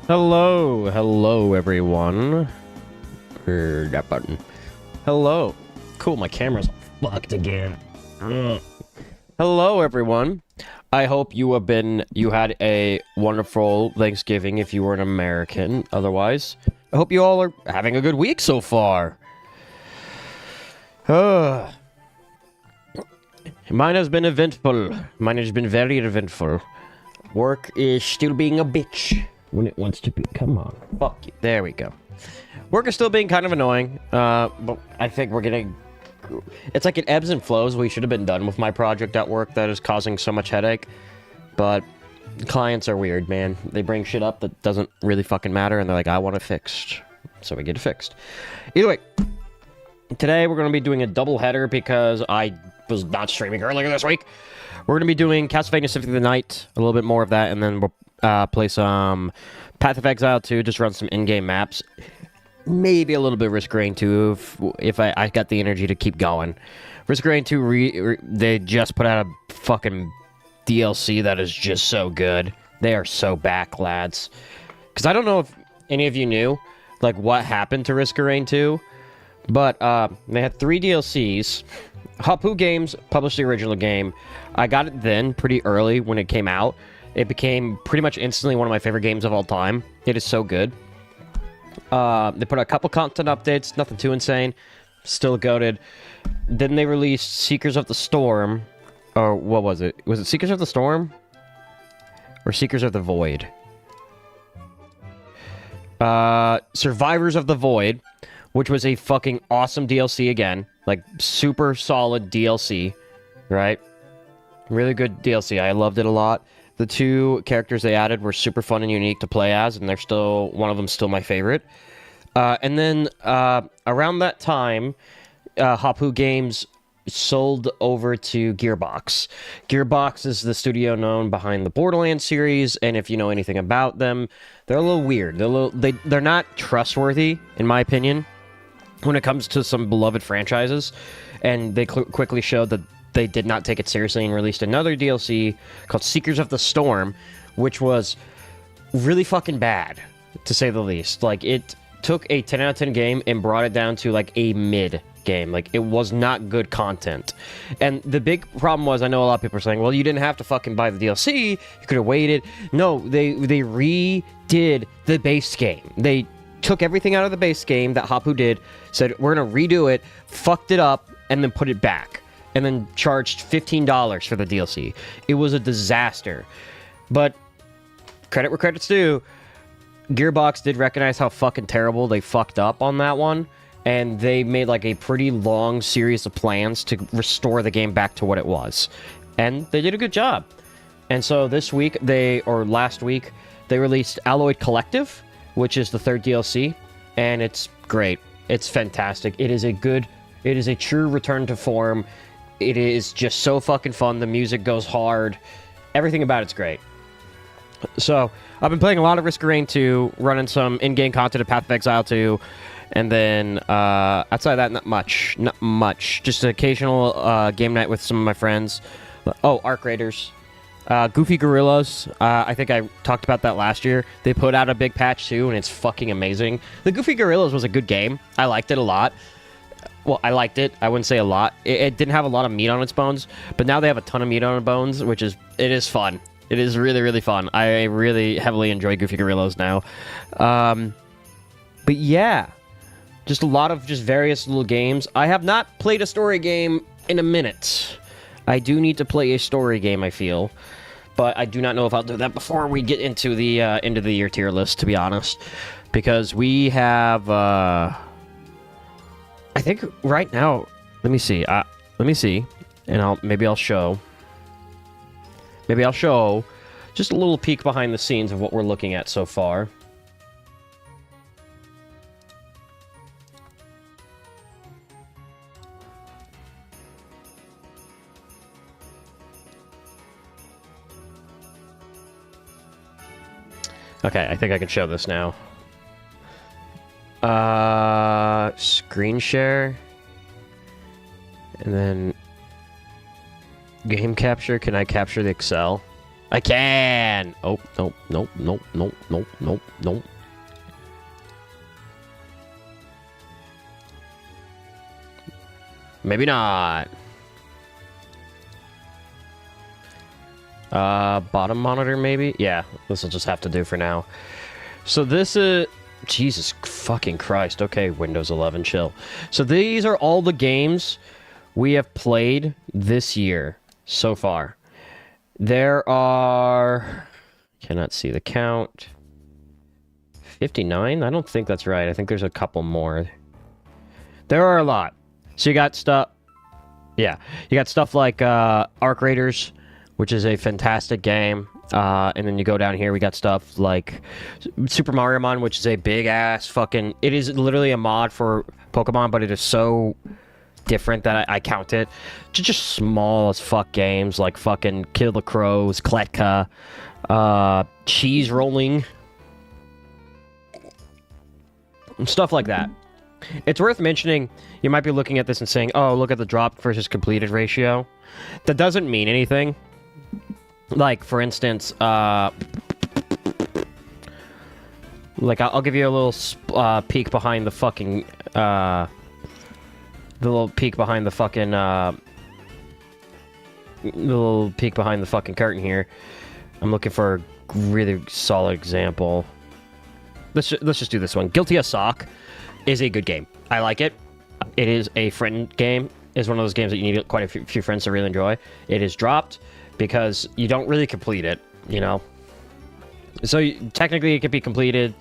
Hello everyone. That button. Hello. Cool, my camera's fucked again. Ugh. Hello everyone. I hope you had a wonderful Thanksgiving if you were an American. Otherwise, I hope you all are having a good week so far. Mine has been eventful. Mine has been very eventful. Work is still being a bitch when it wants to be. Come on. Fuck you. There we go. Work is still being kind of annoying, but I think we're getting... It's like it ebbs and flows. We should have been done with my project at work that is causing so much headache, but clients are weird, man. They bring shit up that doesn't really fucking matter, and they're like, I want it fixed. So we get it fixed. Either way, today we're going to be doing a double header because I was not streaming earlier this week. We're going to be doing Castlevania Symphony of the Night, a little bit more of that, and then we'll play some Path of Exile 2, just run some in-game maps. Maybe a little bit of Risk Rain 2 if I got the energy to keep going. Risk Rain 2, they just put out a fucking DLC that is just so good. They are so back, lads. Because I don't know if any of you knew, like, what happened to Risk Rain 2, but they had 3 DLCs. Hapu Games published the original game. I got it then, pretty early when it came out. It became pretty much instantly one of my favorite games of all time. It is so good. They put out a couple content updates, nothing too insane. Still goated. Then they released Seekers of the Storm. Or what was it? Was it Seekers of the Storm? Or Seekers of the Void? Survivors of the Void, which was a fucking awesome DLC again. Like, super solid DLC, right? Really good DLC. I loved it a lot. The 2 characters they added were super fun and unique to play as, and they're still, one of them's still my favorite. And then, around that time, Hapu Games sold over to Gearbox. Gearbox is the studio known behind the Borderlands series, and if you know anything about them, they're a little weird. They're not trustworthy, in my opinion, when it comes to some beloved franchises, and they quickly showed that they did not take it seriously and released another DLC called Seekers of the Storm, which was really fucking bad, to say the least. Like, it took a 10 out of 10 game and brought it down to, like, a mid game. Like, it was not good content. And the big problem was, I know a lot of people are saying, well, you didn't have to fucking buy the DLC, you could have waited. No, they redid the base game. They took everything out of the base game that Hapu did, said, we're gonna redo it, fucked it up, and then put it back. And then charged $15 for the DLC. It was a disaster. But, credit where credit's due, Gearbox did recognize how fucking terrible they fucked up on that one, and they made like a pretty long series of plans to restore the game back to what it was. And they did a good job. And so this week, last week, they released Alloyed Collective, which is the 3rd DLC, and it's great. It's fantastic. It is a true return to form. It is just so fucking fun. The music goes hard. Everything about it's great. So, I've been playing a lot of Risk Rain 2, running some in-game content of Path of Exile 2, and then, outside of that, not much. Not much. Just an occasional game night with some of my friends. Oh, Arc Raiders. Goofy Gorillas. I think I talked about that last year. They put out a big patch, too, and it's fucking amazing. The Goofy Gorillas was a good game. I liked it a lot. Well, I liked it. I wouldn't say a lot. It didn't have a lot of meat on its bones, but now they have a ton of meat on its bones, which is... It is fun. It is really, really fun. I really heavily enjoy Goofy Gorillas now. But yeah, just a lot of just various little games. I have not played a story game in a minute. I do need to play a story game, I feel. But I do not know if I'll do that before we get into the end of the year tier list, to be honest. Because we have... I think right now... Let me see. And maybe I'll show... Maybe I'll show just a little peek behind the scenes of what we're looking at so far. Okay, I think I can show this now. Screen share. And then... Game capture, can I capture the Excel? I can! Oh, nope, nope, nope, nope, nope, nope, nope. Maybe not. Bottom monitor, maybe? Yeah, this will just have to do for now. So this is... Jesus fucking Christ. Okay, Windows 11, chill. So these are all the games we have played this year so far. There are... Cannot see the count. 59? I don't think that's right. I think there's a couple more. There are a lot. So you got stuff... Yeah. You got stuff like Arc Raiders, which is a fantastic game. And then you go down here, we got stuff like Super Mario Mon, which is a big-ass fucking... It is literally a mod for Pokemon, but it is so different that I count it. Just small as fuck games, like fucking Kill the Crows, Kletka, Cheese Rolling, and stuff like that. It's worth mentioning, you might be looking at this and saying, oh, look at the drop versus completed ratio. That doesn't mean anything. Like, for instance, like, I'll give you a little peek behind the fucking, the little peek behind the fucking, curtain here. I'm looking for a really solid example. Let's just do this one. Guilty as Sock is a good game. I like it. It is a friend game. It's one of those games that you need quite a few friends to really enjoy. It is dropped because you don't really complete it, you know? So technically it could be completed.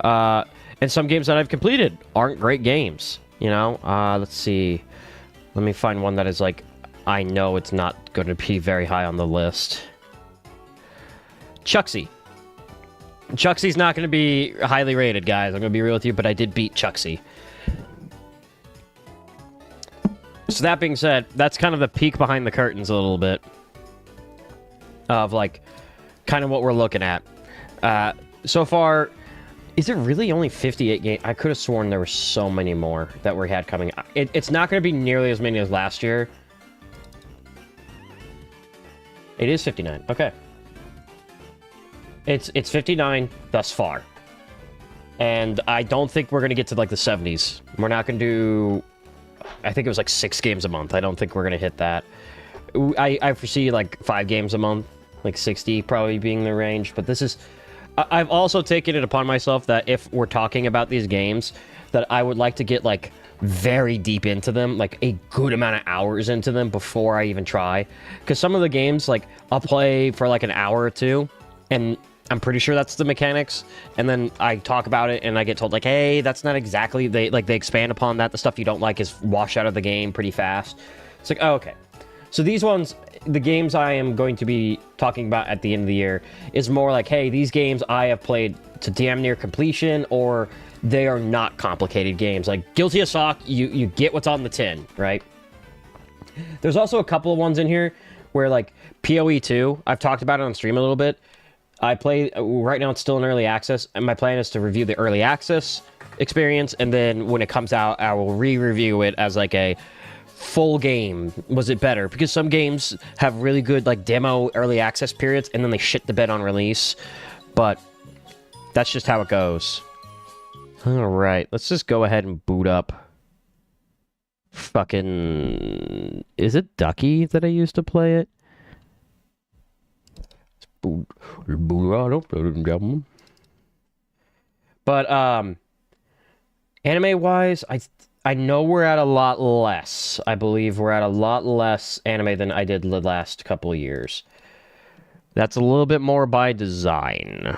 And some games that I've completed aren't great games, you know? Let's see. Let me find one that is like, I know it's not going to be very high on the list. Chucksy. Chucksy's not going to be highly rated, guys. I'm going to be real with you, but I did beat Chucksy. So that being said, that's kind of the peek behind the curtains a little bit. Of, like, kind of what we're looking at. So far, is it really only 58 games? I could have sworn there were so many more that we had coming. It's not going to be nearly as many as last year. It is 59. Okay. It's 59 thus far. And I don't think we're going to get to, like, the 70s. We're not going to do... I think it was, like, 6 games a month. I don't think we're going to hit that. I foresee, like, 5 games a month. Like, 60 probably being the range. But this is... I've also taken it upon myself that if we're talking about these games, that I would like to get, like, very deep into them. Like, a good amount of hours into them before I even try. Because some of the games, like, I'll play for, like, an hour or two. And... I'm pretty sure that's the mechanics, and then I talk about it, and I get told, like, hey, that's not exactly... They expand upon that. The stuff you don't like is washed out of the game pretty fast. It's like, oh, okay. So these ones, the games I am going to be talking about at the end of the year, is more like, hey, these games I have played to damn near completion, or they are not complicated games. Like, Guilty as Sock, you get what's on the tin, right? There's also a couple of ones in here where, like, PoE 2, I've talked about it on stream a little bit. I play, right now it's still in early access, and my plan is to review the early access experience, and then when it comes out, I will re-review it as like a full game. Was it better? Because some games have really good like demo early access periods, and then they shit the bed on release, but that's just how it goes. Alright, let's just go ahead and boot up. Fucking... Is it Ducky that I used to play it? But anime wise, I know we're at a lot less. I believe we're at a lot less anime than I did the last couple of years. That's a little bit more by design.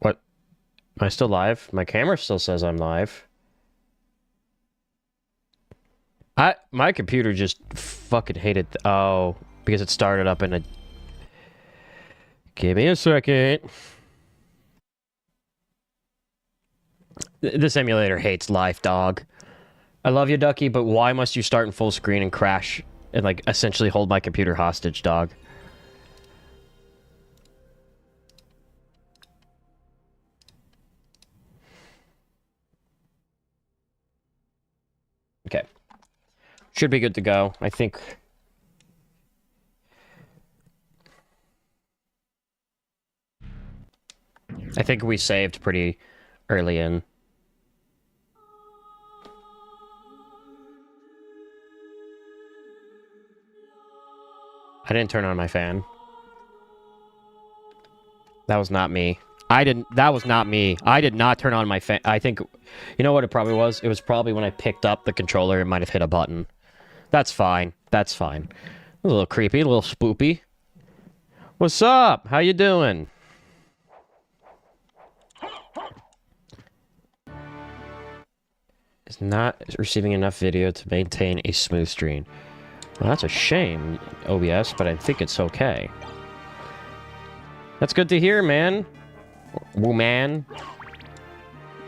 What? Am I still live? My camera still says I'm live. My computer just fucking hated... Oh, because it started up in a... Give me a second. This emulator hates life, dog. I love you, Ducky, but why must you start in full screen and crash and, like, essentially hold my computer hostage, dog? Okay. Should be good to go, I think. I think we saved pretty early in. I didn't turn on my fan. That was not me. That was not me. I did not turn on my fan. I think, you know what it probably was? It was probably when I picked up the controller, it might have hit a button. That's fine. That's fine. A little creepy, a little spoopy. What's up? How you doing? Is not receiving enough video to maintain a smooth stream. Well, that's a shame, OBS, but I think it's okay. That's good to hear, man. Woman.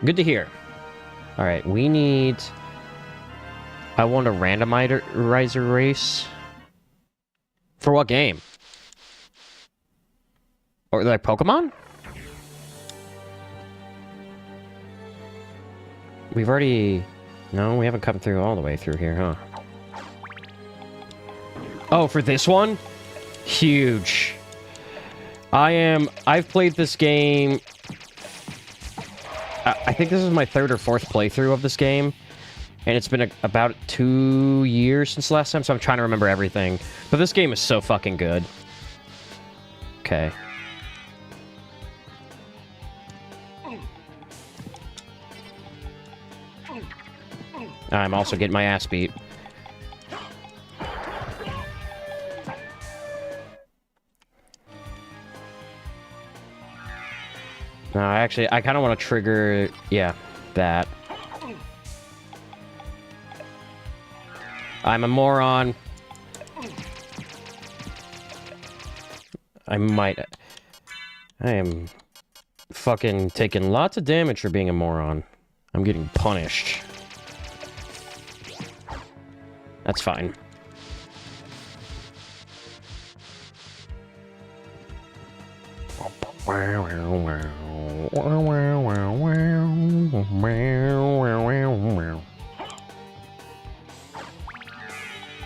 Good to hear. Alright, we need... I want a randomizer race. For what game? Or like Pokemon? We've already... No, we haven't come through all the way through here, huh? Oh, for this one? Huge. I've played this game... I think this is my 3rd or 4th playthrough of this game. And it's been about 2 years since last time, so I'm trying to remember everything. But this game is so fucking good. Okay. I'm also getting my ass beat. No, actually, I kind of want to trigger... Yeah, that. I'm a moron. I am fucking taking lots of damage for being a moron. I'm getting punished. That's fine.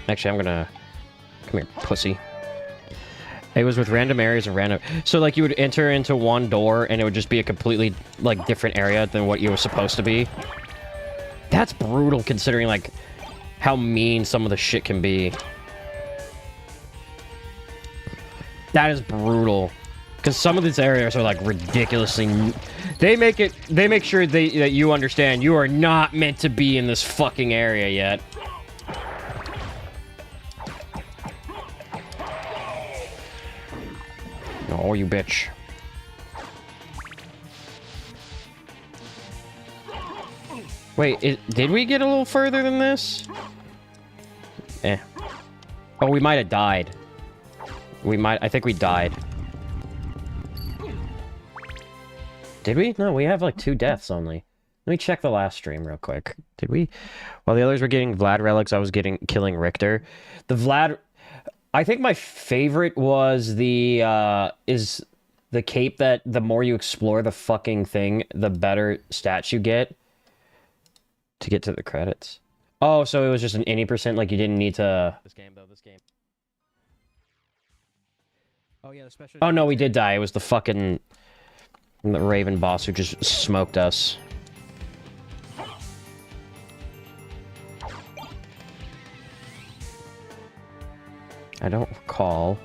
Actually, I'm gonna... Come here, pussy. It was with random areas and random... So, like, you would enter into one door, and it would just be a completely, like, different area than what you were supposed to be. That's brutal, considering, like, how mean some of the shit can be. That is brutal. Because some of these areas are, like, ridiculously... They make sure that you understand you are not meant to be in this fucking area yet. Oh, you bitch. Wait, did we get a little further than this? Eh. Oh, we might have died. I think we died. Did we? No, we have like 2 deaths only. Let me check the last stream real quick. Did we? While the others were getting Vlad relics, I was killing Richter. The Vlad... I think my favorite was the cape that the more you explore the fucking thing, the better stats you get to get to the credits. Oh, so it was just an any %, like you didn't need to... This game. Oh, yeah, the special... Oh, no, we did die. It was the fucking... The Raven boss who just smoked us. I don't recall.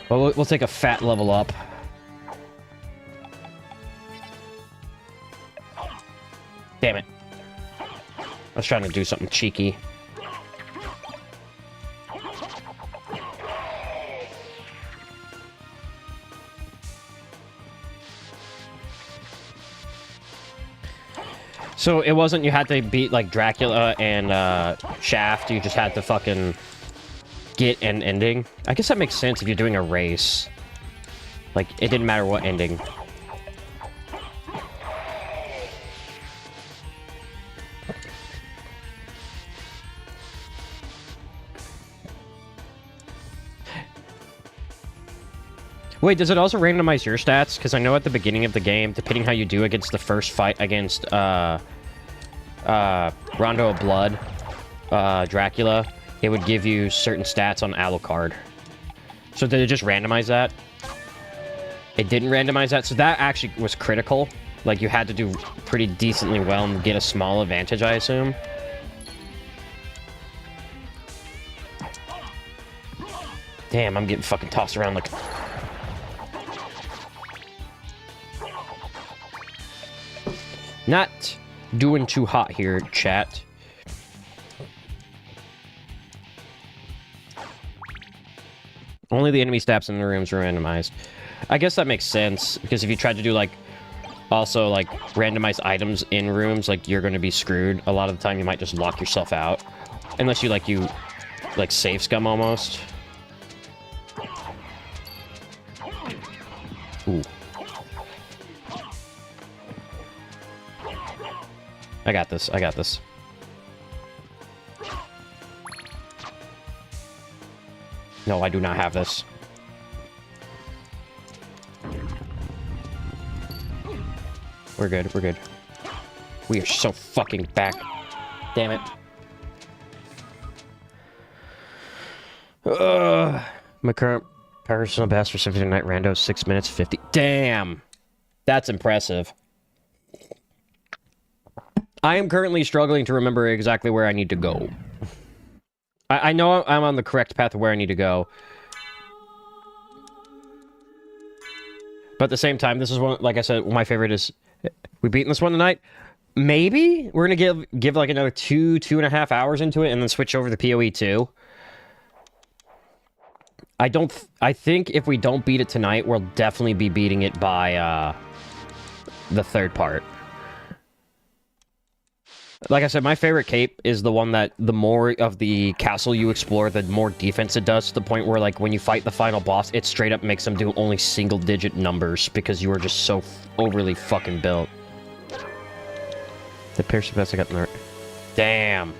Well, we'll take a fat level up. Damn it. I was trying to do something cheeky. So it wasn't you had to beat, like, Dracula and, Shaft, you just had to fucking get an ending? I guess that makes sense if you're doing a race. Like, it didn't matter what ending. Wait, does it also randomize your stats? Because I know at the beginning of the game, depending how you do against the first fight against, Rondo of Blood, Dracula, it would give you certain stats on Alucard. So did it just randomize that? It didn't randomize that, so that actually was critical. Like, you had to do pretty decently well and get a small advantage, I assume. Damn, I'm getting fucking tossed around like... Not doing too hot here, chat. Only the enemy stats in the rooms are randomized. I guess that makes sense, because if you tried to do, like, also, like, randomized items in rooms, like, you're gonna be screwed. A lot of the time, you might just lock yourself out. Unless you, like, save scum almost. Ooh. I got this, I got this. No, I do not have this. We're good, we're good. We are so fucking back. Damn it. My current personal best for Symphony Night Rando is 6 minutes 50. Damn! That's impressive. I am currently struggling to remember exactly where I need to go. I know I'm on the correct path of where I need to go. But at the same time, this is one, like I said, my favorite is... We beating this one tonight? Maybe? We're gonna give like another 2.5 hours into it and then switch over to PoE 2. I think if we don't beat it tonight, we'll definitely be beating it by, the third part. Like I said, my favorite cape is the one that the more of the castle you explore, the more defense it does, to the point where, like, when you fight the final boss, it straight up makes them do only single-digit numbers, because you are just so overly fucking built. The pierce best I got in there. Damn.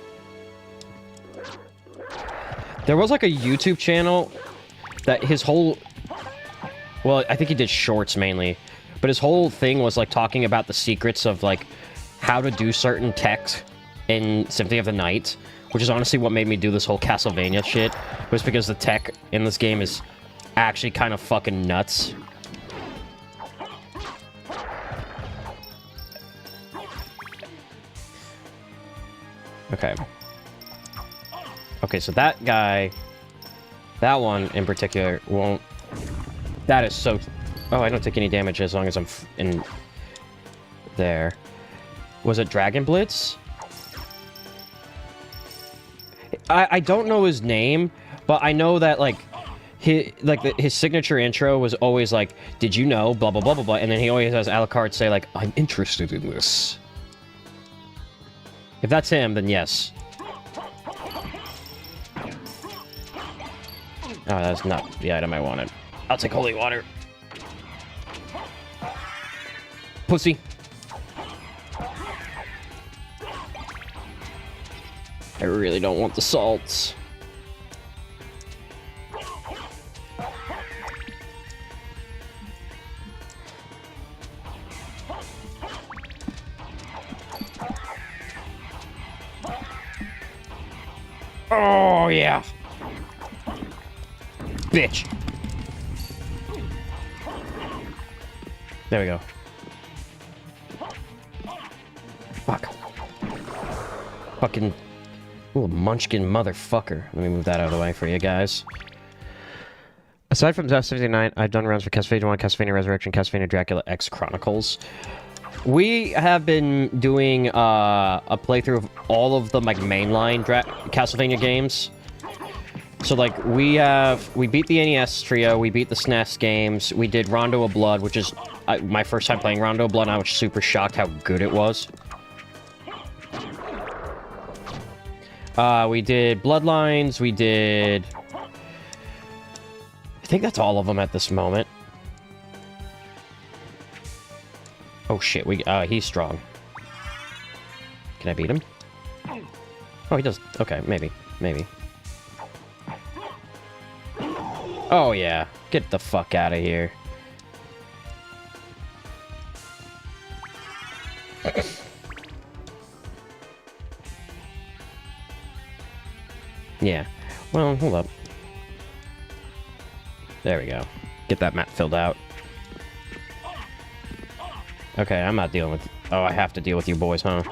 There was, like, a YouTube channel that his whole... Well, I think he did shorts, mainly. But his whole thing was, like, talking about the secrets of, like, how to do certain tech in Symphony of the Night, which is honestly what made me do this whole Castlevania shit, was because the tech in this game is actually kind of fucking nuts. Okay. Okay, so that guy, that one in particular, won't... That is so... Oh, I don't take any damage as long as I'm in there. Was it Dragon Blitz? I don't know his name, but I know that, like, his signature intro was always like, did you know, blah, blah, blah, blah, blah, and then he always has Alucard say, like, I'm interested in this. If that's him, then yes. Oh, that's not the item I wanted. I'll take holy water. Pussy. I really don't want the salts. Oh, yeah. Bitch. There we go. Fuck. Fucking... Ooh, munchkin motherfucker. Let me move that out of the way for you guys. Aside from F-79, I've done runs for Castlevania 1, Castlevania Resurrection, Castlevania Dracula X Chronicles. We have been doing a playthrough of all of the, like, mainline Castlevania games. So, like, we beat the NES trio, we beat the SNES games, we did Rondo of Blood, which is my first time playing Rondo of Blood, and I was super shocked how good it was. We did Bloodlines, we did... I think that's all of them at this moment. Oh shit, he's strong. Can I beat him? Oh, he does... Okay, maybe. Maybe. Oh yeah, get the fuck out of here. Yeah. Well, hold up. There we go. Get that map filled out. Okay, I'm not dealing with... Oh, I have to deal with you boys, huh?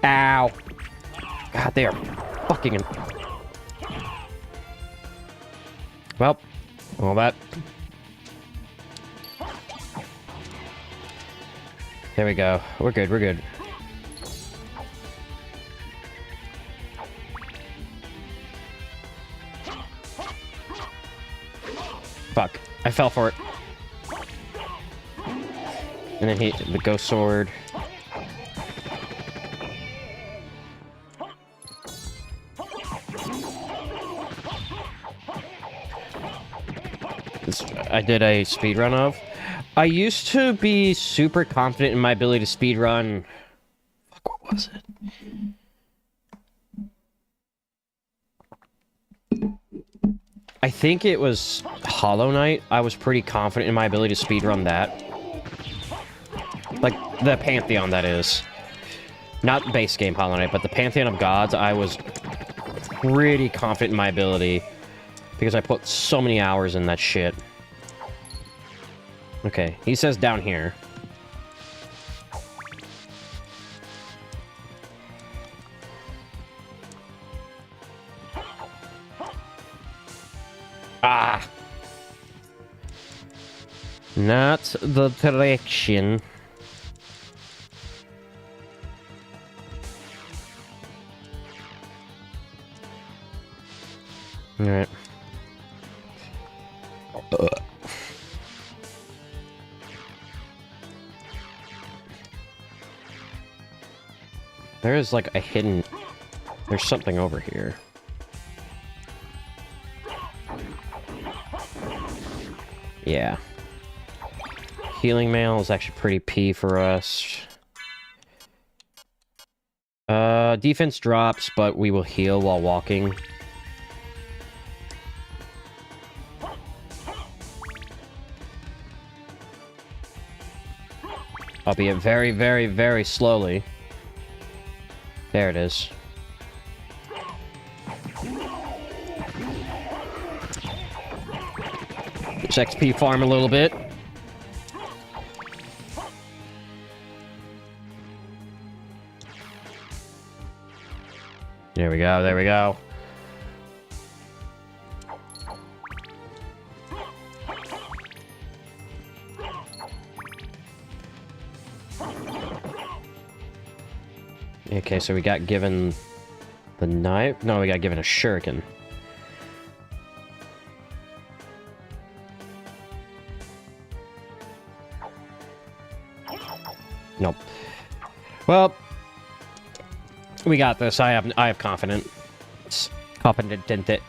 Ow! God, they are fucking... Well, all that... There we go. We're good, we're good. Fuck. I fell for it. And then he... the ghost sword. This I did a speedrun of. I used to be super confident in my ability to speedrun... Fuck, what was it? I think it was Hollow Knight. I was pretty confident in my ability to speedrun that. Like, the Pantheon, that is. Not base game Hollow Knight, but the Pantheon of Gods, I was pretty confident in my ability. Because I put so many hours in that shit. Okay, he says down here. Ah! Not the direction. Alright. There is like a hidden... There's something over here. Yeah. Healing mail is actually pretty P for us. Defense drops, but we will heal while walking. Albeit very, very, very slowly. There it is. Let's XP farm a little bit. There we go, there we go. Okay, so we got given the knife. No, we got given a shuriken. Nope. Well, we got this. I have confidence. Confidente.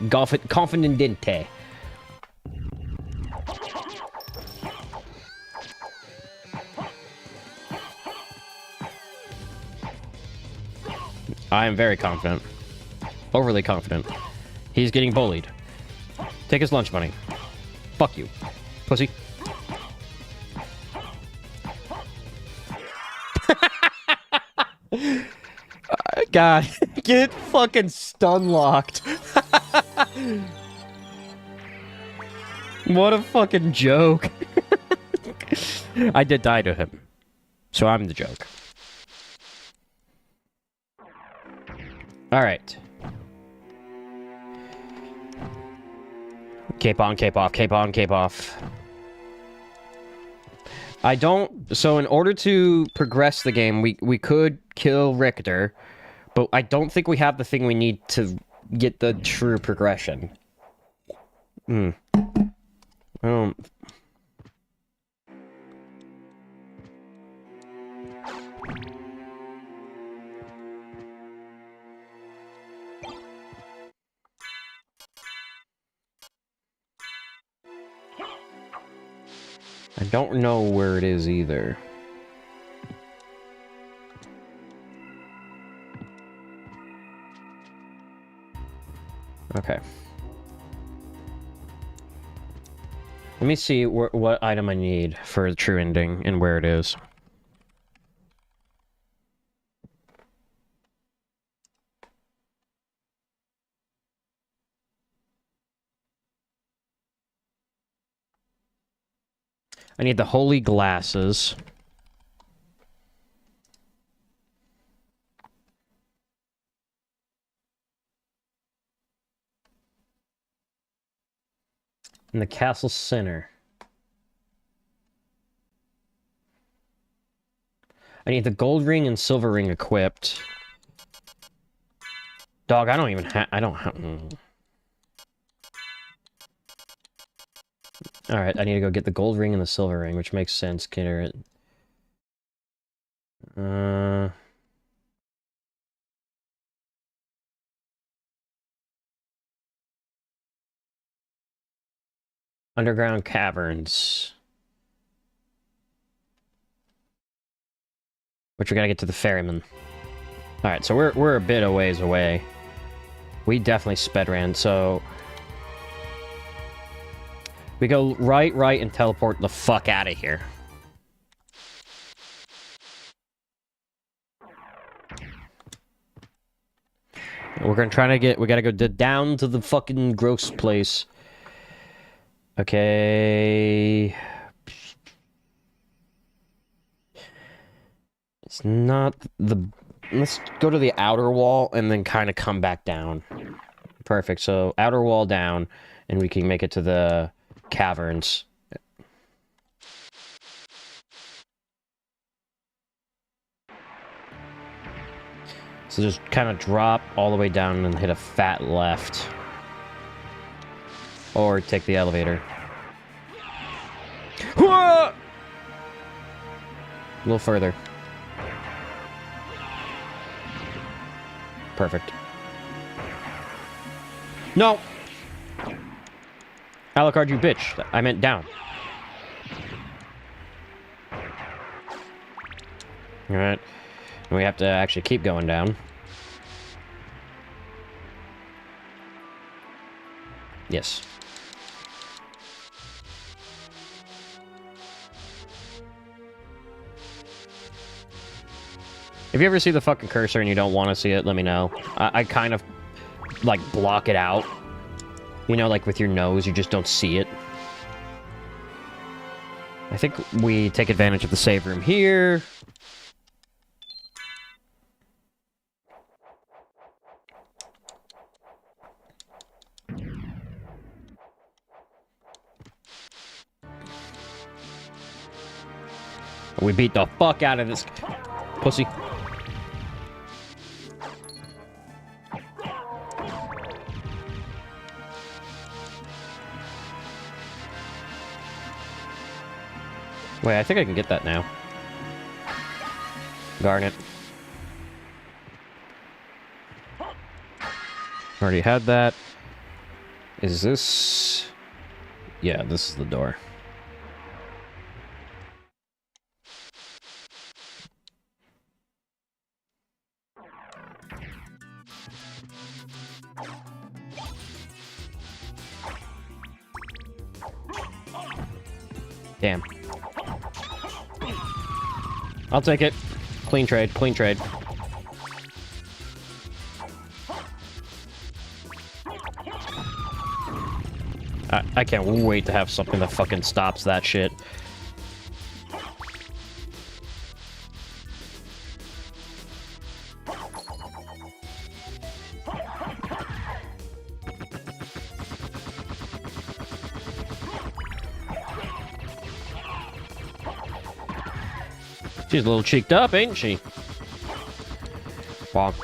I am very confident. Overly confident. He's getting bullied. Take his lunch money. Fuck you, pussy. God, get fucking stun locked. What a fucking joke. I did die to him, so I'm the joke. Alright. Cape on, cape off, cape on, cape off. I don't... So in order to progress the game, we could kill Richter, but I don't think we have the thing we need to get the true progression. I don't know where it is either. Okay. Let me see what item I need for the true ending and where it is. I need the holy glasses. In the castle center. I need the gold ring and silver ring equipped. Dog, I don't even have... I don't have... Alright, I need to go get the gold ring and the silver ring, which makes sense, Carrot. Underground caverns. Which we gotta get to the ferryman. Alright, so we're a bit a ways away. We definitely sped ran, so... We go right, and teleport the fuck out of here. We're gonna try to get... We gotta go down to the fucking gross place. Okay... It's not the... Let's go to the outer wall and then kind of come back down. Perfect, so outer wall down, and we can make it to the caverns. So just kind of drop all the way down and hit a fat left. Or take the elevator. A little further. Perfect. No! Alucard, you bitch. I meant down. Alright. We have to actually keep going down. Yes. If you ever see the fucking cursor and you don't want to see it, let me know. I kind of, like, block it out. You know, like with your nose, you just don't see it. I think we take advantage of the save room here. We beat the fuck out of this pussy. Wait, I think I can get that now. Garnet. Already had that. Is this... Yeah, this is the door. Damn. I'll take it. Clean trade, clean trade. I can't wait to have something that fucking stops that shit. She's a little cheeked up, ain't she? Bonk.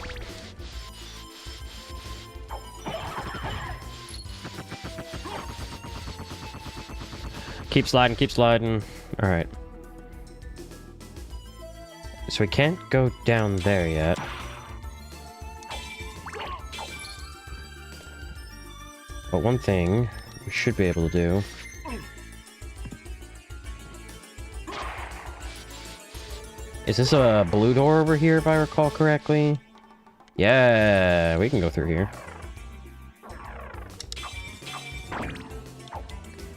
Keep sliding, keep sliding. Alright. So we can't go down there yet. But one thing we should be able to do... Is this a blue door over here, if I recall correctly? Yeah, we can go through here.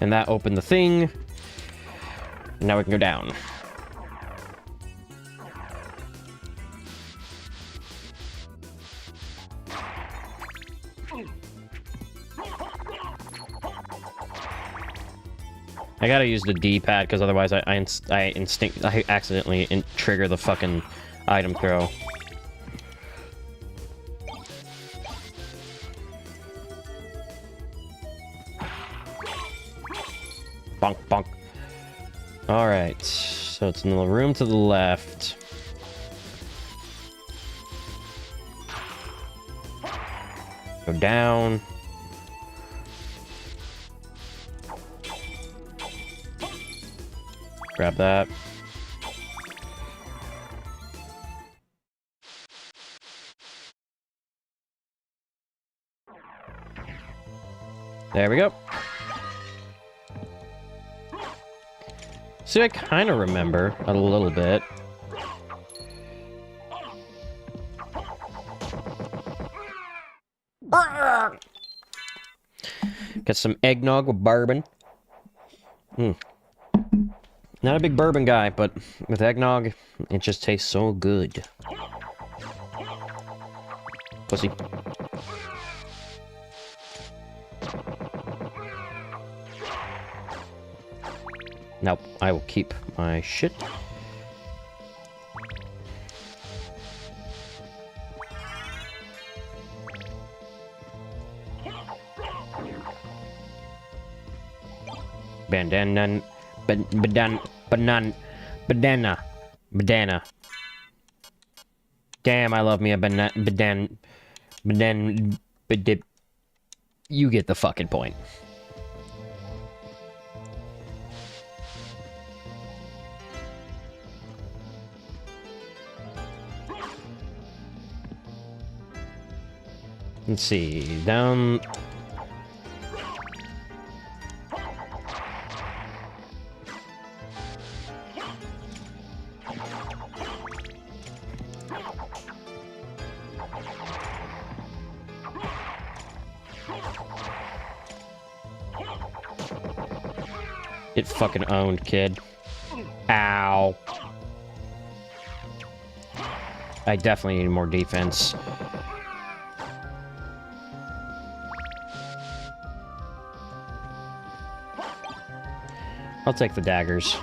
And that opened the thing. And now we can go down. I gotta use the D-pad because otherwise I accidentally trigger the fucking item throw. Bonk, bonk. Alright, so it's in the room to the left. Go down. Grab that. There we go. See, I kind of remember a little bit. Got some eggnog with bourbon. Not a big bourbon guy, but with eggnog, it just tastes so good. Pussy. Nope, I will keep my shit. Bandana. Banana. Damn, I love me a banana. You get the fucking point. Let's see, down... Get fucking owned, kid. Ow. I definitely need more defense. I'll take the daggers.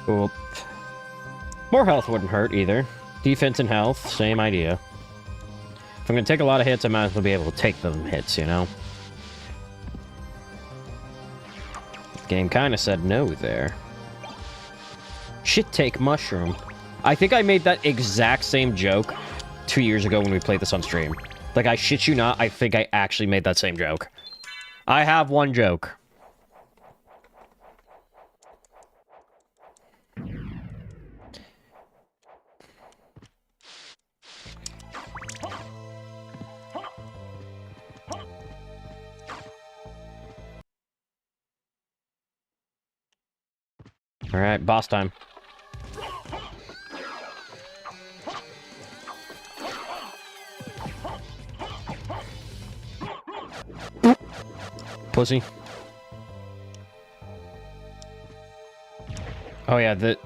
Cool. More health wouldn't hurt either. Defense and health, same idea. If I'm gonna take a lot of hits, I might as well be able to take them hits, you know? The game kinda said no there. Shit take mushroom. I think I made that exact same joke 2 years ago when we played this on stream. Like, I shit you not, I think I actually made that same joke. I have one joke. Alright, boss time. Pussy. Oh yeah, the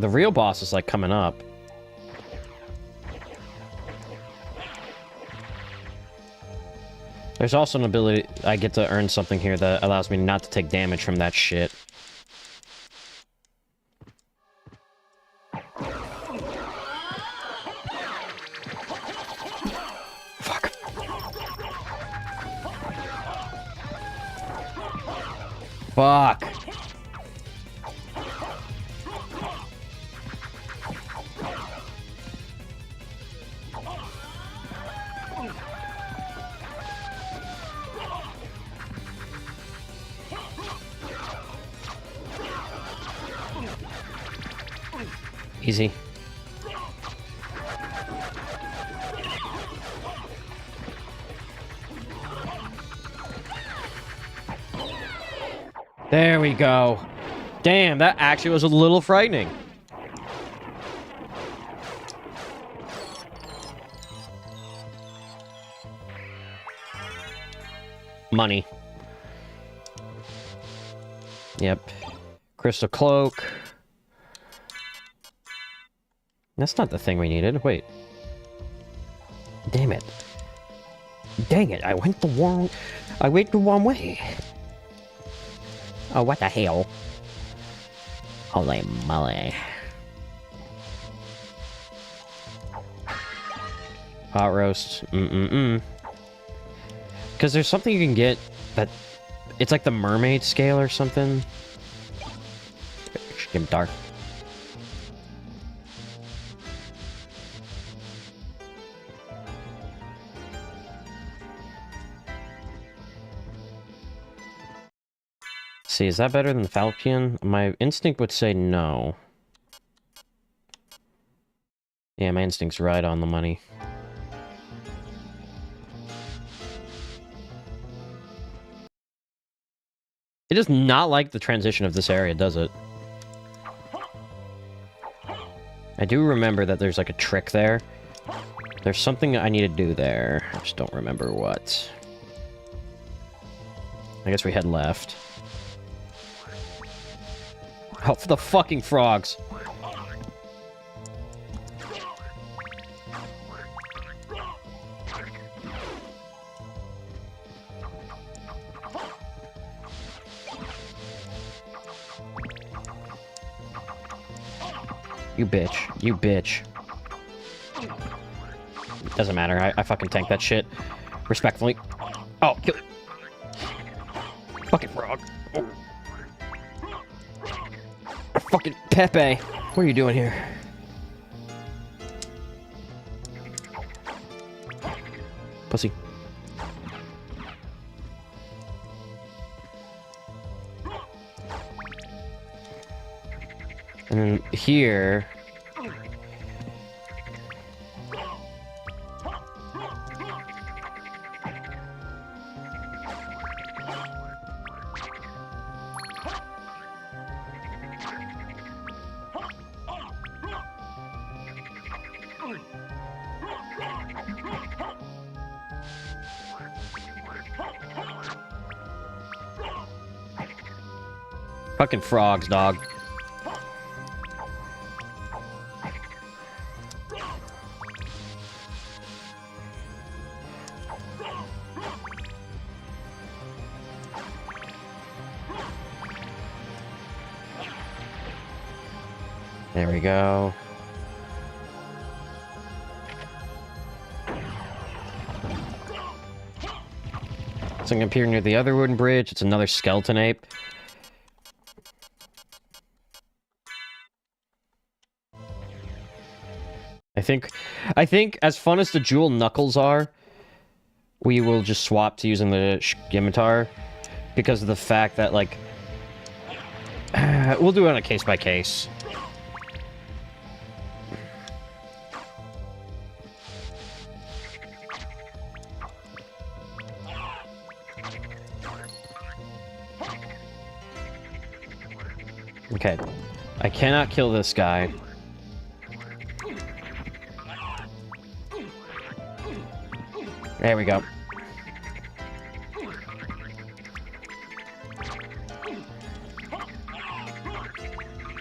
real boss is like coming up. There's also an ability I get to earn something here that allows me not to take damage from that shit. Fuck. Easy. There we go. Damn, that actually was a little frightening. Money. Yep. Crystal Cloak. That's not the thing we needed. Wait. Damn it. Dang it, I went the wrong way. Oh, what the hell? Holy moly. Hot roast. Because there's something you can get that... It's like the mermaid scale or something. Give him dark. See, is that better than the Falpion? My instinct would say no. Yeah, my instinct's right on the money. It does not like the transition of this area, does it? I do remember that there's like a trick there. There's something I need to do there. I just don't remember what. I guess we head left. Oh, for the fucking frogs. You bitch. You bitch. Doesn't matter. I fucking tank that shit. Respectfully. Oh, kill it. Fucking frog. Oh. Fucking Pepe. What are you doing here? Pussy. And then here... Fucking frogs, dog. There we go. Something up here near the other wooden bridge. It's another skeleton ape. I think as fun as the jewel knuckles are, we will just swap to using the scimitar because of the fact that, like, we'll do it on a case by case. Okay, I cannot kill this guy. There we go.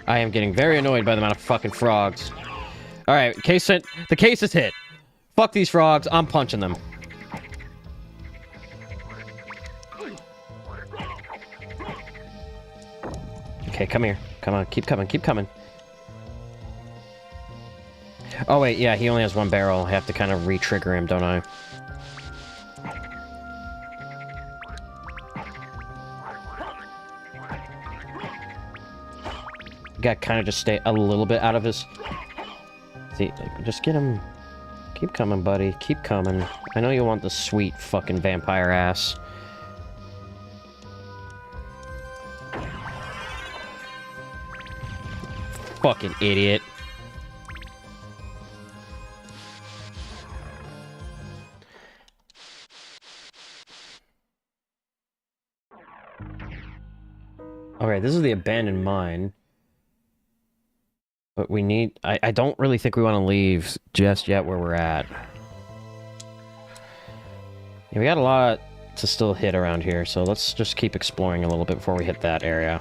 I am getting very annoyed by the amount of fucking frogs. Alright, the case is hit. Fuck these frogs, I'm punching them. Okay, come here. Come on, keep coming, keep coming. Oh wait, yeah, he only has one barrel. I have to kind of re-trigger him, don't I? Got kind of just stay a little bit out of his... See, just get him... Keep coming, buddy. Keep coming. I know you want the sweet fucking vampire ass. Fucking idiot. Okay, this is the abandoned mine. But we need... I don't really think we want to leave just yet where we're at. Yeah, we got a lot to still hit around here, so let's just keep exploring a little bit before we hit that area.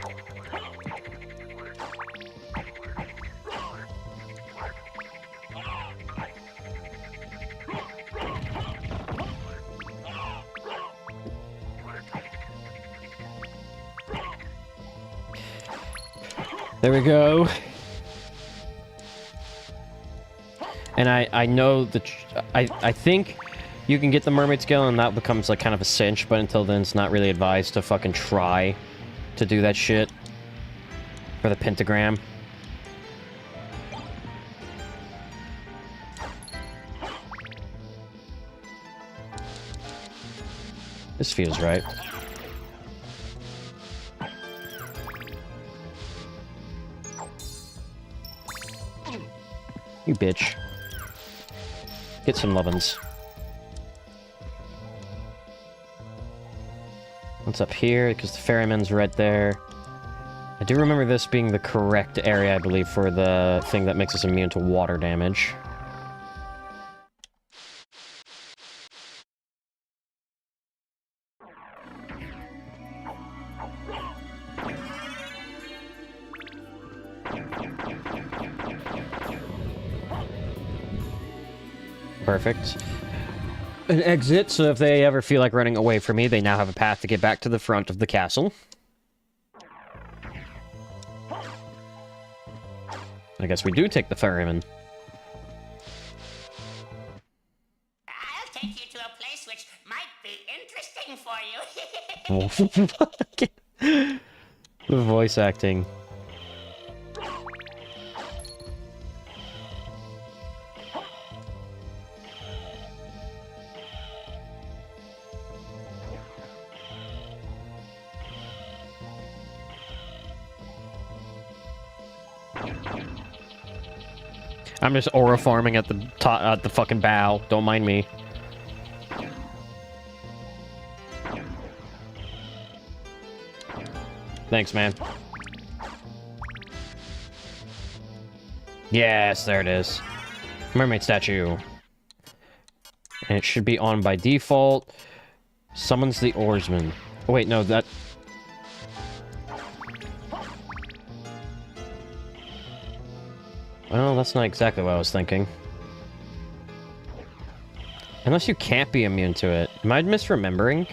There we go. And I know that I think you can get the mermaid skill and that becomes like kind of a cinch, but until then it's not really advised to fucking try to do that shit for the pentagram. This feels right. You bitch. Get some lovin's. What's up here? Because the ferryman's right there. I do remember this being the correct area, I believe, for the thing that makes us immune to water damage. Perfect. An exit, so if they ever feel like running away from me, they now have a path to get back to the front of the castle. I guess we do take the ferryman. I'll take you to a place which might be interesting for you. The voice acting. I'm just aura farming at the top, at the fucking bow. Don't mind me. Thanks, man. Yes, there it is. Mermaid statue. And it should be on by default. Summons the oarsman. Oh, wait, no, that... Well, that's not exactly what I was thinking. Unless you can't be immune to it. Am I misremembering?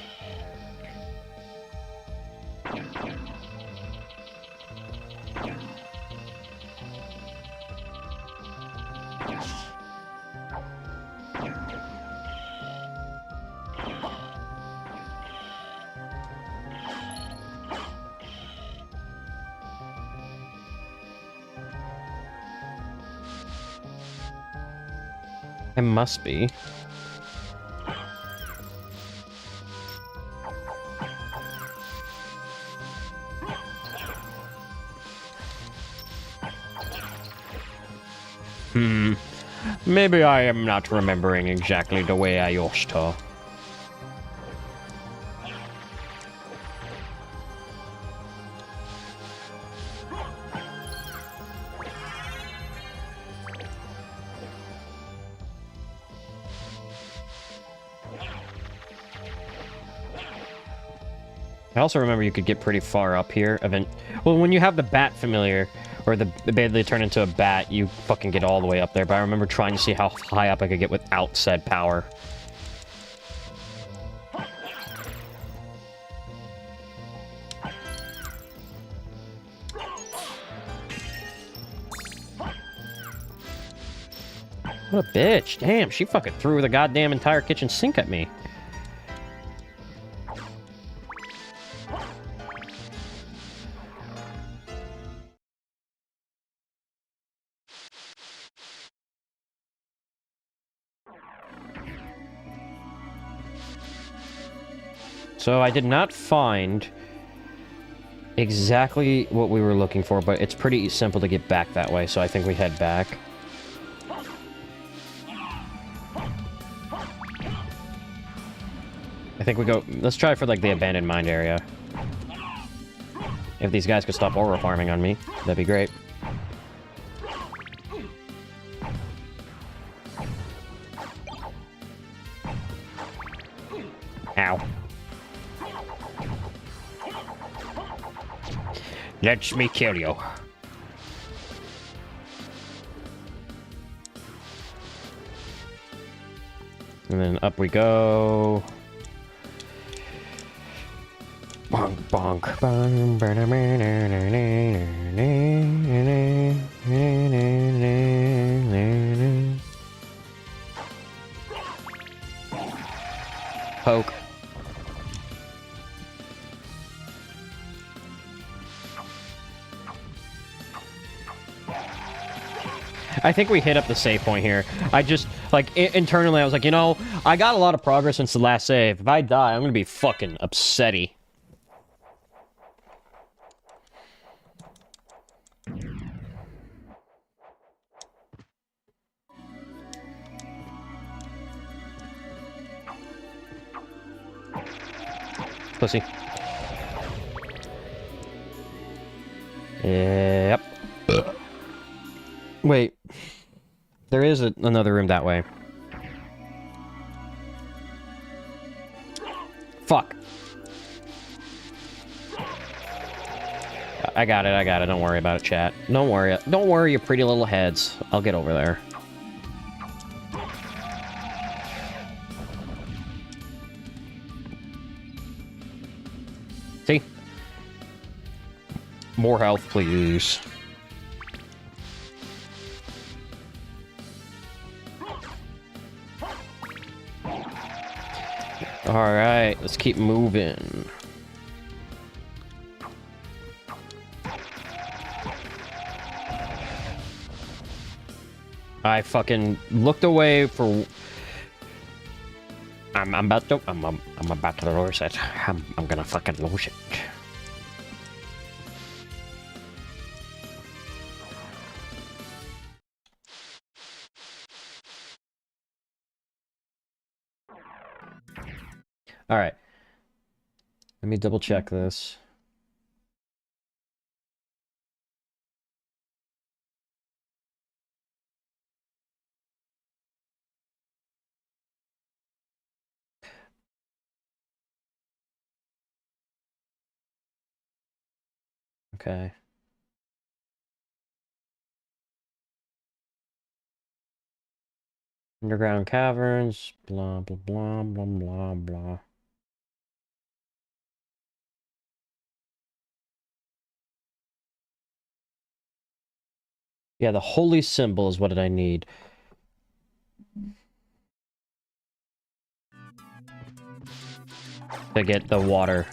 It must be. Maybe I am not remembering exactly the way I used to. I also remember you could get pretty far up here. Well, when you have the bat familiar, or the ability to turn into a bat, you fucking get all the way up there. But I remember trying to see how high up I could get without said power. What a bitch. Damn, she fucking threw the goddamn entire kitchen sink at me. So I did not find exactly what we were looking for, but it's pretty simple to get back that way, so I think we head back. I think we go... Let's try for, like, the abandoned mine area. If these guys could stop aura farming on me, that'd be great. Ow. Let me kill you. And then up we go. Bonk, bonk, bonk. Poke. I think we hit up the save point here. I just, like, internally, I was like, you know, I got a lot of progress since the last save. If I die, I'm gonna be fucking upsetty. Pussy. Yep. Wait. There is another room that way. Fuck. I got it. Don't worry about it, chat. Don't worry, you pretty little heads. I'll get over there. See? More health, please. Alright, let's keep moving. I fucking looked away for... I'm about to lose it. I'm gonna fucking lose it. All right. Let me double check this. Okay. Underground caverns, blah, blah, blah, blah, blah, blah. Yeah, the holy symbol is what I need. To get the water.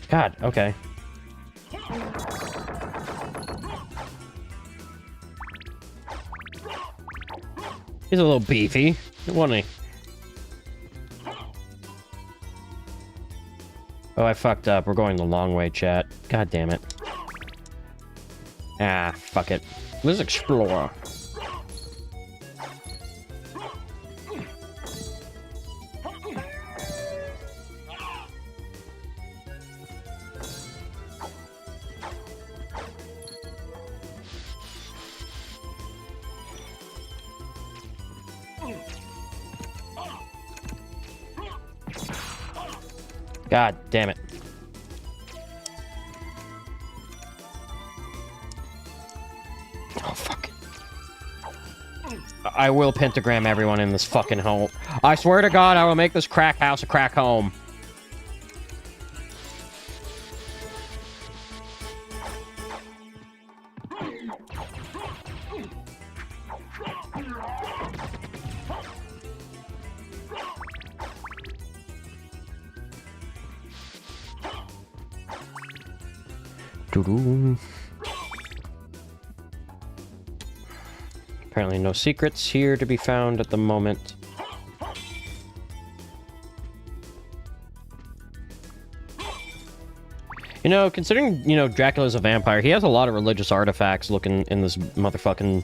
God, okay. He's a little beefy, wasn't he? Oh, I fucked up. We're going the long way, chat. God damn it. Ah, fuck it. Let's explore. God damn it. Oh, fuck. I will pentagram everyone in this fucking home. I swear to God, I will make this crack house a crack home. Doo-doo. Apparently no secrets here to be found at the moment. You know, considering, you know, Dracula's a vampire, he has a lot of religious artifacts looking in this motherfucking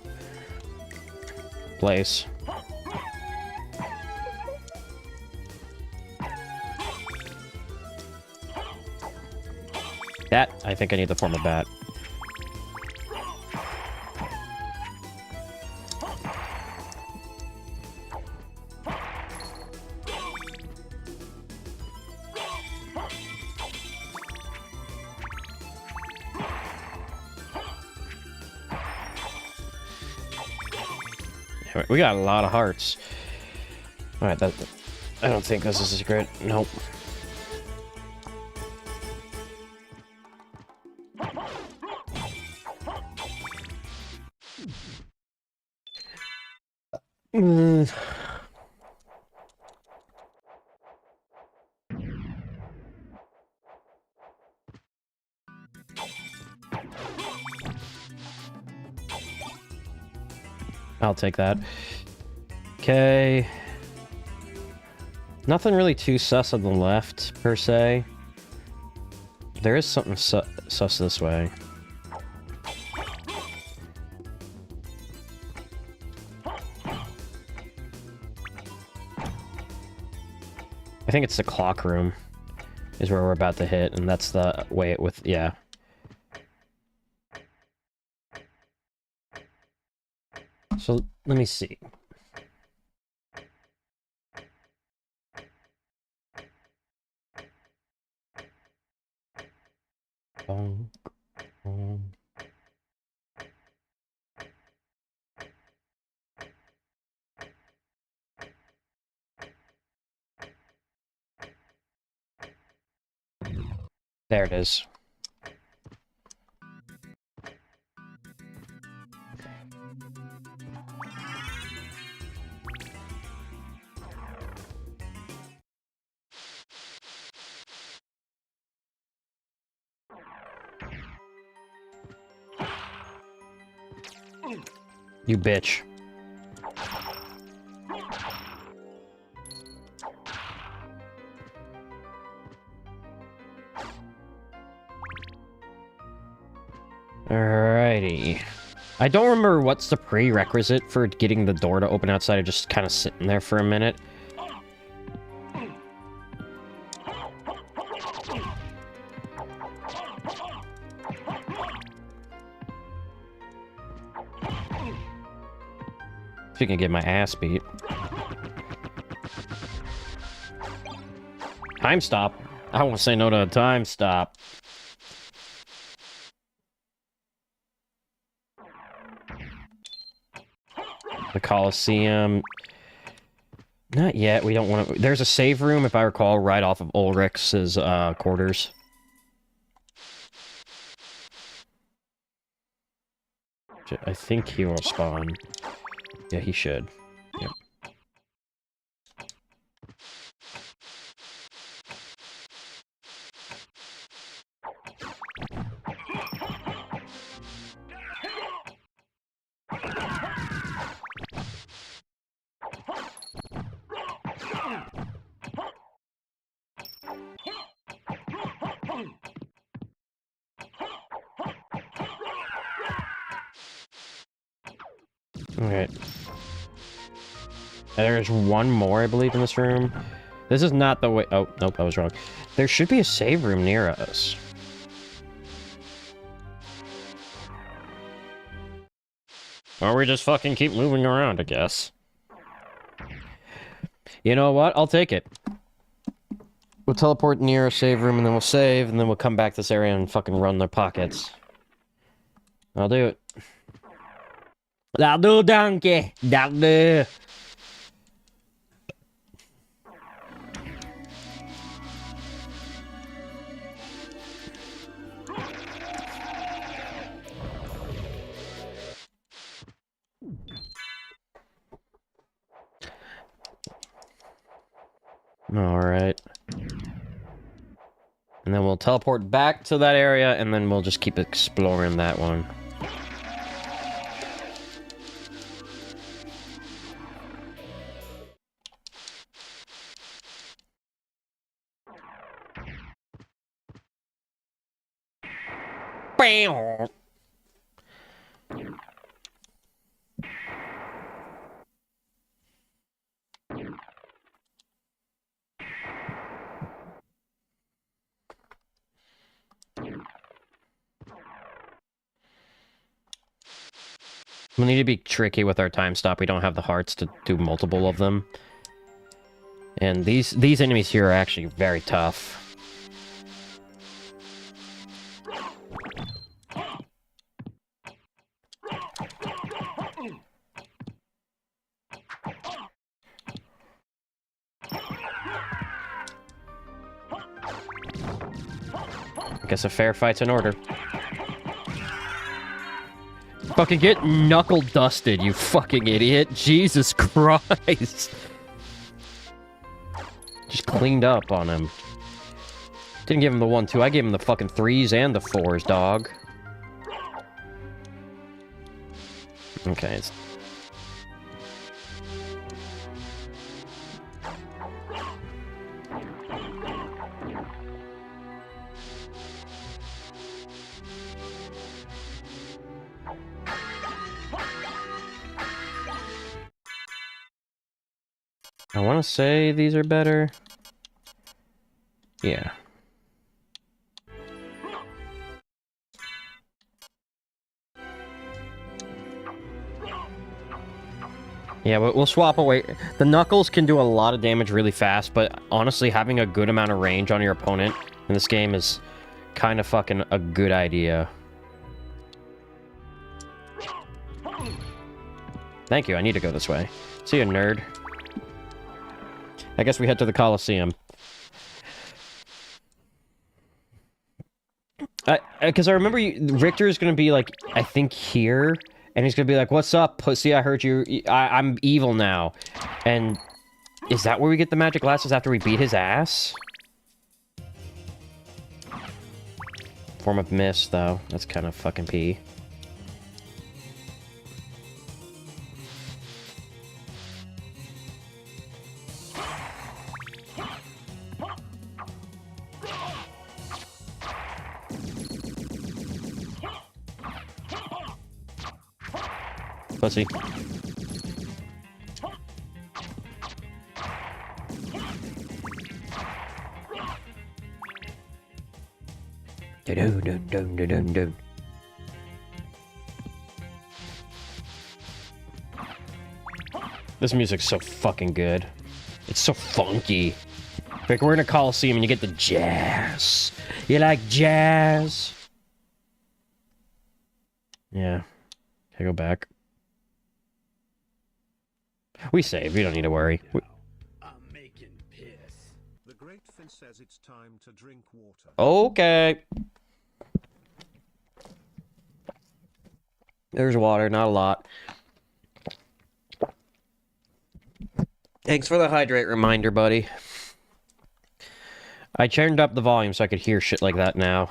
place. That, I think I need to form a bat. We got a lot of hearts. Alright, that... I don't think this is great. Nope. I'll take that. Okay. Nothing really too sus on the left, per se. There is something sus this way. I think it's the clock room is where we're about to hit, and that's the way it with... yeah. So, let me see. There it is. You bitch. Alrighty. I don't remember what's the prerequisite for getting the door to open outside. I just kind of sitting there for a minute. If you can get my ass beat. Time stop. I won't say no to a time stop. The Coliseum. Not yet. We don't want to... There's a save room, if I recall, right off of Ulrich's quarters. I think he will spawn. Yeah, he should. Yep. Okay. There's one more, I believe, in this room. This is not the way... Oh, nope, I was wrong. There should be a save room near us. Or we just fucking keep moving around, I guess. You know what? I'll take it. We'll teleport near a save room, and then we'll save, and then we'll come back to this area and fucking run their pockets. I'll do it. That'll do, donkey. That'll do. Alright. And then we'll teleport back to that area, and then we'll just keep exploring that one. Bam! We need to be tricky with our time stop. We don't have the hearts to do multiple of them. And these enemies here are actually very tough. I guess a fair fight's in order. Fucking get knuckle dusted, you fucking idiot. Jesus Christ. Just cleaned up on him. Didn't give him the 1-2. I gave him the fucking 3s and the 4s, dog. Okay, it's... I want to say these are better. Yeah. Yeah, but we'll swap away. The Knuckles can do a lot of damage really fast, but honestly, having a good amount of range on your opponent in this game is kind of fucking a good idea. Thank you, I need to go this way. See you, nerd. I guess we head to the Coliseum. Because I remember Richter's gonna be like, I think here, and he's gonna be like, "What's up, pussy? I heard you. I'm evil now." And is that where we get the magic glasses after we beat his ass? Form of mist, though. That's kind of fucking pee. Pussy. Do-do-do-do-do-do-do. This music's so fucking good. It's so funky. Like, we're in a Coliseum and you get the jazz. You like jazz? Yeah. Can I go back? We save. We don't need to worry. I'm making piss. The great Finn says it's time to drink water. Okay. There's water, not a lot. Thanks for the hydrate reminder, buddy. I turned up the volume so I could hear shit like that now.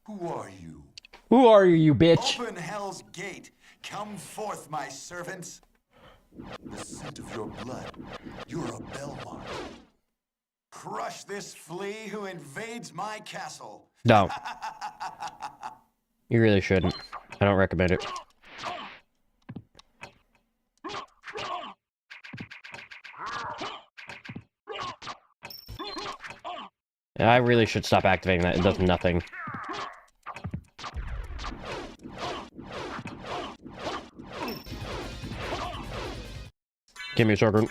Who are you? Who are you, you bitch? Open hell's gate. Come forth, my servants. The scent of your blood. You're a Belmont. Crush this flea who invades my castle. Don't. You really shouldn't. I don't recommend it. I really should stop activating that. It does nothing. Give me a second.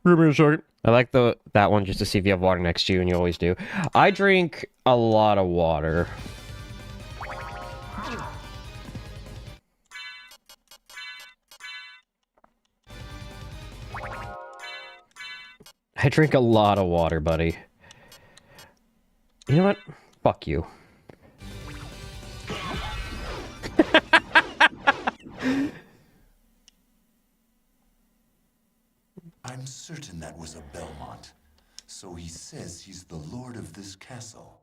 Give me a second. I like that one just to see if you have water next to you, and you always do. I drink a lot of water. I drink a lot of water, buddy. You know what? Fuck you. I'm certain that was a Belmont. So he says he's the lord of this castle.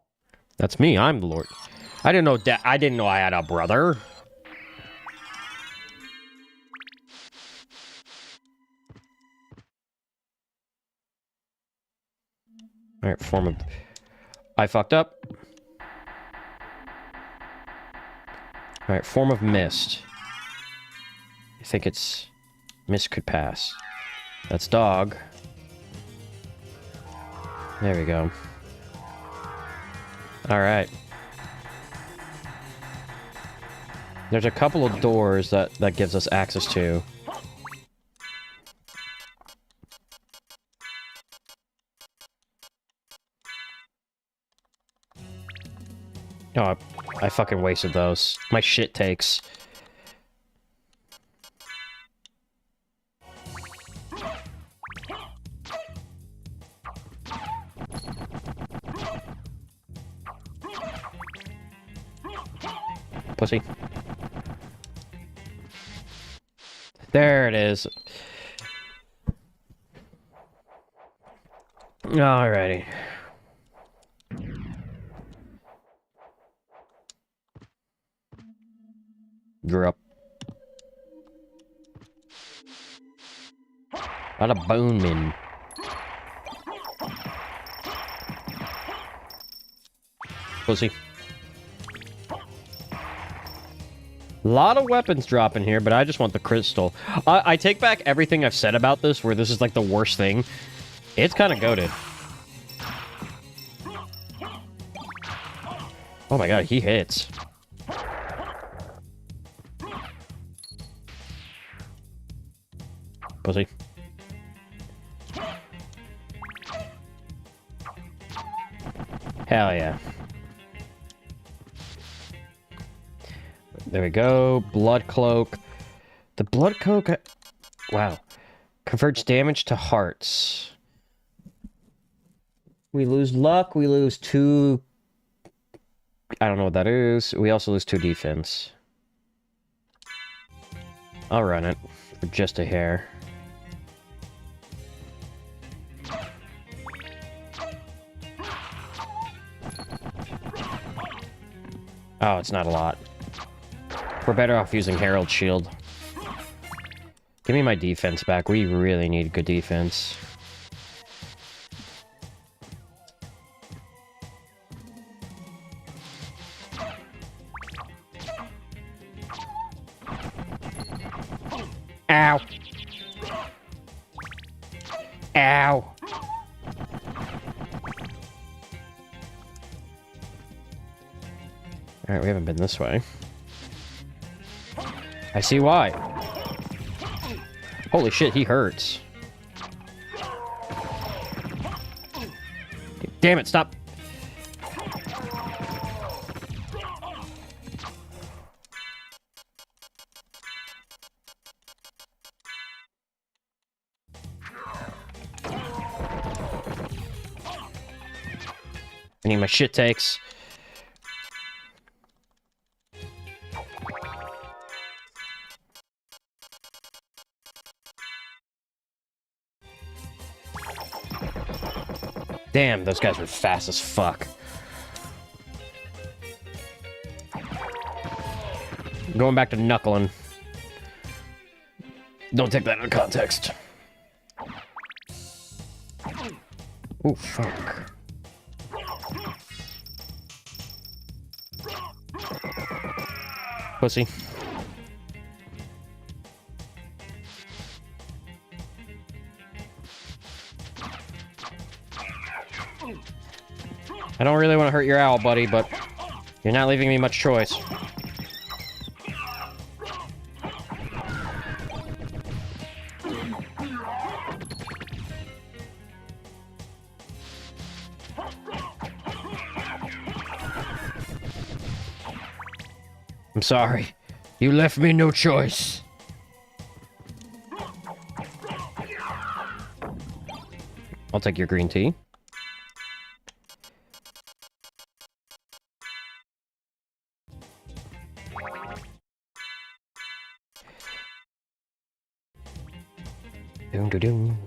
That's me. I'm the lord. I didn't know I had a brother. All right, form of... I fucked up. All right, form of mist. I think it's... Mist could pass. That's dog. There we go. All right. There's a couple of doors that gives us access to. Oh, I fucking wasted those. My shit takes. Pussy. There it is. Alrighty. Grew up. A lot of bone men. Pussy. A lot of weapons dropping here, but I just want the crystal. I take back everything I've said about this, where this is like the worst thing. It's kind of goated. Oh my god, he hits. Pussy. Hell yeah. There we go. Blood cloak. The blood cloak... Wow. Converts damage to hearts. We lose luck. We lose 2... I don't know what that is. We also lose 2 defense. I'll run it. For just a hair. Oh, it's not a lot. We're better off using Herald's Shield. Give me my defense back. We really need good defense. Ow! Ow! Alright, we haven't been this way. I see why. Holy shit, he hurts. Damn it, stop. I need my shit takes. Damn, those guys were fast as fuck. Going back to knuckling. Don't take that out of context. Oh, fuck. Pussy. I don't really want to hurt your owl, buddy, but you're not leaving me much choice. I'm sorry. You left me no choice. I'll take your green tea. Doom -da doom.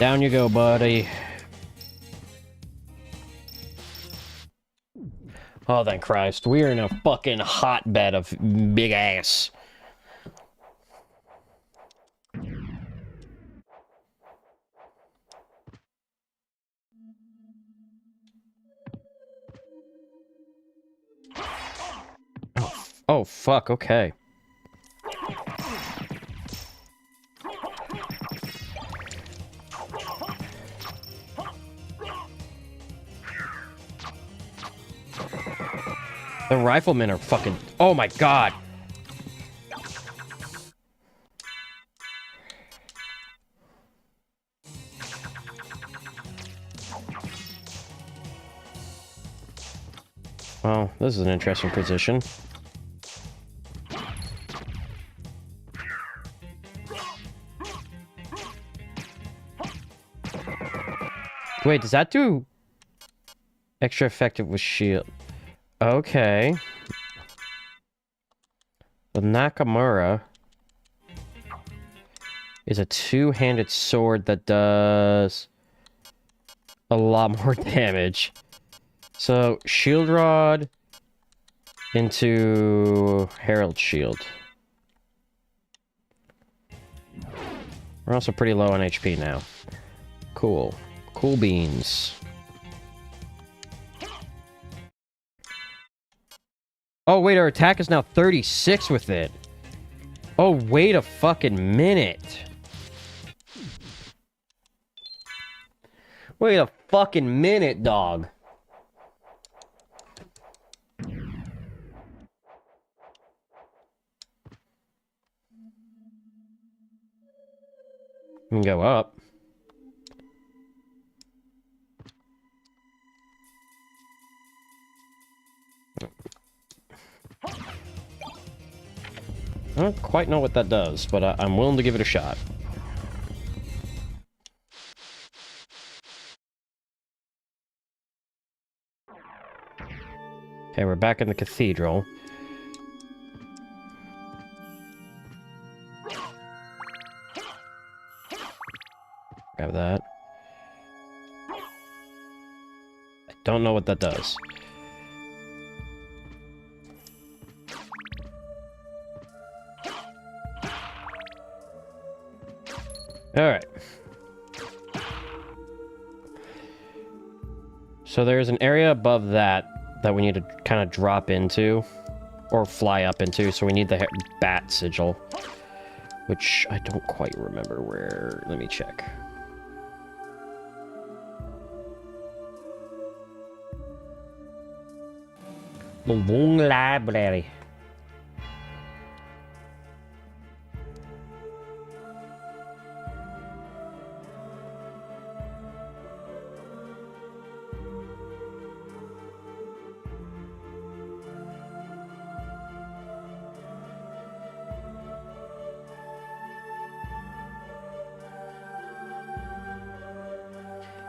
Down you go, buddy. Oh, thank Christ. We are in a fucking hotbed of big ass. Oh, fuck, okay. The riflemen are fucking... Oh my god! Well, this is an interesting position. Wait, does that do extra effective with shield? Okay. The Nakamura is a two-handed sword that does a lot more damage. So, shield rod into Herald Shield. We're also pretty low on HP now. Cool. Cool beans. Oh, wait, our attack is now 36 with it. Oh, wait a fucking minute. Wait a fucking minute, dog. We can go up. I don't quite know what that does, but I'm willing to give it a shot. Okay, we're back in the cathedral. Grab that. I don't know what that does. Alright. So there's an area above that we need to kind of drop into. Or fly up into, so we need the bat sigil. Which I don't quite remember where... Let me check. The Long Library.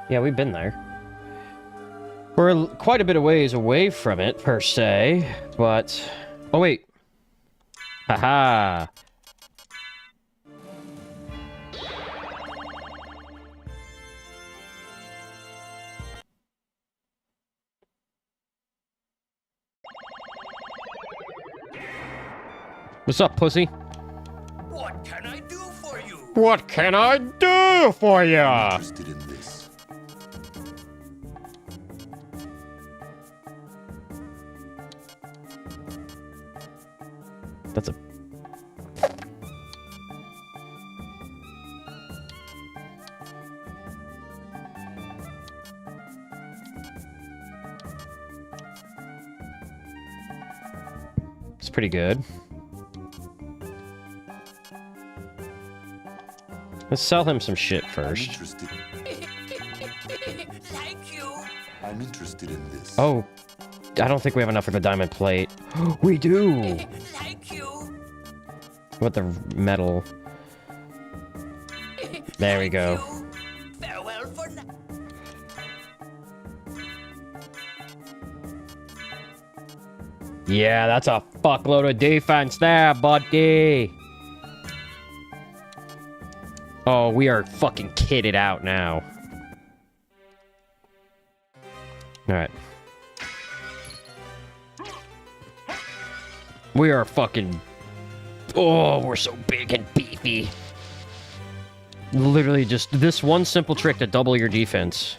Yeah, we've been there. We're quite a bit of ways away from it, per se, but... Oh, wait. Haha. What's up, pussy? What can I do for you? What can I do for ya? Interested in this. That's a... It's pretty good. Let's sell him some shit first. Thank you. I'm interested in this. Oh, I don't think we have enough for the diamond plate. We do! Thank you. What the metal? There we go. Farewell for now. Yeah, that's a fuckload of defense there, buddy. Oh, we are fucking kitted out now. Alright. We are fucking... Oh, we're so big and beefy. Literally just this one simple trick to double your defense.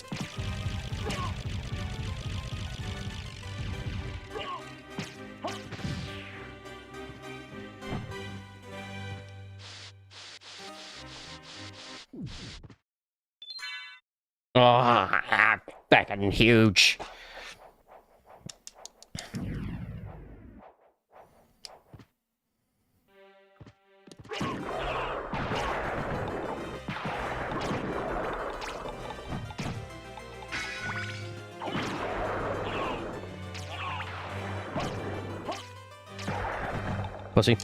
Oh, fucking huge. Pussy.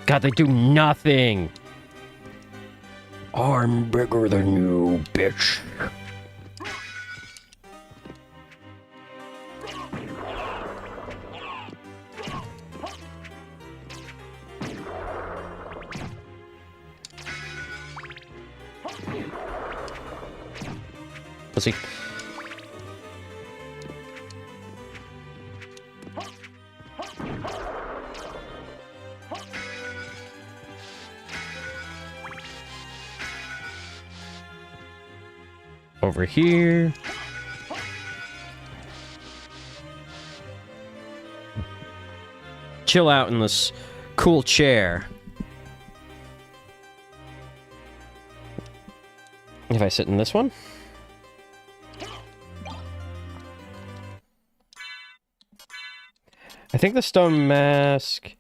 God, they do nothing. I'm bigger than you, bitch. Pussy. Over here. Chill out in this cool chair. If I sit in this one? I think the stone mask...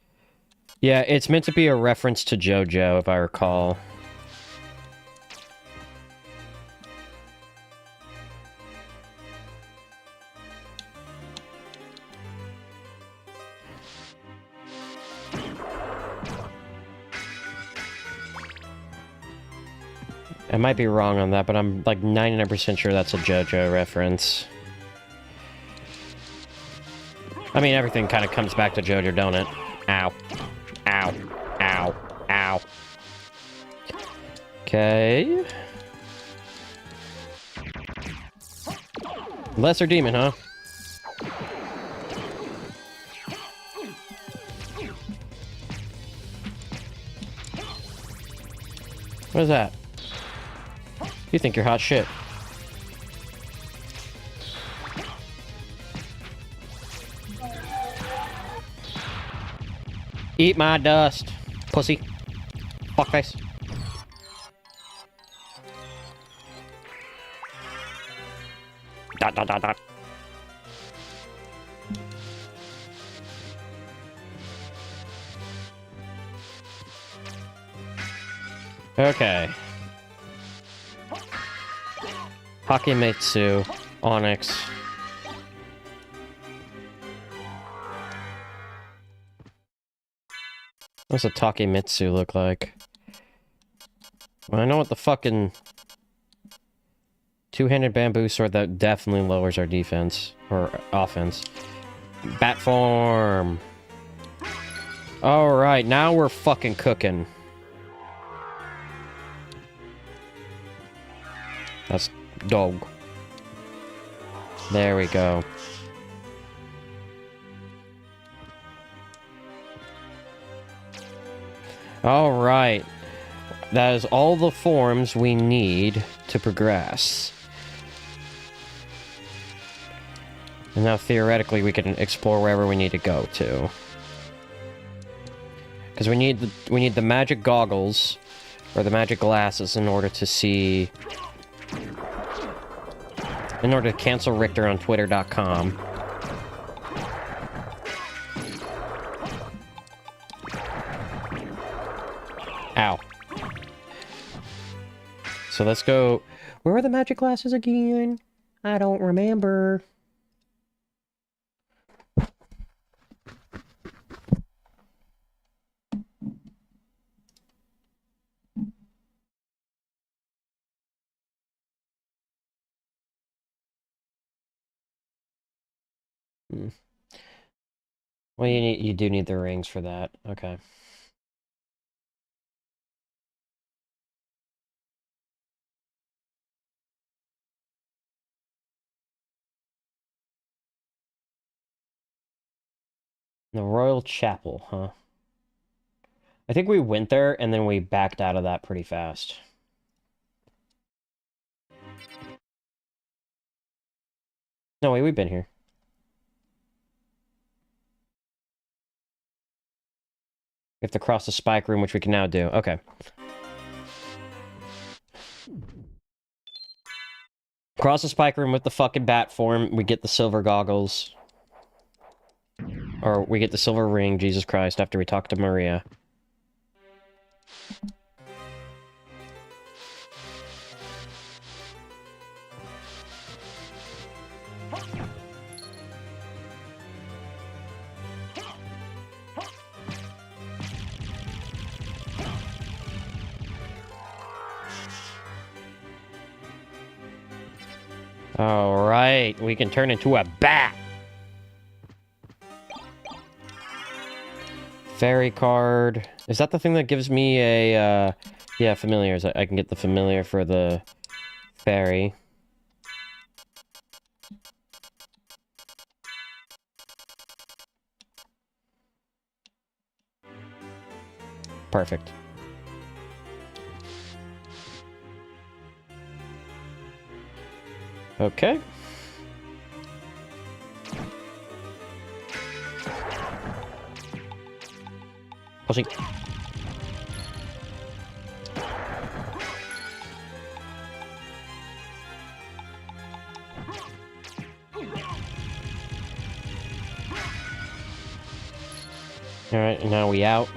Yeah, it's meant to be a reference to JoJo, if I recall. I might be wrong on that, but I'm like 99% sure that's a JoJo reference. I mean, everything kind of comes back to JoJo, don't it? Ow. Ow. Ow. Ow. Okay. Lesser demon, huh? What is that? You think you're hot shit. Eat my dust, pussy. Fuckface. Dot dot dot dot. Okay. Hakemitsu, Onyx. What's a Takemitsu look like? Well, I know what the fucking two-handed bamboo sword that definitely lowers our defense or offense. Bat form. All right, now we're fucking cooking. That's dog. There we go. All right. That is all the forms we need to progress. And now theoretically we can explore wherever we need to go to. Because we need the magic goggles or the magic glasses in order to see, in order to cancel Richter on Twitter.com. Ow. So let's go. Where are the magic glasses again? I don't remember. Well, you do need the rings for that. Okay. The Royal Chapel, huh? I think we went there and then we backed out of that pretty fast. No, wait, we've been here. We have to cross the spike room, which we can now do. Okay. Cross the spike room with the fucking bat form, we get the silver goggles. Or we get the silver ring, Jesus Christ, after we talk to Maria. Alright, we can turn into a bat! Fairy card. Is that the thing that gives me a, yeah, familiars. I can get the familiar for the fairy. Perfect. Okay. Pushing. Alright, and now we out.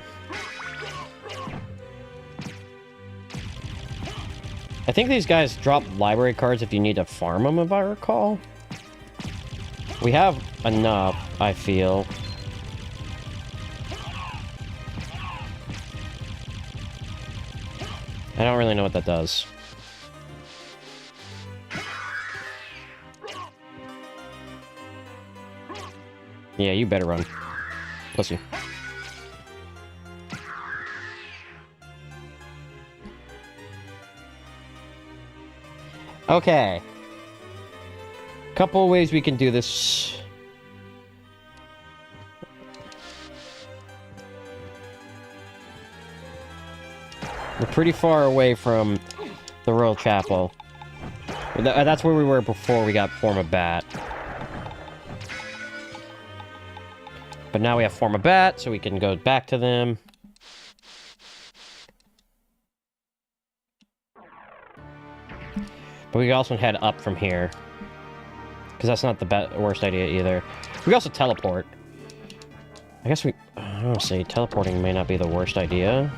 I think these guys drop library cards if you need to farm them, if I recall. We have enough, I feel. I don't really know what that does. Yeah, you better run. Pussy. Okay. Couple of ways we can do this. We're pretty far away from the Royal Chapel. That's where we were before we got Form of Bat. But now we have Form of Bat, so we can go back to them. But we can also head up from here. Because that's not the worst idea either. We can also teleport. I guess I don't know, say teleporting may not be the worst idea.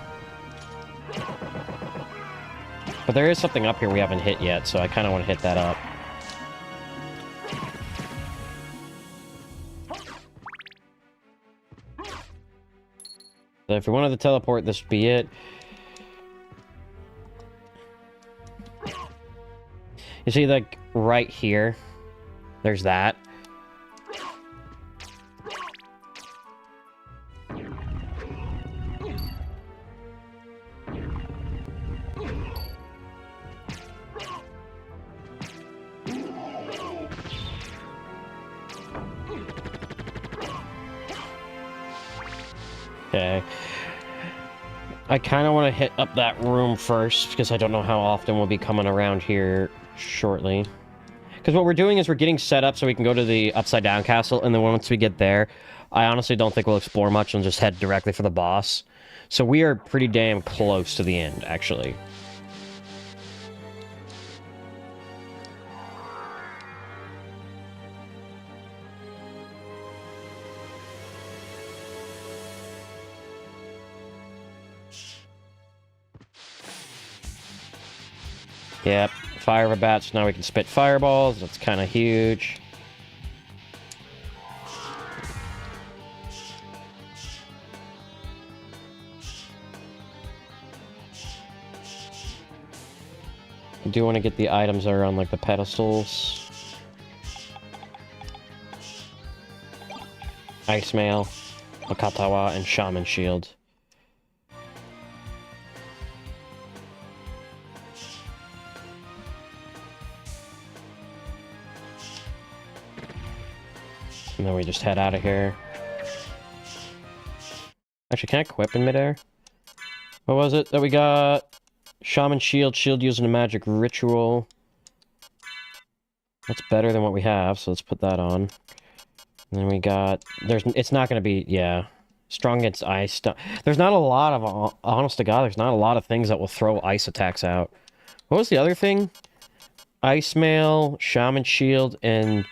But there is something up here we haven't hit yet, so I kind of want to hit that up. So if we wanted to teleport, this would be it. You see, like, right here, there's that. Okay. I kind of want to hit up that room first, because I don't know how often we'll be coming around here shortly. Because what we're doing is we're getting set up so we can go to the Upside Down Castle, and then once we get there, I honestly don't think we'll explore much and just head directly for the boss. So we are pretty damn close to the end, actually. Yep, fire of a bat, so now we can spit fireballs. That's kind of huge. I do want to get the items that are on, like, the pedestals. Ice Mail, Makatawa, and Shaman Shield. And then we just head out of here. Actually, can I equip in midair? What was it that we got? Shaman Shield, shield using a magic ritual. That's better than what we have, so let's put that on. And then we got... it's not going to be... yeah. Strong against ice. There's not a lot of... honest to God, there's not a lot of things that will throw ice attacks out. What was the other thing? Ice Mail, Shaman Shield, and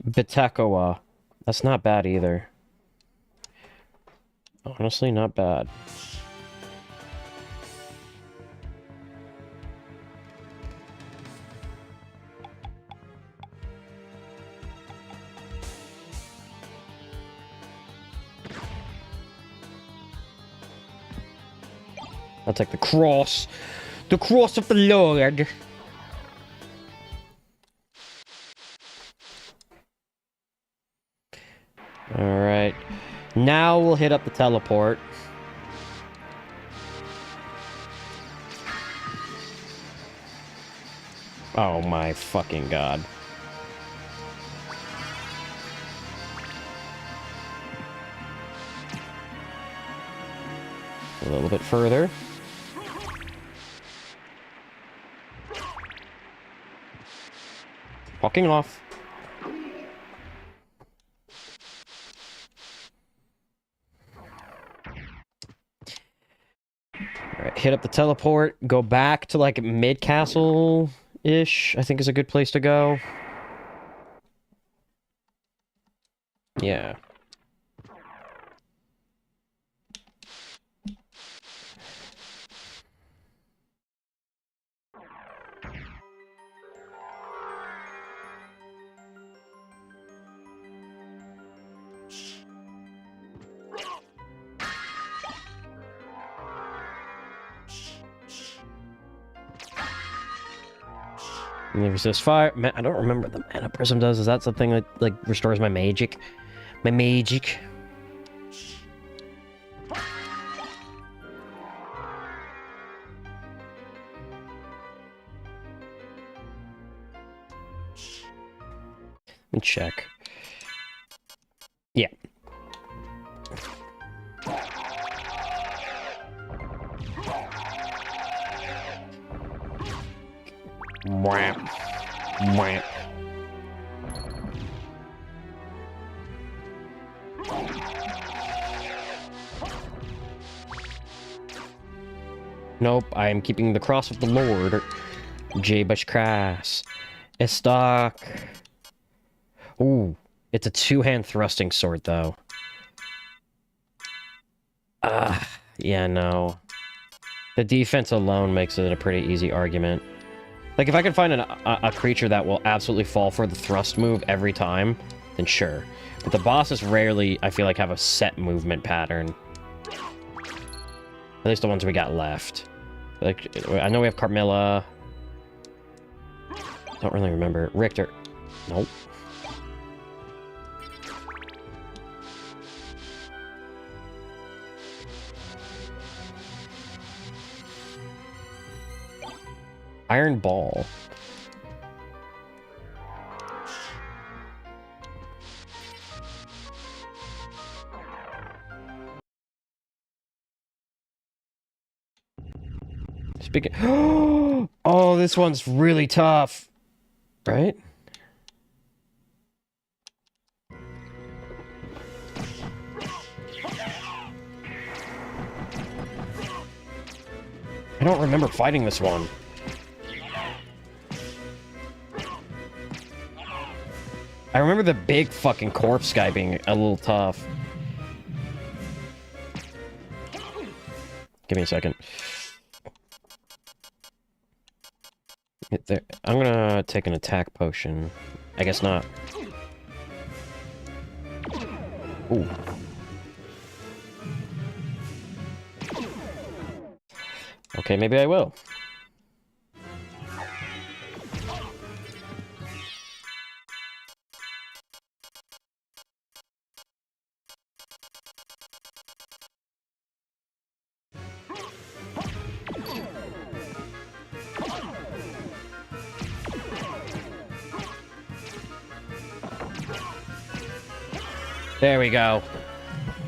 Bitakoa. That's not bad either. Honestly, not bad. I'll take the cross. The cross of the Lord. Alright. Now we'll hit up the teleport. Oh my fucking god. A little bit further. Walking off. Alright, hit up the teleport. Go back to like mid-castle-ish, I think is a good place to go. Yeah. And they resist fire. Man, I don't remember what the mana prism does. Is that something that like restores my magic? My magic. Let me check. Yeah. Mwah. Mwah. Nope, I am keeping the cross of the Lord. Jabesh Crass. Estok. Ooh, it's a two-hand thrusting sword, though. Yeah, no. The defense alone makes it a pretty easy argument. Like, if I can find a creature that will absolutely fall for the thrust move every time, then sure. But the bosses rarely, I feel like, have a set movement pattern. At least the ones we got left. Like, I know we have Carmilla. Don't really remember. Richter. Nope. Iron Ball. Speaking. Oh, this one's really tough. Right? I don't remember fighting this one. I remember the big fucking corpse guy being a little tough. Give me a second. I'm gonna take an attack potion. I guess not. Ooh. Okay, maybe I will. There we go.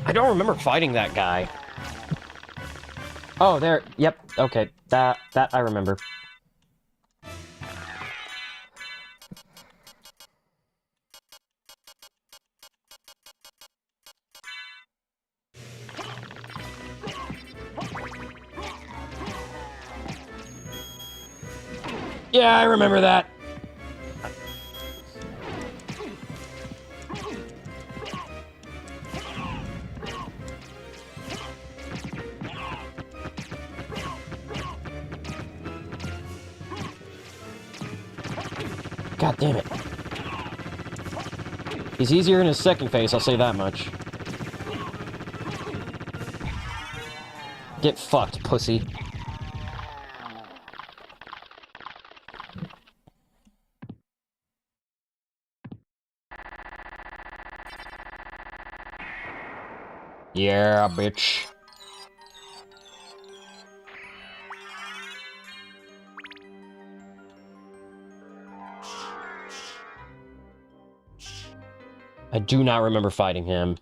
I don't remember fighting that guy. Oh, there. Yep. Okay. That I remember. Yeah, I remember that. God damn it. He's easier in his second phase, I'll say that much. Get fucked, pussy. Yeah, bitch. I do not remember fighting him.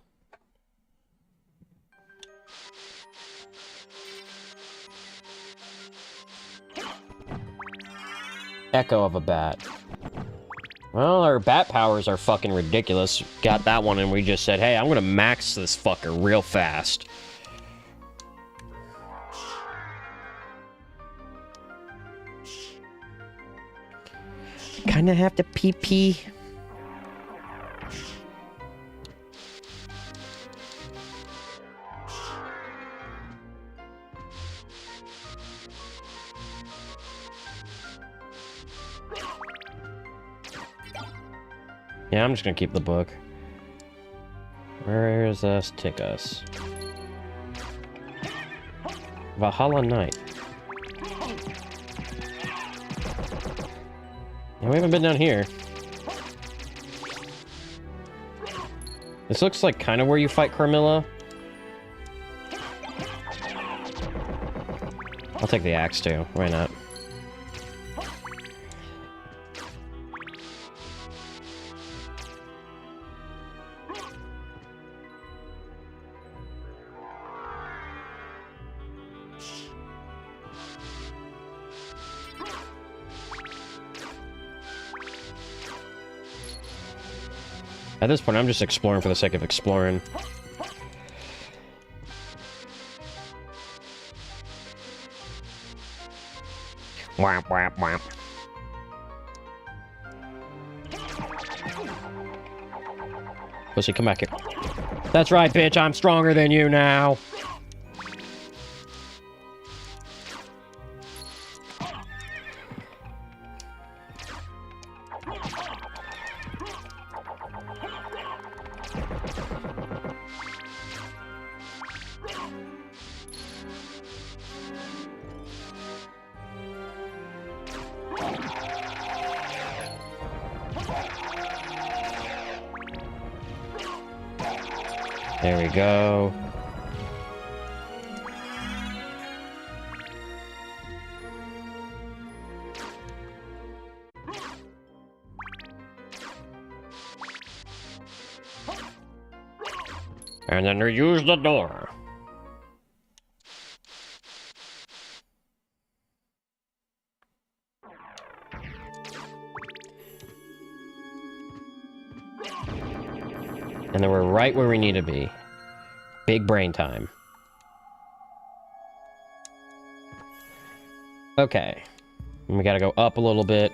Echo of a bat. Well, our bat powers are fucking ridiculous. Got that one and we just said, hey, I'm gonna max this fucker real fast. Kinda have to pee-pee. Yeah, I'm just gonna keep the book. Where does this take us? Valhalla Knight. Yeah, we haven't been down here. This looks like kind of where you fight Carmilla. I'll take the axe too. Why not? At this point, I'm just exploring for the sake of exploring. Whap, whap, whap. Pussy, come back here. That's right, bitch, I'm stronger than you now. There we go. And then reuse the door. And then we're right where we need to be. Big brain time. Okay. We gotta go up a little bit.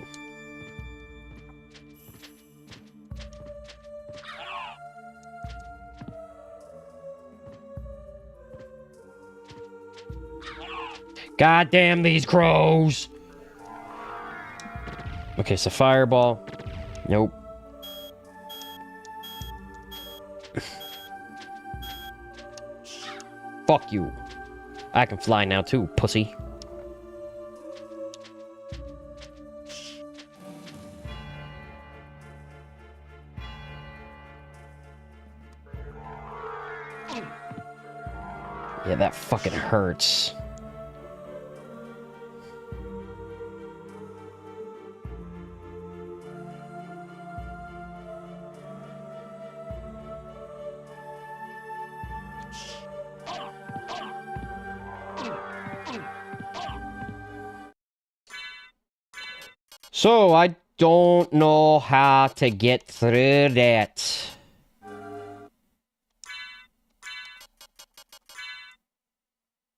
God damn these crows! Okay, so fireball. Nope. Fuck you. I can fly now too, pussy. Yeah, that fucking hurts. So, I don't know how to get through that.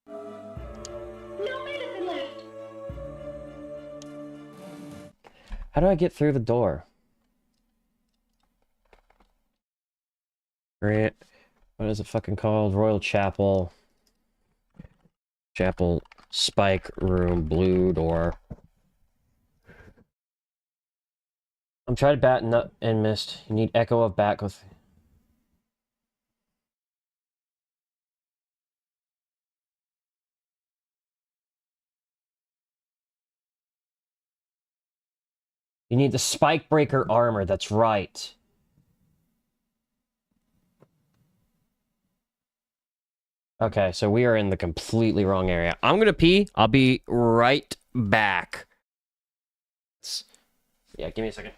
No medicine left. How do I get through the door? Right. What is it fucking called? Royal Chapel. Chapel Spike Room Blue Door. I'm trying to batten up and missed. You need Echo of Back with... You need the Spike Breaker armor, that's right. Okay, so we are in the completely wrong area. I'm gonna pee. I'll be right back. Yeah, give me a second.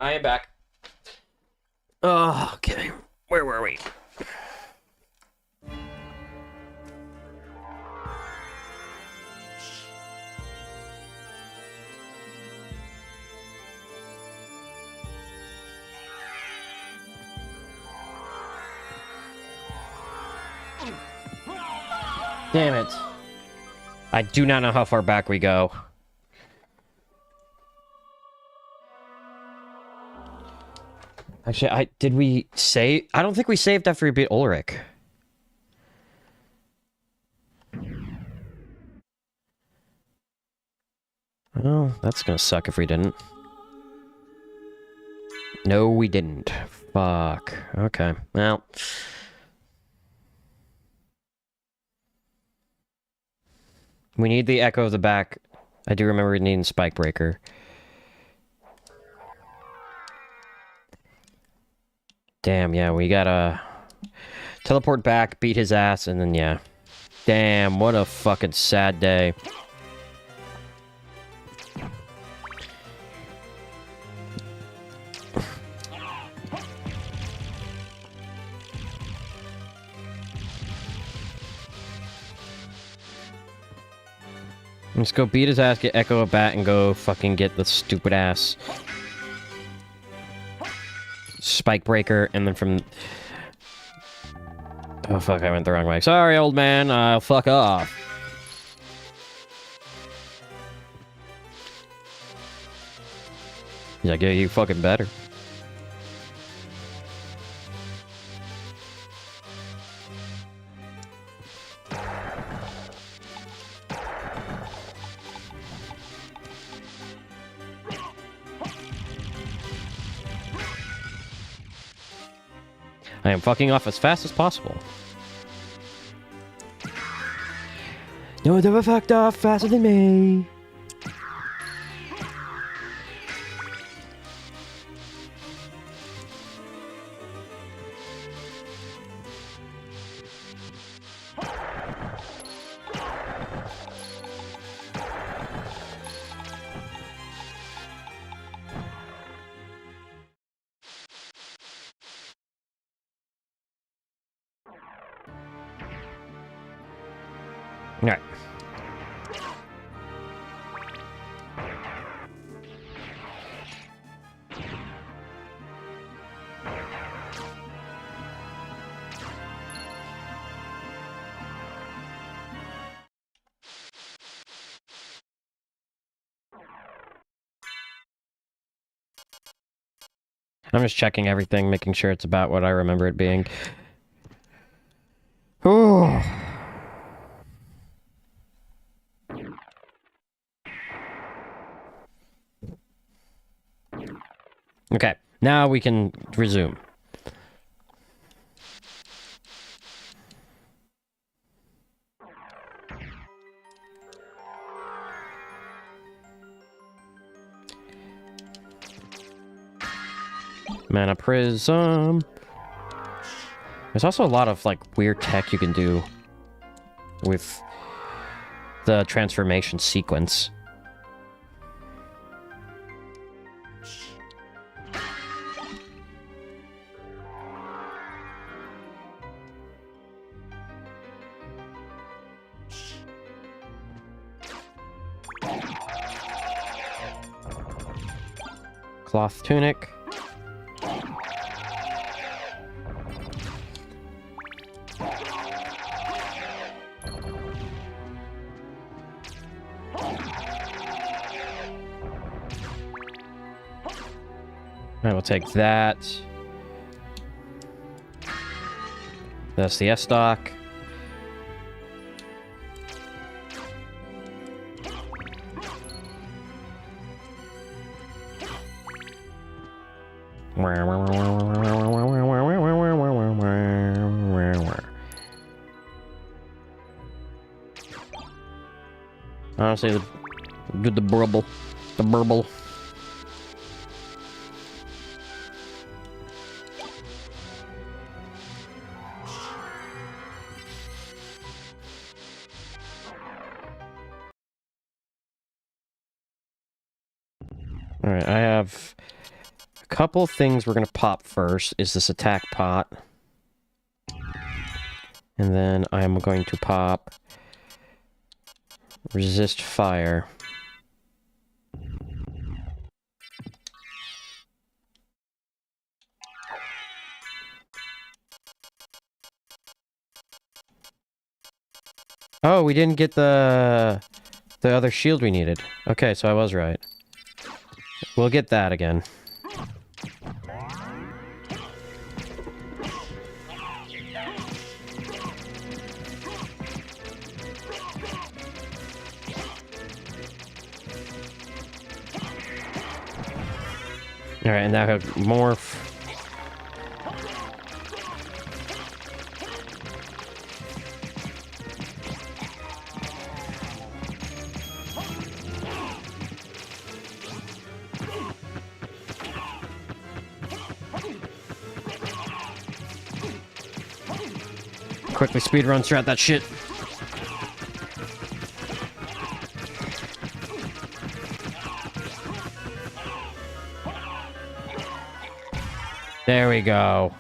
I am back. Oh, okay. Where were we? Damn it. I do not know how far back we go. Actually, did we save? I don't think we saved after we beat Ulrich. Well, that's gonna suck if we didn't. No, we didn't. Fuck. Okay, well. We need the Echo of the Back. I do remember needing Spike Breaker. Damn, yeah, we gotta teleport back, beat his ass, and then, yeah. Damn, what a fucking sad day. Let's go beat his ass, get Echo of Bat, and go fucking get the stupid ass Spike Breaker, and then from... Oh fuck, I went the wrong way. Sorry, old man, I'll fuck off. He's like, yeah, you fucking better. I am fucking off as fast as possible. No one's ever fucked off faster than me. All right. I'm just checking everything, making sure it's about what I remember it being. Oh. Okay, now we can resume. Mana Prism. There's also a lot of, like, weird tech you can do with the transformation sequence. Cloth tunic. I will take that. That's the S-Stock. Honestly, the burble. The burble. Alright, I have a couple things we're gonna pop first. Is this attack pot. And then I'm going to pop resist fire. Oh, we didn't get the other shield we needed. Okay, so I was right. We'll get that again. Alright, and now I have morph. Quickly speedrun throughout that shit. There we go.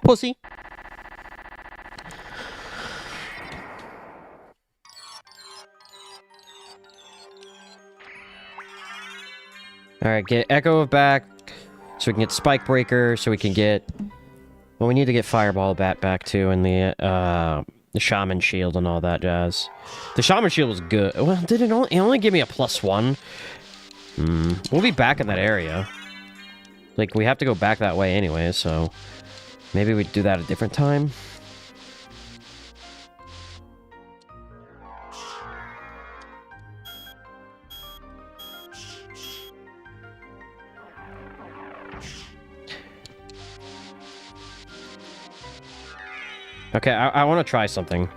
Pussy. Alright, get Echo of back, so we can get Spike Breaker, so we can get... Well, we need to get Fireball back too, and the Shaman Shield and all that jazz. The Shaman Shield was good. Well, did it only give me a +1? We'll be back in that area. Like, we have to go back that way anyway, so... Maybe we do that a different time? Okay, I want to try something.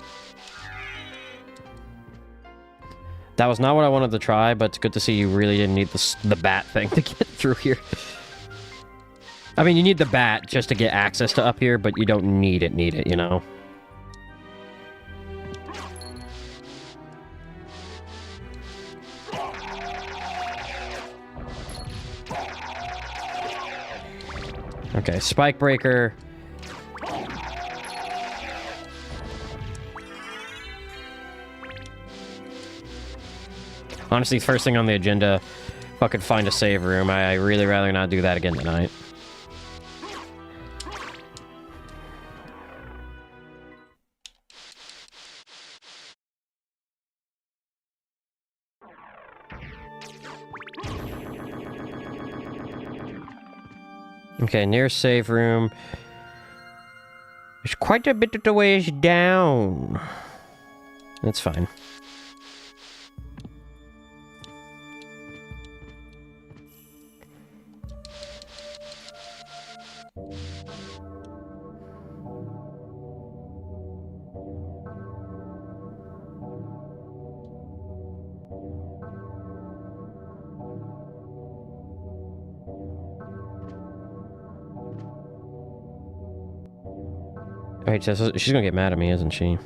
That was not what I wanted to try, but it's good to see you really didn't need the bat thing to get through here. I mean, you need the bat just to get access to up here, but you don't need it, you know? Okay, Spike Breaker. Honestly, first thing on the agenda, fucking find a save room. I really rather not do that again tonight. Okay, nearest save room. There's quite a bit of the ways down. That's fine. Wait, she's gonna get mad at me, isn't she?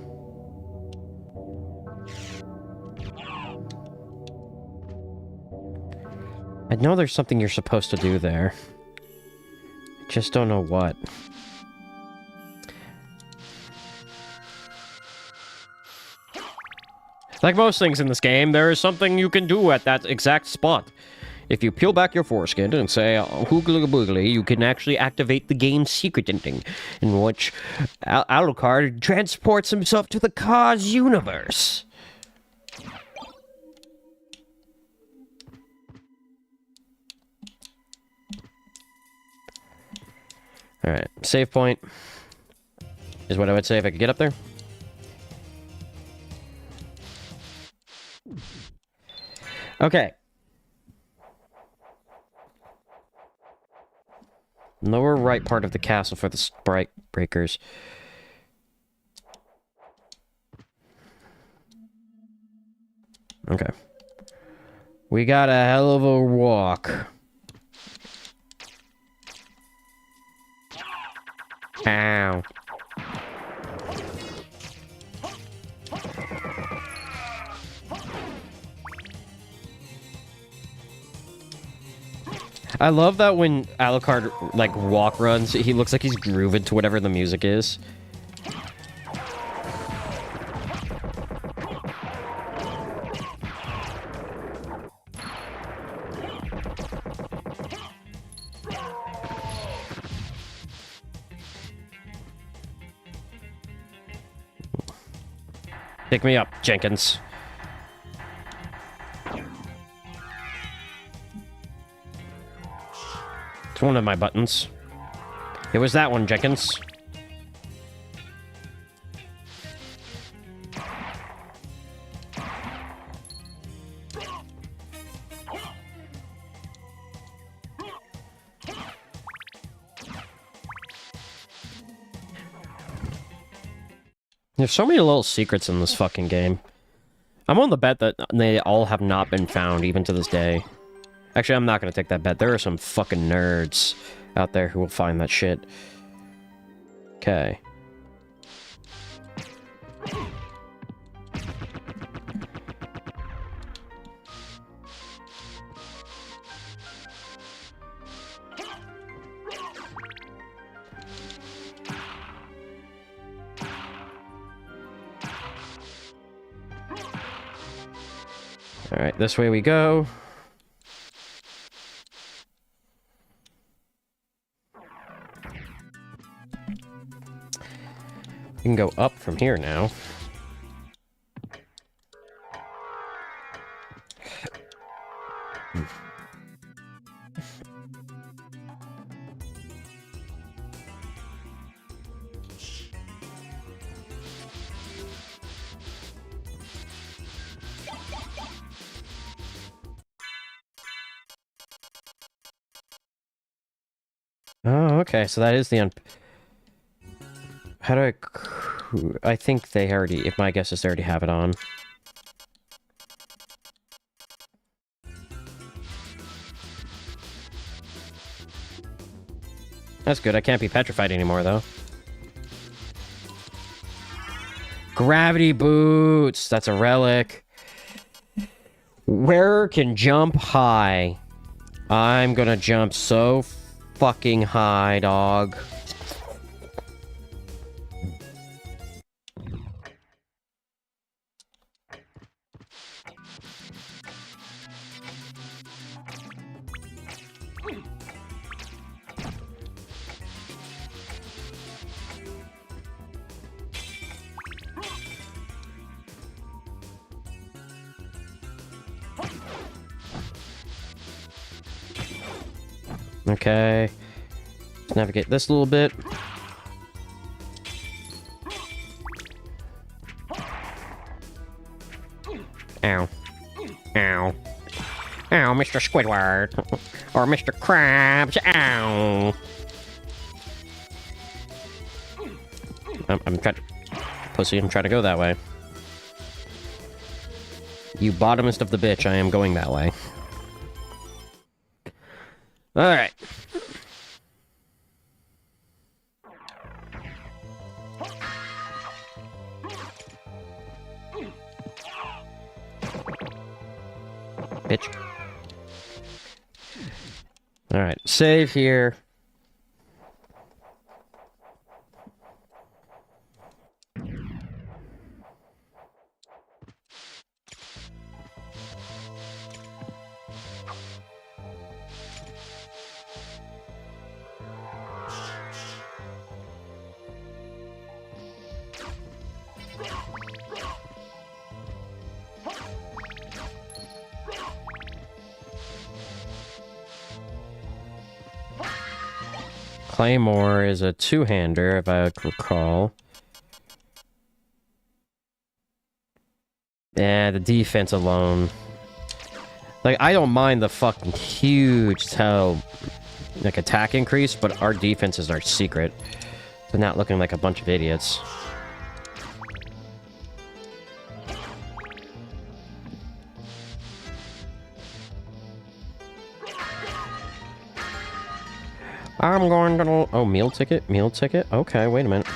I know there's something you're supposed to do there. Just don't know what. Like most things in this game, there is something you can do at that exact spot. If you peel back your foreskin and say hoogly boogly, you can actually activate the game's secret ending, in which Alucard transports himself to the Kaz universe. Alright, save point is what I would say if I could get up there. Okay. Lower right part of the castle for the sprite breakers. Okay. We got a hell of a walk. Ow. I love that when Alucard, like, walk runs, he looks like he's grooving to whatever the music is. Pick me up, Jenkins. It's one of my buttons. It was that one, Jenkins. There's so many little secrets in this fucking game. I'm on the bet that they all have not been found, even to this day. Actually, I'm not gonna take that bet. There are some fucking nerds out there who will find that shit. Okay. Alright, this way we go. We can go up from here now. Oh, okay, so that is the How do I think they already, if my guess is they already have it on. That's good, I can't be petrified anymore, though. Gravity boots! That's a relic. Wearer can jump high. I'm gonna jump so fucking high, dog. Okay. Let's navigate this a little bit. Ow. Ow. Ow, Mr. Squidward. Or Mr. Krabs. Ow. I'm trying to... Pussy, I'm trying to go that way. You bottomest of the bitch, I am going that way. Alright. Bitch. Alright, save here. Claymore is a two-hander, if I recall. Yeah, the defense alone. Like, I don't mind the fucking huge like, attack increase, but our defense is our secret. So not looking like a bunch of idiots. I'm going to... Oh, meal ticket? Meal ticket? Okay, wait a minute.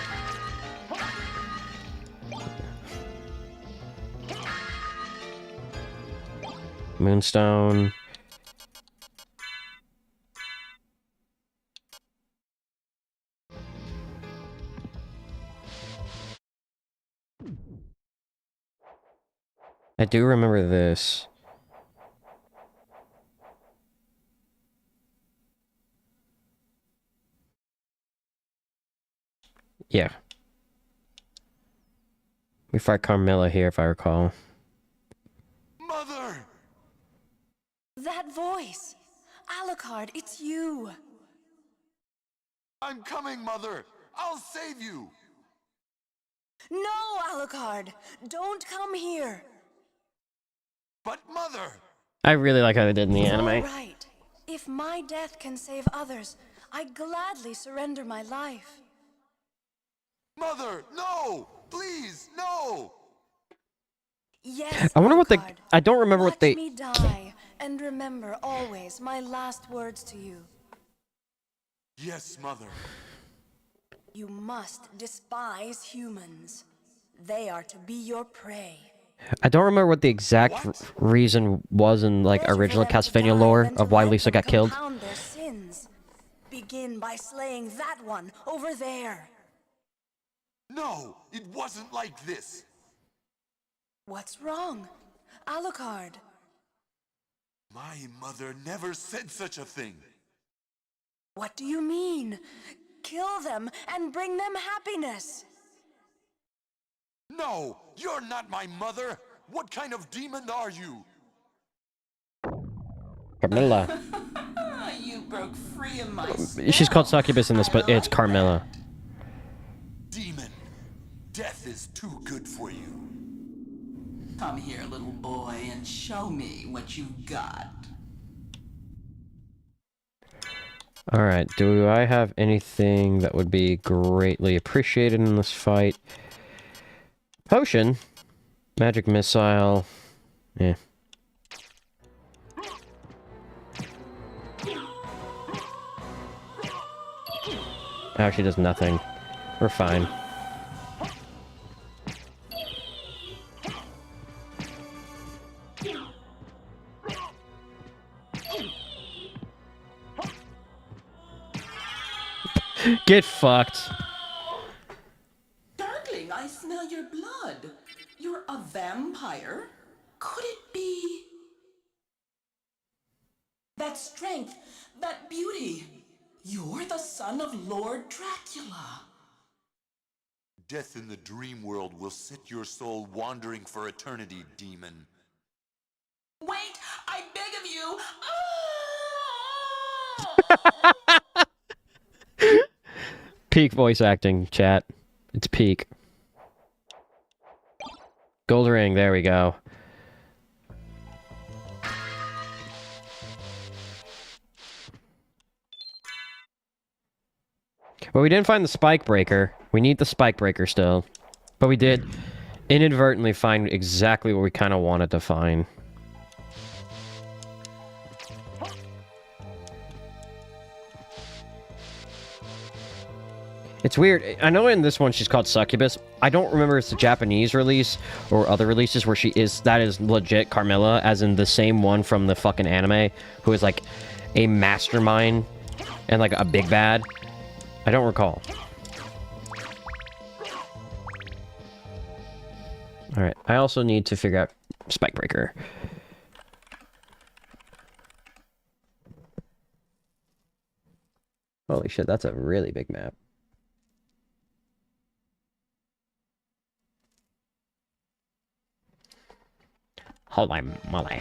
Moonstone. I do remember this. Yeah. We fight Carmilla here, if I recall. Mother! That voice! Alucard, it's you! I'm coming, Mother! I'll save you! No, Alucard! Don't come here! But Mother! I really like how they did in the All anime. right. If my death can save others, I gladly surrender my life. Mother, no! Please, no! Yes, I wonder what they... Alucard. I don't remember Watch what they... me die, and remember always my last words to you. Yes, Mother. You must despise humans. They are to be your prey. I don't remember what the exact reason was in, like, Better for original them to Castlevania die lore than to of why let Lisa them got killed. compound their sins. Begin by slaying that one over there. No, it wasn't like this. What's wrong? Alucard. My mother never said such a thing. What do you mean? Kill them and bring them happiness. No, you're not my mother. What kind of demon are you? Carmilla. You broke free of my She's called Succubus in this, but it's Carmilla. Demon, death is too good for you. Come here, little boy, and show me what you've got. Alright, do I have anything that would be greatly appreciated in this fight? Potion? Magic missile? Yeah. Actually does nothing. We're fine. Get fucked. Darkling, I smell your blood. You're a vampire? Could it be? That strength, that beauty. You're the son of Lord Dracula. Death in the dream world will set your soul wandering for eternity, demon. Wait, I beg of you. Peak voice acting, chat. It's peak. Gold ring, there we go. But we didn't find the spike breaker. We need the spike breaker still. But we did inadvertently find exactly what we kind of wanted to find. It's weird. I know in this one she's called Succubus. I don't remember if it's the Japanese release or other releases where that is legit Carmilla, as in the same one from the fucking anime, who is like a mastermind and like a big bad. I don't recall. Alright, I also need to figure out Spike Breaker. Holy shit, that's a really big map. Holy moly.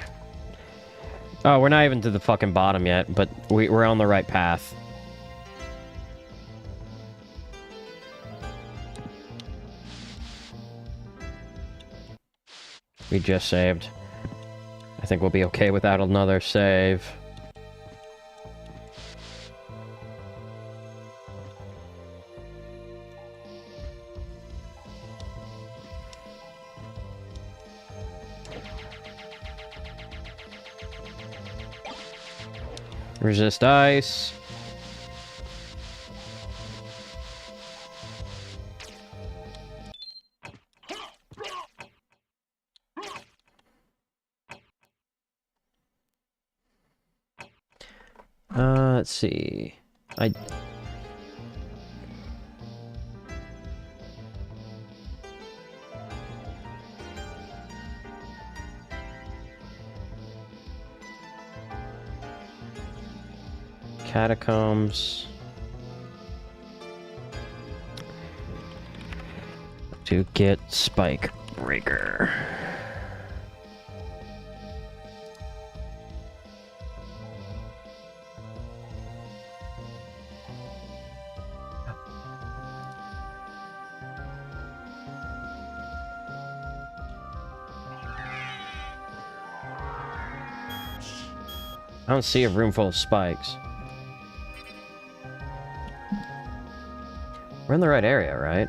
Oh, we're not even to the fucking bottom yet, but we're on the right path. We just saved. I think we'll be okay without another save. Resist ice. Let's see. Catacombs. To get Spike Breaker. I don't see a room full of spikes. We're in the right area, right?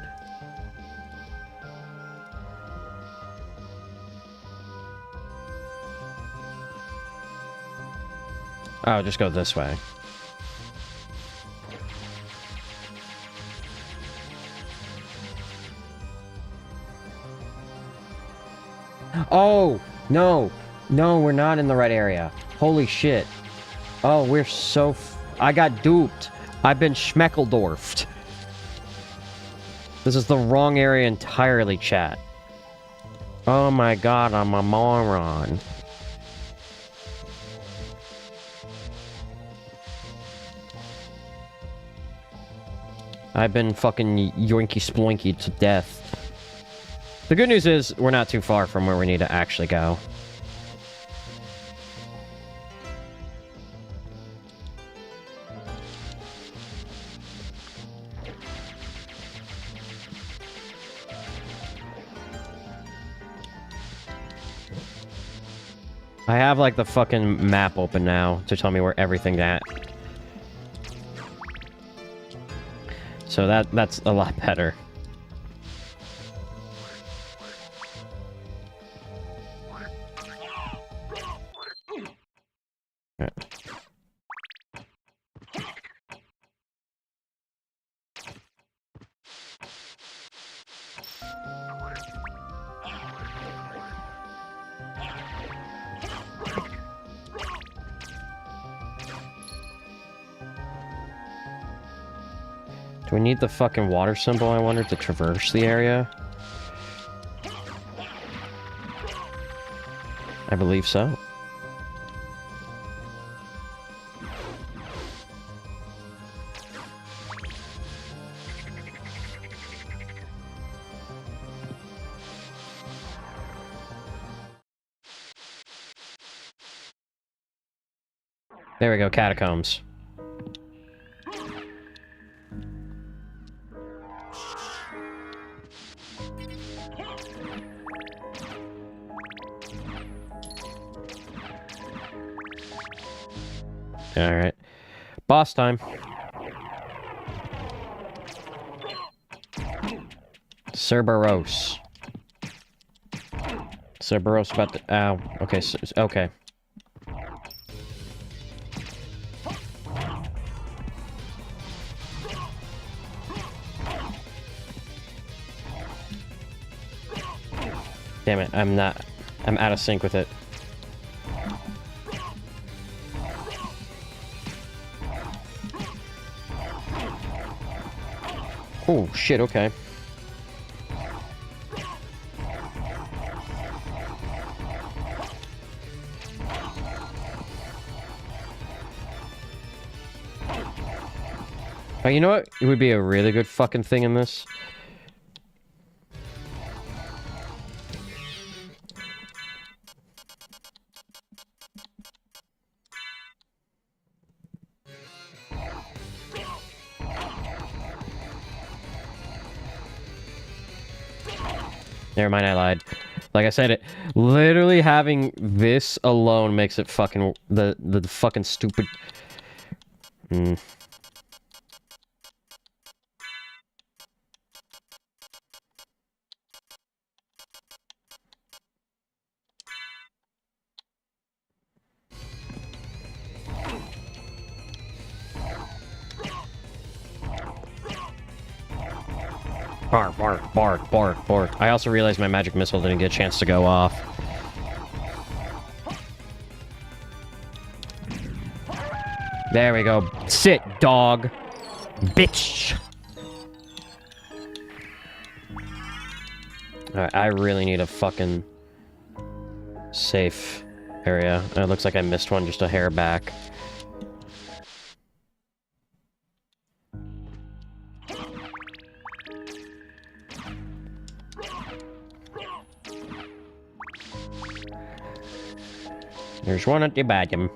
Oh, just go this way. Oh, no. No, we're not in the right area. Holy shit. Oh, we're so... I got duped. I've been schmeckledorfed. This is the wrong area entirely, chat. Oh my god, I'm a moron. I've been fucking yoinky sploinky to death. The good news is, we're not too far from where we need to actually go. I have, like, the fucking map open now to tell me where everything's at. So that's a lot better. Right. Do we need the fucking water symbol, I wonder, to traverse the area? I believe so. There we go, catacombs. Alright. Boss time. Cerberus. Cerberus about to... Ow. Okay, okay. Damn it, I'm out of sync with it. Oh, shit, okay. Oh, you know what? It would be a really good fucking thing in this. Never mind, I lied. Like I said, it literally having this alone makes it fucking the fucking stupid. Bark, bark, bark, bark, bark. I also realized my magic missile didn't get a chance to go off. There we go. Sit, dog. Bitch. Alright, I really need a fucking safe area. It looks like I missed one just a hair back. There's one at the bottom.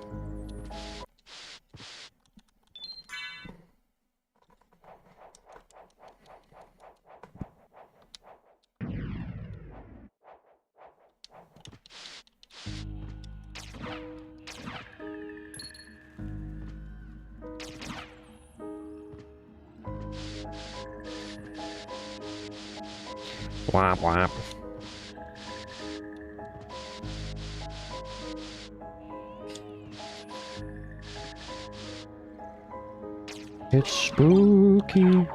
Womp womp. It's spooky.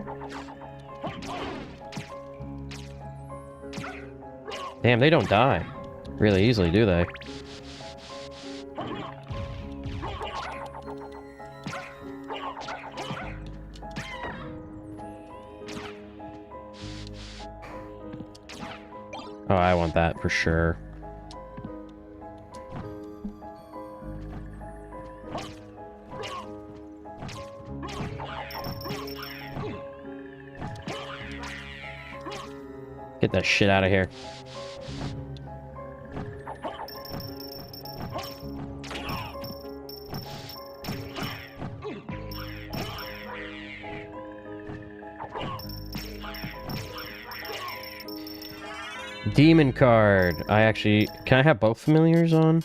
Damn, they don't die really easily, do they? Oh, I want that for sure. Get that shit out of here. Demon card. I actually... Can I have both familiars on?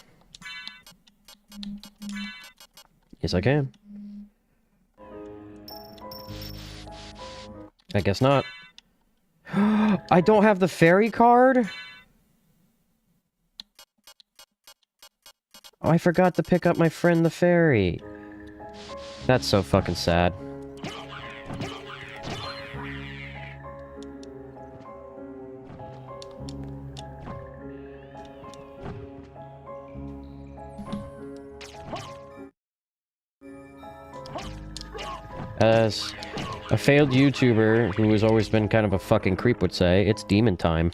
Yes, I can. I guess not. I don't have the fairy card? Oh, I forgot to pick up my friend the fairy. That's so fucking sad. As a failed YouTuber who has always been kind of a fucking creep would say, it's demon time.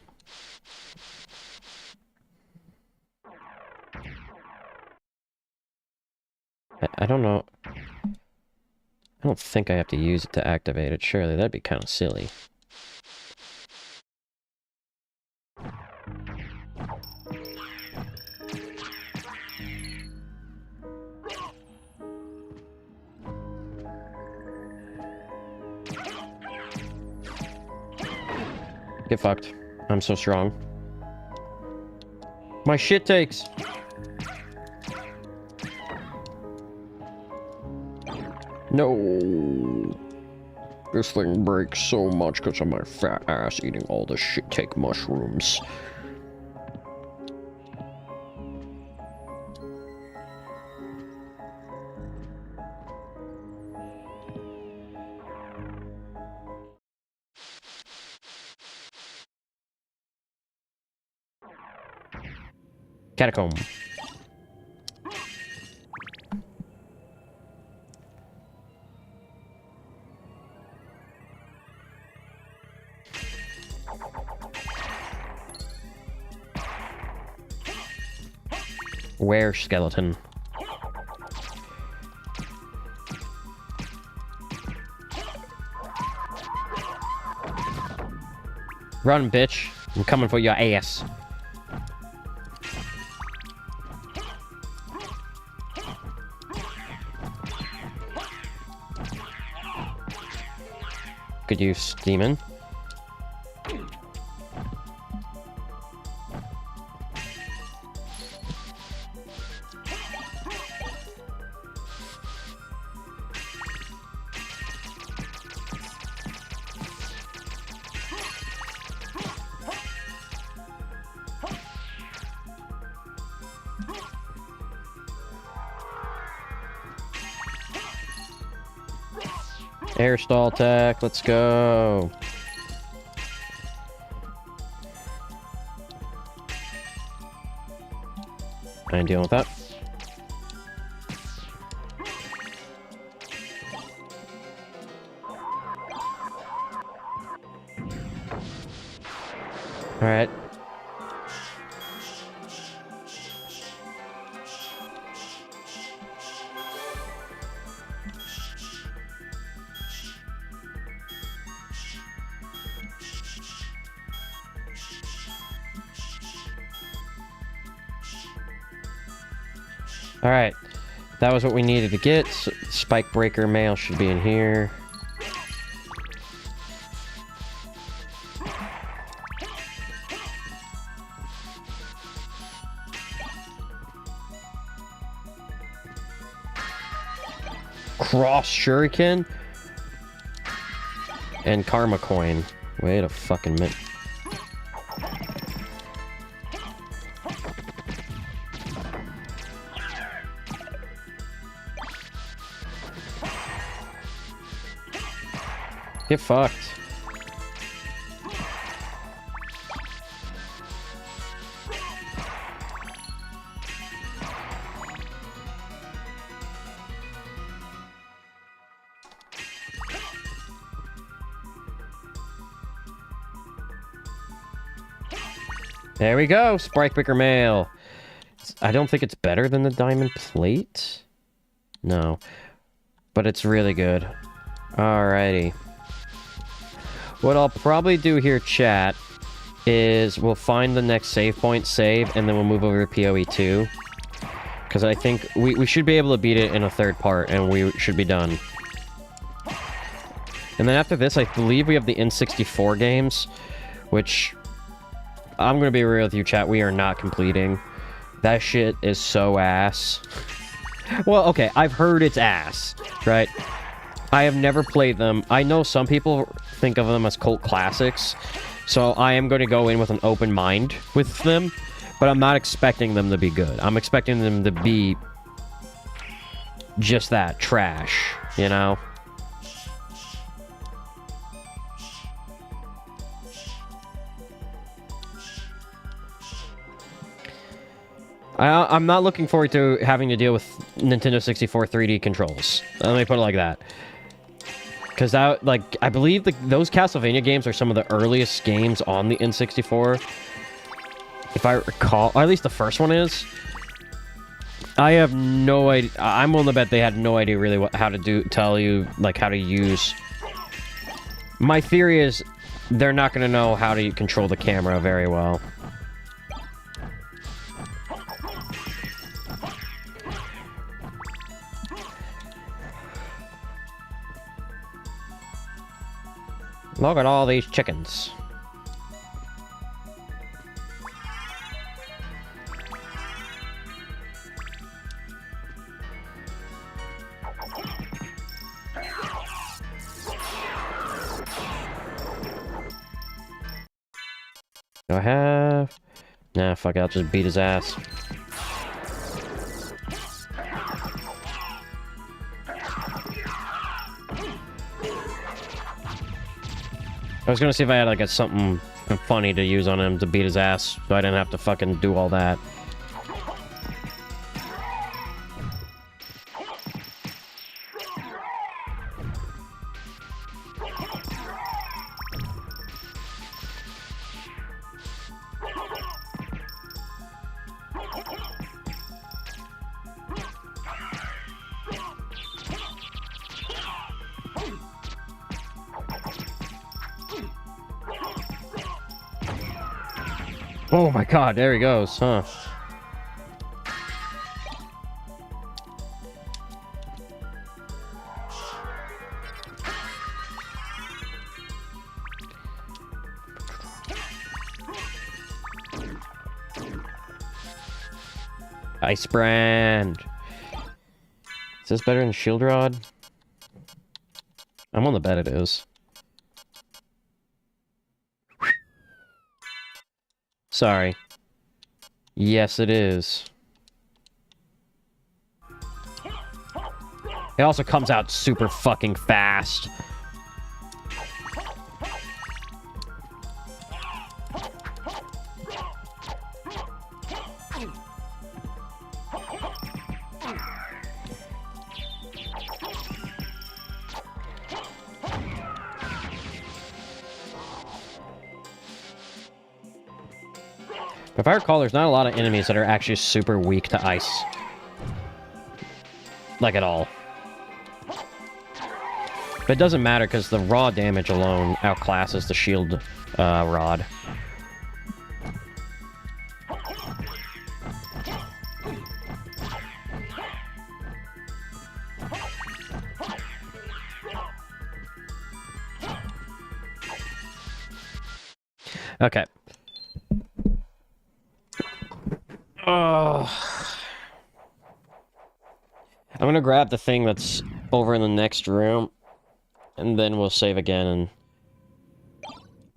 I don't know. I don't think I have to use it to activate it, surely. That'd be kind of silly. Get fucked. I'm so strong. My shit takes. No. This thing breaks so much because of my fat ass eating all the shit take mushrooms. Catacomb. Were skeleton. Run, bitch. I'm coming for your ass. Good use, demon. Air stall attack, let's go. I ain't dealing with that. Alright. Alright, that was what we needed to get. Spike breaker mail should be in here. Cross shuriken and karma coin. Wait a fucking minute. Get fucked. There we go, Spike Breaker Mail. I don't think it's better than the diamond plate. No, but it's really good. Alrighty. What I'll probably do here, chat, is we'll find the next save point, save, and then we'll move over to PoE 2. Because I think we should be able to beat it in a third part, and we should be done. And then after this, I believe we have the N64 games, which I'm going to be real with you, chat, we are not completing. That shit is so ass. Well, okay, I've heard it's ass, right? I have never played them. I know some people think of them as cult classics, so I am going to go in with an open mind with them, but I'm not expecting them to be good. I'm expecting them to be just that, trash, you know? I'm not looking forward to having to deal with Nintendo 64 3D controls. Let me put it like that. Because that, like, I believe those Castlevania games are some of the earliest games on the N64. If I recall, or at least the first one is. I have no idea. I'm willing to bet they had no idea really how to tell you, like, how to use. My theory is they're not going to know how to control the camera very well. Look at all these chickens. Do I have? Nah, fuck it, I'll just beat his ass. I was gonna see if I had, like, something funny to use on him to beat his ass, so I didn't have to fucking do all that. Oh my god, there he goes, huh? Ice brand. Is this better than shield rod? I'm on the bet it is. Sorry. Yes, it is. It also comes out super fucking fast. If I recall, there's not a lot of enemies that are actually super weak to ice. Like, at all. But it doesn't matter, because the raw damage alone outclasses the shield rod. Okay. I'm gonna grab the thing that's over in the next room, and then we'll save again and...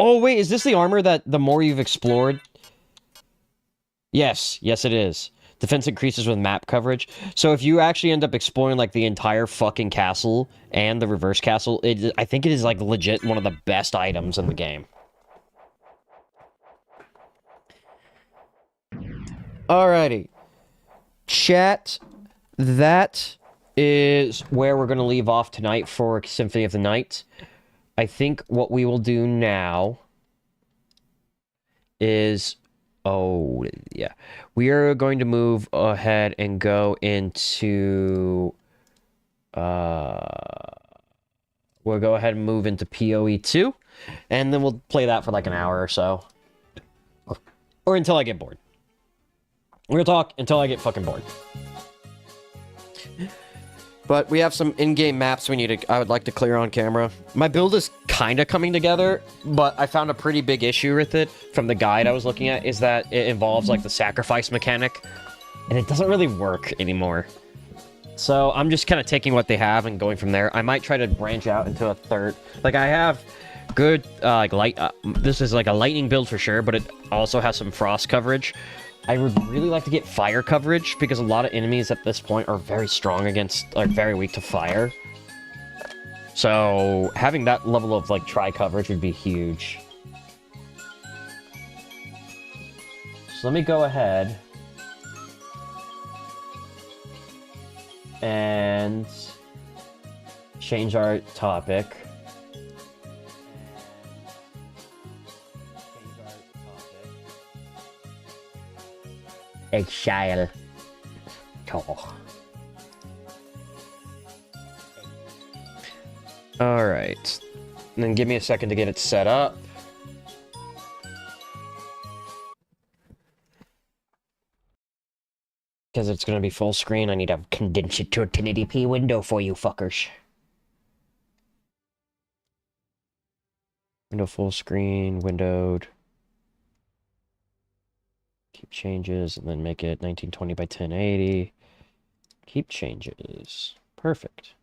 Oh, wait, is this the armor that the more you've explored? Yes, yes it is. Defense increases with map coverage. So if you actually end up exploring, like, the entire fucking castle and the reverse castle, I think it is, like, legit one of the best items in the game. Alrighty. Chat, that is where we're going to leave off tonight for Symphony of the Night. I think what we will do now is... Oh, yeah. We are going to move ahead and go into... We'll go ahead and move into PoE 2, and then we'll play that for like an hour or so. Or until I get bored. We're gonna talk until I get fucking bored. But we have some in-game maps I would like to clear on camera. My build is kind of coming together, but I found a pretty big issue with it from the guide I was looking at, is that it involves, like, the sacrifice mechanic, and it doesn't really work anymore. So I'm just kind of taking what they have and going from there. I might try to branch out into a third. Like, I have good, this is like a lightning build for sure, but it also has some frost coverage. I would really like to get fire coverage, because a lot of enemies at this point are very strong against, are very weak to fire. So, having that level of, like, tri-coverage would be huge. So let me go ahead and change our topic. Exile. Oh. Alright. And then give me a second to get it set up. Because it's going to be full screen, I need to condense it to a 1080p window for you fuckers. Window full screen, windowed. Keep changes, and then make it 1920 by 1080. Keep changes. Perfect.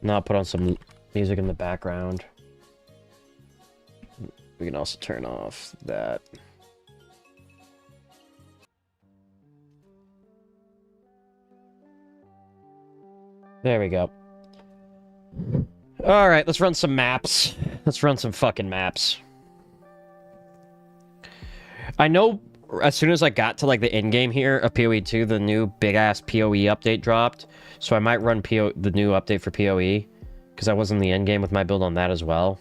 Now I'll put on some music in the background. We can also turn off that. There we go. Alright, let's run some maps. Let's run some fucking maps. I know as soon as I got to, like, the end game here of PoE 2, the new big-ass PoE update dropped. So I might run the new update for PoE, because I was in the end game with my build on that as well.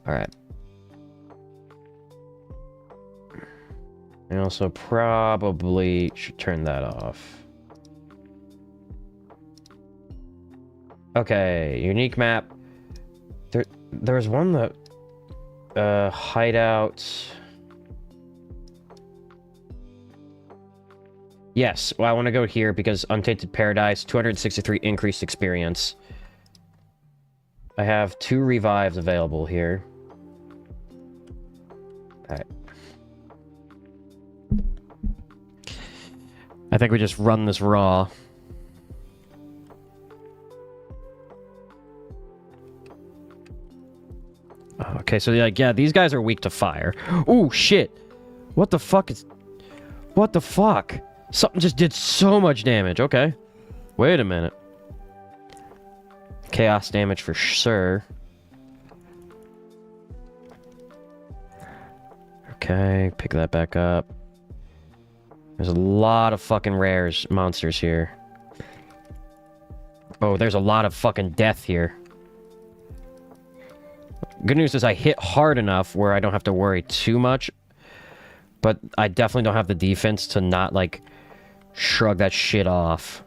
Alright. I also probably should turn that off. Okay, unique map. There's one that... hideout... Yes, well, I want to go here because Untainted Paradise, 263 increased experience. I have 2 revives available here. Alright. I think we just run this raw. Okay, so like, yeah, these guys are weak to fire. Ooh, shit! What the fuck is... What the fuck? Something just did so much damage. Okay. Wait a minute. Chaos damage for sure. Okay, pick that back up. There's a lot of fucking rares, monsters here. Oh, there's a lot of fucking death here. Good news is I hit hard enough where I don't have to worry too much. But I definitely don't have the defense to not, like, shrug that shit off.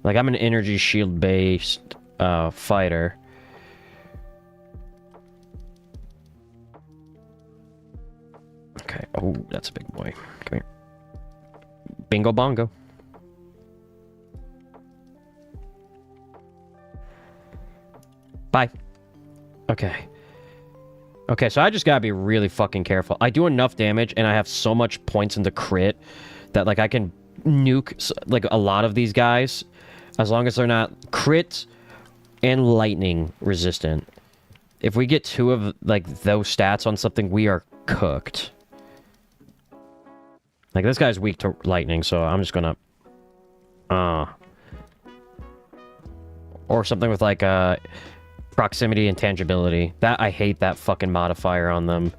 Like, I'm an energy shield-based fighter. Okay. Oh, that's a big boy. Come here. Bingo bongo. Bye. Okay. Okay, so I just gotta be really fucking careful. I do enough damage, and I have so much points into crit that, like, I can nuke, like, a lot of these guys, as long as they're not crit and lightning resistant. If we get 2 of, like, those stats on something, we are cooked. Like, this guy's weak to lightning, so I'm just gonna... Or something with, like, proximity and tangibility. That, I hate that fucking modifier on them.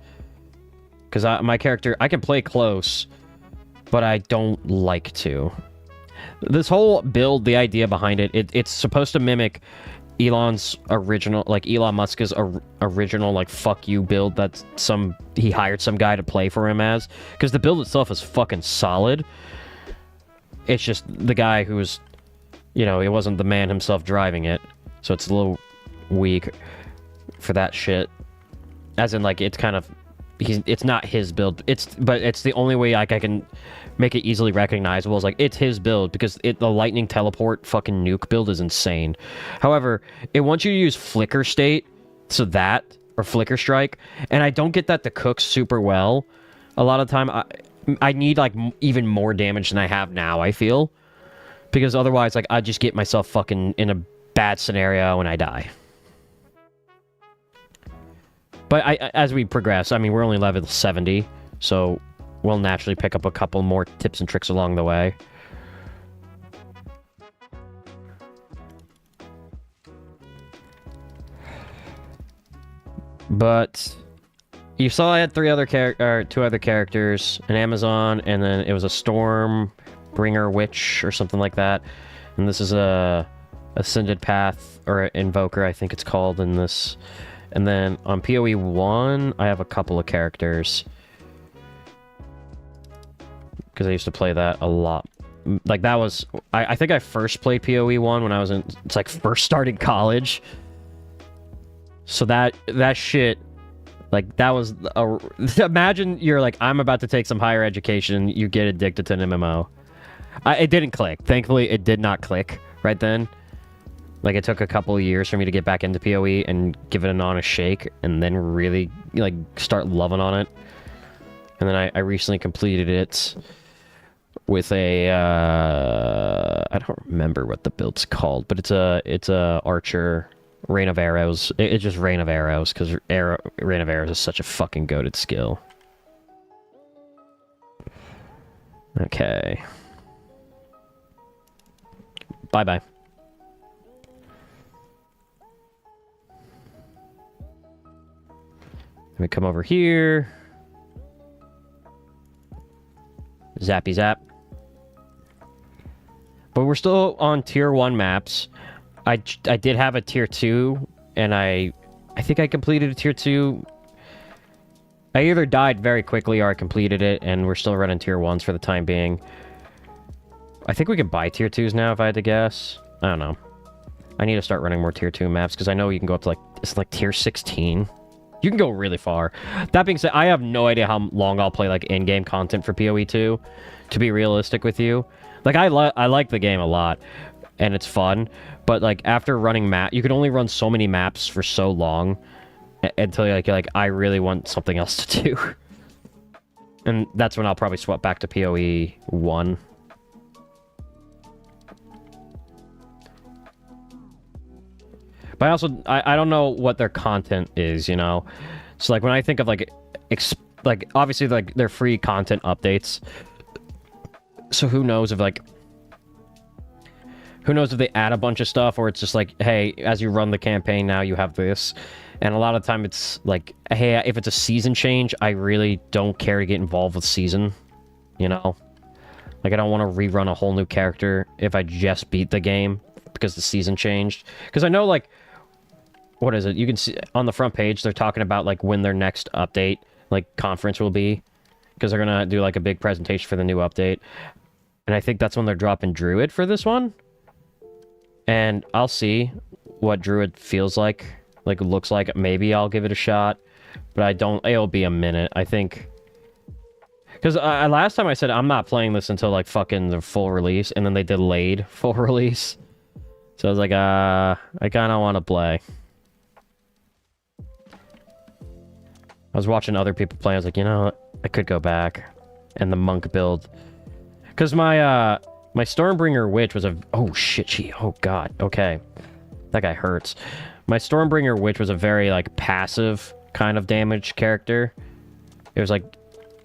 Because my character, I can play close, but I don't like to. This whole build, the idea behind it, it's supposed to mimic Elon's original, like, Elon Musk's original, like, fuck you build that he hired some guy to play for him as. Because the build itself is fucking solid. It's just the guy who was, you know, it wasn't the man himself driving it. So it's a little weak for that shit. As in, like, it's kind of, it's not his build. But it's the only way, like, I can make it easily recognizable is, like, it's his build, because the lightning teleport fucking nuke build is insane. However, it wants you to use flicker state, so that, or flicker strike, and I don't get that to cook super well. A lot of the time, I need, like, even more damage than I have now, I feel. Because otherwise, like, I just get myself fucking in a bad scenario and I die. But as we progress, I mean, we're only level 70, so we'll naturally pick up a couple more tips and tricks along the way. But you saw I had 2 other characters, an Amazon, and then it was a Stormbringer Witch or something like that. And this is a Ascended Path, or Invoker, I think it's called in this. And then on PoE 1, I have a couple of characters. Because I used to play that a lot. Like, that was... I think I first played PoE 1 when I was in... It's like, first started college. So that shit... Like, that was... Imagine you're like, I'm about to take some higher education, you get addicted to an MMO. It didn't click. Thankfully, it did not click right then. Like, it took a couple of years for me to get back into PoE and give it an honest shake, and then really, like, start loving on it. And then I recently completed it with a, I don't remember what the build's called, but it's a Archer Rain of Arrows. It's just Rain of Arrows, because Rain of Arrows is such a fucking goated skill. Okay. Bye-bye. We come over here. Zappy zap. But we're still on tier 1 maps. I did have a tier 2, and I think I completed a tier 2 I either died very quickly or I completed it, and we're still running tier 1s for the time being. I think we can buy tier 2s now, if I had to guess. I don't know. I need to start running more tier 2 maps, because I know you can go up to, like, it's like tier 16. You can go really far. That being said, I have no idea how long I'll play, like, in-game content for PoE 2, to be realistic with you. Like, I like the game a lot, and it's fun, but, like, after running you can only run so many maps for so long, until you're like, I really want something else to do. And that's when I'll probably swap back to PoE 1. But I don't know what their content is, you know? So, like, when I think of, like, obviously, like, they're free content updates. So who knows if, like... Who knows if they add a bunch of stuff, or it's just like, hey, as you run the campaign now, you have this. And a lot of the time it's like, hey, if it's a season change, I really don't care to get involved with season. You know? Like, I don't want to rerun a whole new character if I just beat the game because the season changed. Because I know, like... What is it? You can see on the front page, they're talking about, like, when their next update, like, conference will be. Because they're going to do, like, a big presentation for the new update. And I think that's when they're dropping Druid for this one. And I'll see what Druid feels like looks like. Maybe I'll give it a shot. But I don't... It'll be a minute, I think. Because last time I said I'm not playing this until, like, fucking the full release. And then they delayed full release. So I was like, I kind of want to play. I was watching other people play. I was like, you know, I could go back. And the monk build. Because my Stormbringer Witch was a... Oh, shit, oh, God. Okay. That guy hurts. My Stormbringer Witch was a very, like, passive kind of damage character. It was, like,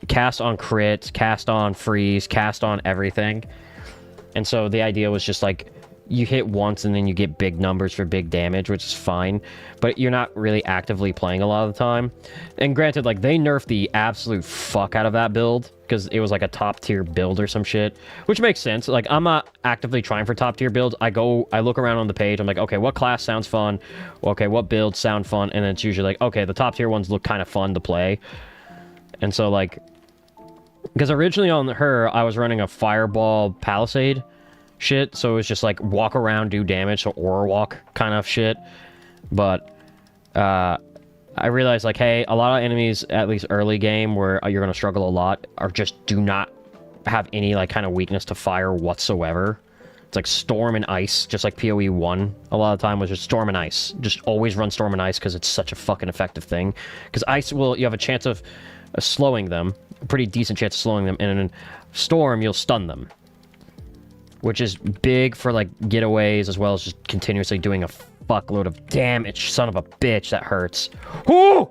cast on crits, cast on freeze, cast on everything. And so the idea was just, like, you hit once and then you get big numbers for big damage, which is fine. But you're not really actively playing a lot of the time. And granted, like, they nerfed the absolute fuck out of that build. Because it was, like, a top-tier build or some shit. Which makes sense. Like, I'm not actively trying for top-tier builds. I look around on the page. I'm like, okay, what class sounds fun? Okay, what builds sound fun? And then it's usually like, okay, the top-tier ones look kind of fun to play. And so, like... Because originally on her, I was running a Fireball Palisade shit. So it was just, like, walk around, do damage. So Aura Walk kind of shit. But, I realized, like, hey, a lot of enemies, at least early game, where you're going to struggle a lot, are just do not have any, like, kind of weakness to fire whatsoever. It's like Storm and Ice, just like PoE 1 a lot of the time was just Storm and Ice. Just always run Storm and Ice because it's such a fucking effective thing. Because Ice you have a chance of slowing them, a pretty decent chance of slowing them, and in Storm, you'll stun them. Which is big for, like, getaways, as well as just continuously doing a fuckload of damage. Son of a bitch, that hurts. Whoo!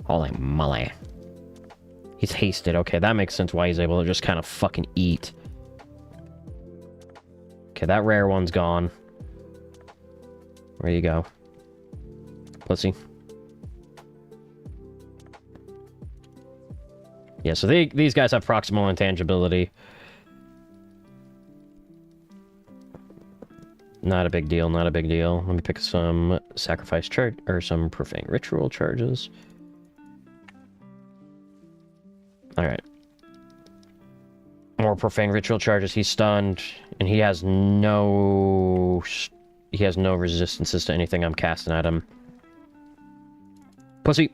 Holy moly. He's hasted. Okay, that makes sense why he's able to just kind of fucking eat. Okay, that rare one's gone. Where you go? Pussy. Yeah, so these guys have proximal intangibility. Not a big deal, not a big deal. Let me pick some sacrifice charge, or some profane ritual charges. Alright. More profane ritual charges. He's stunned, and he has no resistances to anything I'm casting at him. Pussy.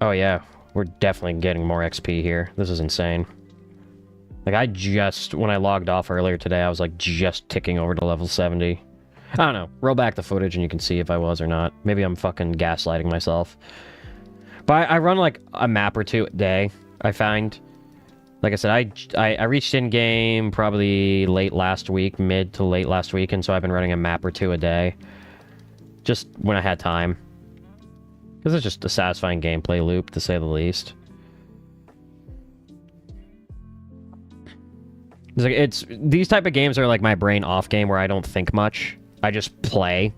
Oh yeah. We're definitely getting more XP here. This is insane. Like, when I logged off earlier today, I was, like, just ticking over to level 70. I don't know. Roll back the footage and you can see if I was or not. Maybe I'm fucking gaslighting myself. But I run, like, a map or two a day, I find. Like I said, I reached in-game probably late last week, mid to late last week, and so I've been running a map or two a day. Just when I had time. Because it's just a satisfying gameplay loop, to say the least. These type of games are like my brain off game where I don't think much. I just play.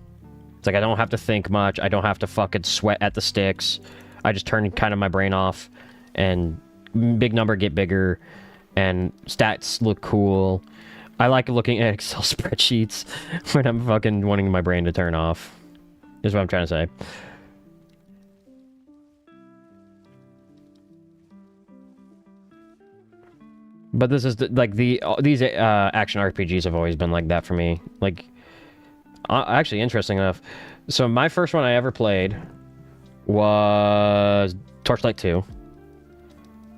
It's like I don't have to think much. I don't have to fucking sweat at the sticks. I just turn kind of my brain off, and big number get bigger, and stats look cool. I like looking at Excel spreadsheets when I'm fucking wanting my brain to turn off. Is what I'm trying to say. But this is like these action RPGs have always been like that for me. Like, actually, interesting enough. So my first one I ever played was Torchlight 2,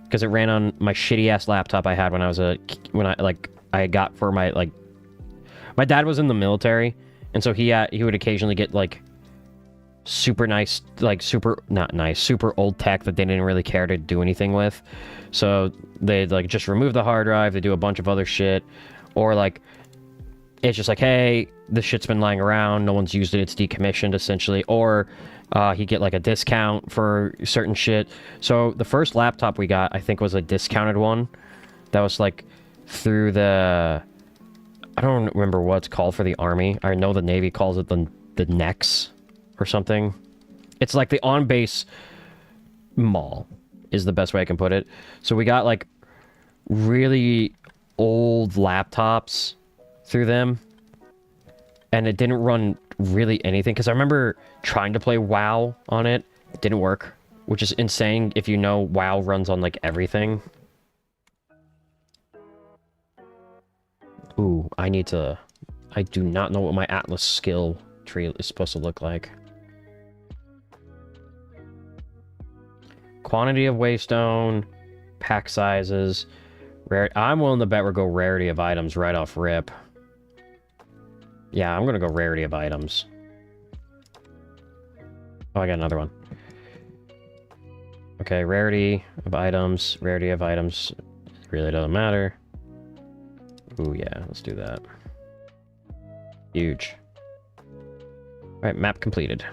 because it ran on my shitty ass laptop I had when I got for my my dad was in the military, and so he would occasionally get like super nice, like super old tech that they didn't really care to do anything with. So they'd like just remove the hard drive, they do a bunch of other shit, or like it's just like, hey, this shit's been lying around, no one's used it, it's decommissioned essentially, or he get like a discount for certain shit. So the first laptop we got, I think, was a discounted one that was like through the, I don't remember what it's called for the Army. I know the Navy calls it the NEX or something. It's like the on-base mall is the best way I can put it. So we got like really old laptops through them, and it didn't run really anything, because I remember trying to play WoW on it. It didn't work, which is insane if you know WoW runs on like everything. Ooh, I do not know what my Atlas skill tree is supposed to look like. Quantity of waystone, pack sizes, rare. I'm willing to bet we'll go rarity of items right off rip. Yeah, I'm gonna go rarity of items. Oh, I got another one. Okay, rarity of items. Rarity of items really doesn't matter. Ooh, yeah, let's do that. Huge. Alright, map completed.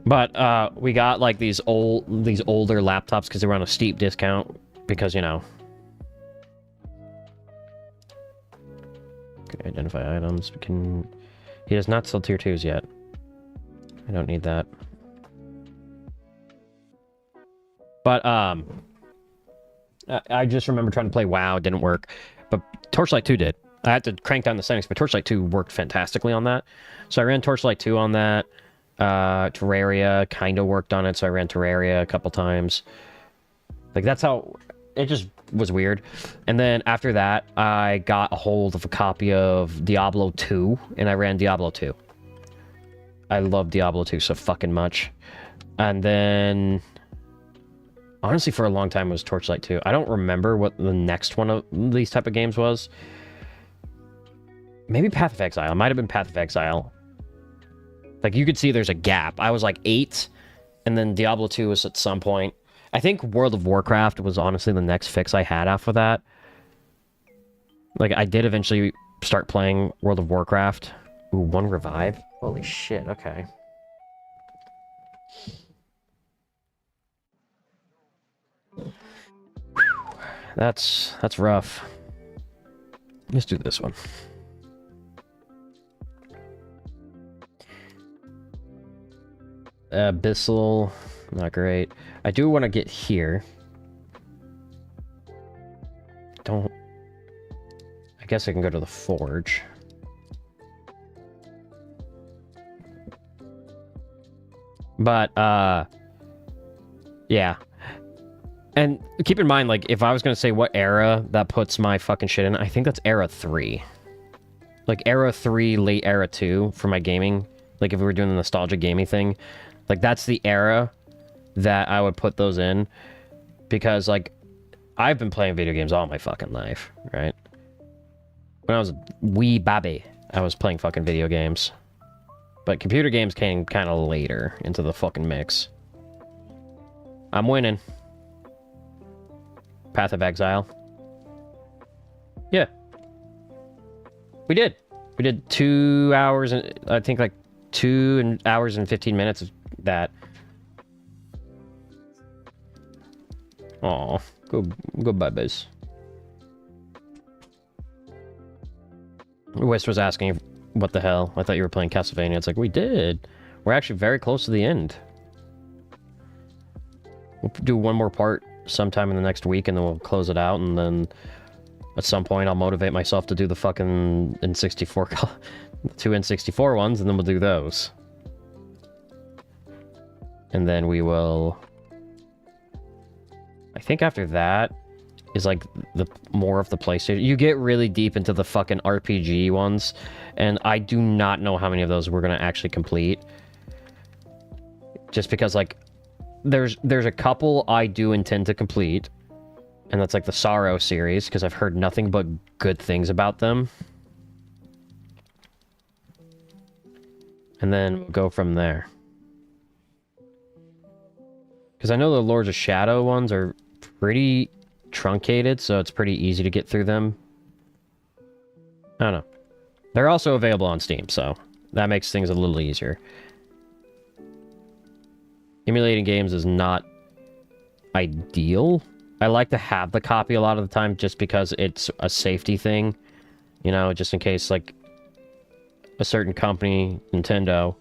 But we got like these older laptops because they were on a steep discount, because, you know. Okay, identify items. We can. He does not sell tier 2s yet. I don't need that. But I just remember trying to play WoW, it didn't work. But Torchlight 2 did. I had to crank down the settings, but Torchlight 2 worked fantastically on that. So I ran Torchlight 2 on that. Terraria kind of worked on it, so I ran Terraria a couple times. Like, that's how it just was weird. And then after that, I got a hold of a copy of Diablo 2, and I ran Diablo 2. I love Diablo 2 so fucking much. And then, honestly, for a long time, it was Torchlight 2. I don't remember what the next one of these type of games was. Maybe Path of Exile. It might have been Path of Exile. Like, you could see there's a gap. I was like 8, and then Diablo 2 was at some point. I think World of Warcraft was honestly the next fix I had after that. Like, I did eventually start playing World of Warcraft. Ooh, 1 revive? Holy shit, okay. Whew. That's rough. Let's do this one. Abyssal, not great. I do want to get here. I guess I can go to the forge. But, yeah. And keep in mind, like, if I was going to say what era that puts my fucking shit in, I think that's era 3. Like, era 3, late era 2 for my gaming. Like, if we were doing the nostalgia gaming thing. Like, that's the era that I would put those in. Because, like, I've been playing video games all my fucking life, right? When I was a wee baby, I was playing fucking video games. But computer games came kind of later into the fucking mix. I'm winning. Path of Exile. Yeah. We did. We did 2 hours and I think like 2 hours and 15 minutes of that. Aw, goodbye, biz. West was asking, what the hell? I thought you were playing Castlevania. It's like, we did. We're actually very close to the end. We'll do one more part sometime in the next week, and then we'll close it out, and then at some point I'll motivate myself to do the fucking N64, 2 N64 ones, and then we'll do those. And then we will... I think after that is like the more of the PlayStation. You get really deep into the fucking RPG ones, and I do not know how many of those we're gonna actually complete. Just because like there's a couple I do intend to complete, and that's like the Sorrow series, because I've heard nothing but good things about them. And then we'll go from there. Because I know the Lords of Shadow ones are pretty truncated, so it's pretty easy to get through them. I don't know. They're also available on Steam, so that makes things a little easier. Emulating games is not ideal. I like to have the copy a lot of the time just because it's a safety thing. You know, just in case, like, a certain company, Nintendo,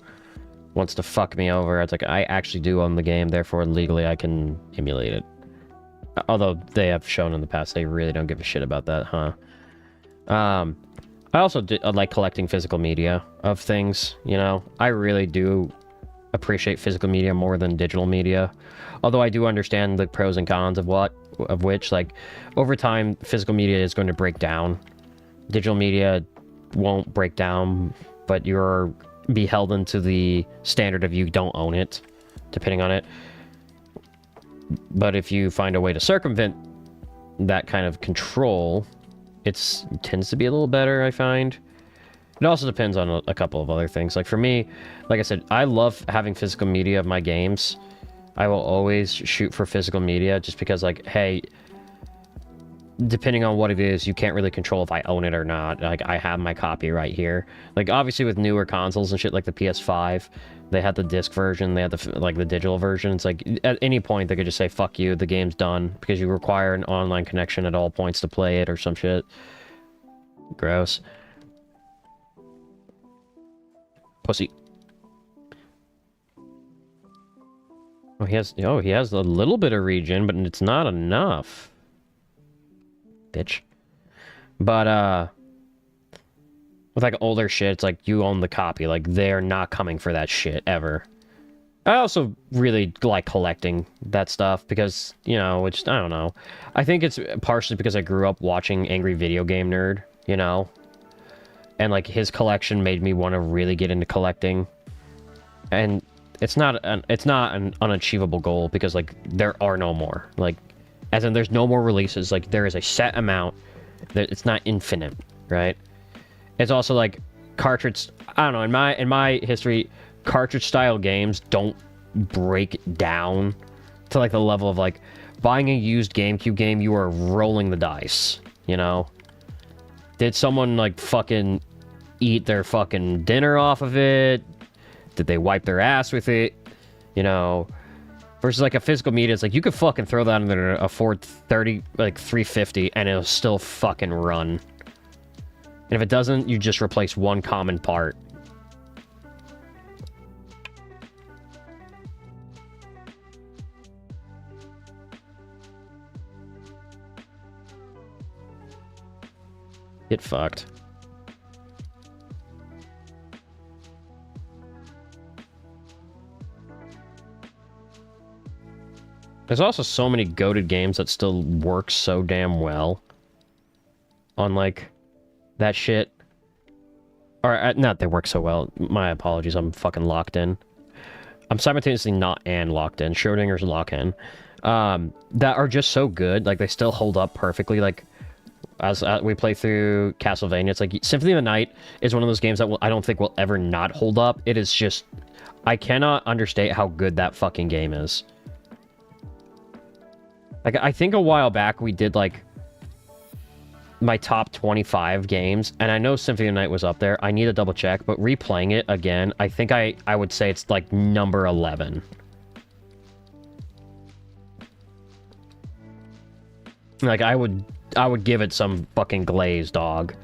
wants to fuck me over. It's like, I actually do own the game, therefore legally I can emulate it. Although they have shown in the past they really don't give a shit about that, huh? I also like collecting physical media of things, you know? I really do appreciate physical media more than digital media. Although I do understand the pros and cons of which, like, over time, physical media is going to break down. Digital media won't break down, but you're beholden to the standard of you don't own it, depending on it. But if you find a way to circumvent that kind of control, it tends to be a little better, I find. It also depends on a couple of other things. Like for me, like I said, I love having physical media of my games. I will always shoot for physical media just because, like, hey, depending on what it is, you can't really control if I own it or not. Like, I have my copy right here. Like, obviously with newer consoles and shit like the PS5, they had the disc version, they had the digital version. It's like, at any point, they could just say, fuck you, the game's done, because you require an online connection at all points to play it or some shit. Gross. Pussy. Oh, he has a little bit of regen, but it's not enough. Bitch. But, with, like, older shit, it's like, you own the copy. Like, they're not coming for that shit, ever. I also really like collecting that stuff, because, you know, which, I don't know. I think it's partially because I grew up watching Angry Video Game Nerd, you know? And, like, his collection made me want to really get into collecting. And it's not an unachievable goal, because, like, there are no more. Like, as in, there's no more releases. Like, there is a set amount. It's not infinite, right? It's also, like, cartridge... I don't know, in my history, cartridge-style games don't break down to, like, the level of, like, buying a used GameCube game, you are rolling the dice, you know? Did someone, like, fucking eat their fucking dinner off of it? Did they wipe their ass with it? You know... Versus, like, a physical media, it's like, you could fucking throw that under a Ford 350, and it'll still fucking run. And if it doesn't, you just replace one common part. Get fucked. There's also so many goated games that still work so damn well on, like, that shit. Or, not they work so well. My apologies, I'm fucking locked in. I'm simultaneously not and locked in. Schrodinger's lock-in. That are just so good. Like, they still hold up perfectly. Like, as we play through Castlevania, it's like, Symphony of the Night is one of those games that I don't think will ever not hold up. It is just... I cannot understate how good that fucking game is. Like, I think a while back we did, like, my top 25 games, and I know Symphony of the Night was up there. I need to double check, but replaying it again, I think I would say it's, like, number 11. Like, I would give it some fucking glaze, dog.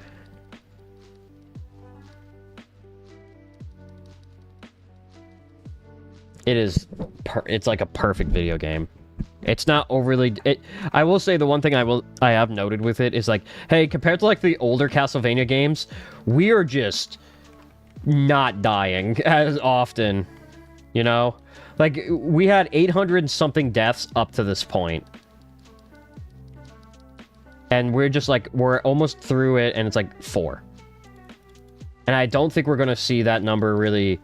It is... it's like a perfect video game. It's not overly... I will say the one thing I have noted with it is like, hey, compared to like the older Castlevania games, we are just not dying as often, you know? Like, we had 800 and something deaths up to this point. And we're just like, we're almost through it, and it's like 4. And I don't think we're going to see that number really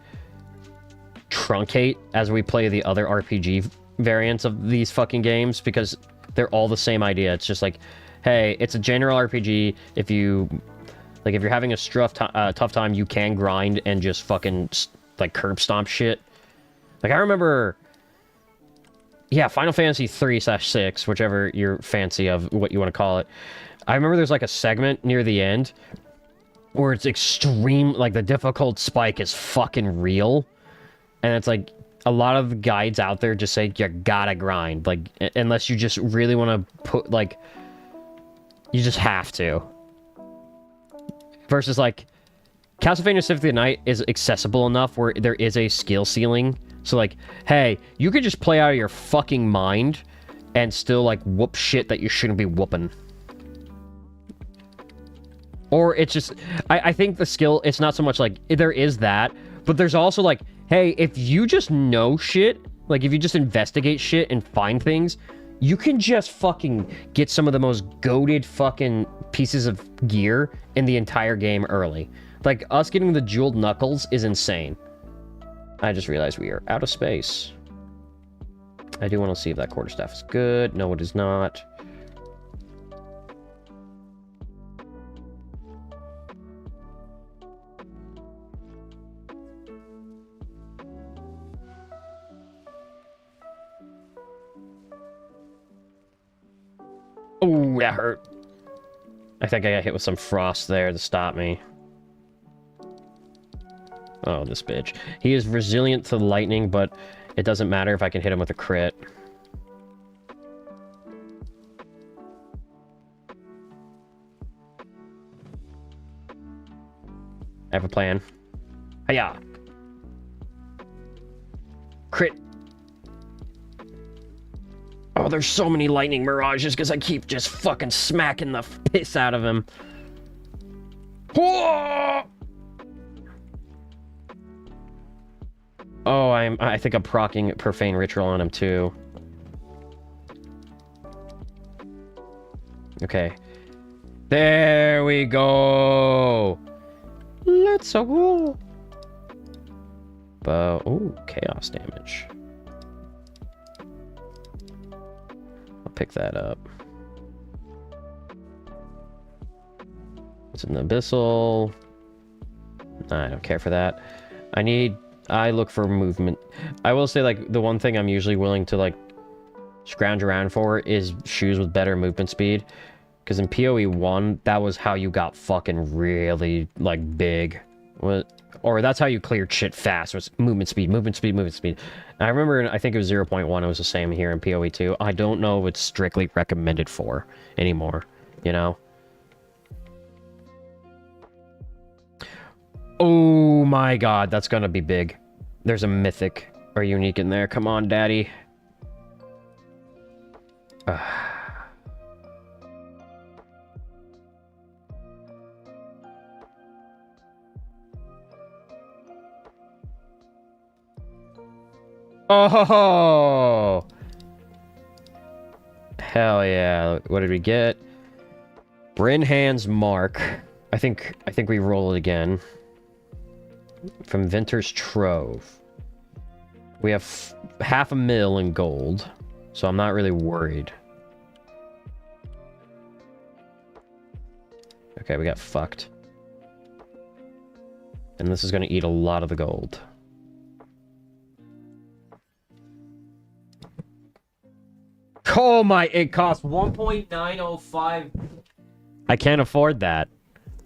truncate as we play the other RPG variants of these fucking games, because they're all the same idea. It's just like, hey, it's a general RPG. If you... Like, if you're having a tough time, you can grind and just fucking, like, curb stomp shit. Like, I remember... Yeah, Final Fantasy 3/6, whichever you're fancy of, what you want to call it. I remember there's, like, a segment near the end where it's extreme... Like, the difficult spike is fucking real. And it's, like, a lot of the guides out there just say, you gotta grind. Like, unless you just really want to put, like... You just have to. Versus, like, Castlevania Symphony of the Night is accessible enough where there is a skill ceiling. So, like, hey, you could just play out of your fucking mind and still, like, whoop shit that you shouldn't be whooping. Or it's just... I think the skill, it's not so much, like, there is that, but there's also, like, hey, if you just know shit, like, if you just investigate shit and find things, you can just fucking get some of the most goated fucking pieces of gear in the entire game early. Like, us getting the jeweled knuckles is insane. I just realized we are out of space. I do want to see if that quarterstaff is good. No, it is not. Oh, that hurt. I think I got hit with some frost there to stop me. Oh, this bitch. He is resilient to lightning, but it doesn't matter if I can hit him with a crit. I have a plan. Hiya! Crit! Oh, there's so many lightning mirages because I keep just fucking smacking the piss out of him. Whoa! Oh, I think I'm proccing Profane Ritual on him too. Okay. There we go! Let's go! Oh, chaos damage. I'll pick that up. It's an abyssal. I don't care for that. I look for movement. I will say, like, the one thing I'm usually willing to, like, scrounge around for is shoes with better movement speed. Because in PoE 1, that was how you got fucking really, like, big. Or that's how you cleared shit fast, was movement speed, movement speed, movement speed. And I remember, I think it was 0.1, it was the same here in PoE 2. I don't know if it's strictly recommended for anymore, you know? Oh my god, that's gonna be big. There's a mythic or unique in there. Come on, daddy. Oh! Hell yeah. What did we get? Brynhand's Mark. I think we roll it again. From Venter's Trove. We have 500,000 in gold, so I'm not really worried. Okay, we got fucked. And this is going to eat a lot of the gold. Oh my, it costs 1.905. I can't afford that.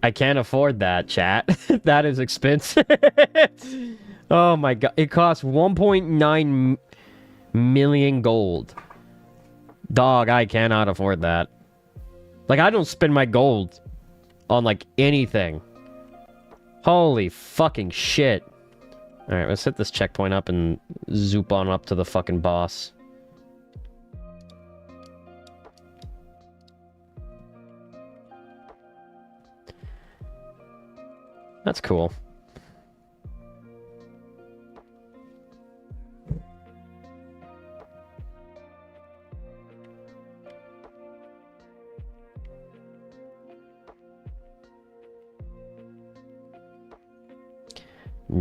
I can't afford that, chat. That is expensive. Oh my god. It costs 1.9 million gold. Dog, I cannot afford that. Like, I don't spend my gold on, like, anything. Holy fucking shit. Alright, let's hit this checkpoint up and zoop on up to the fucking boss. That's cool.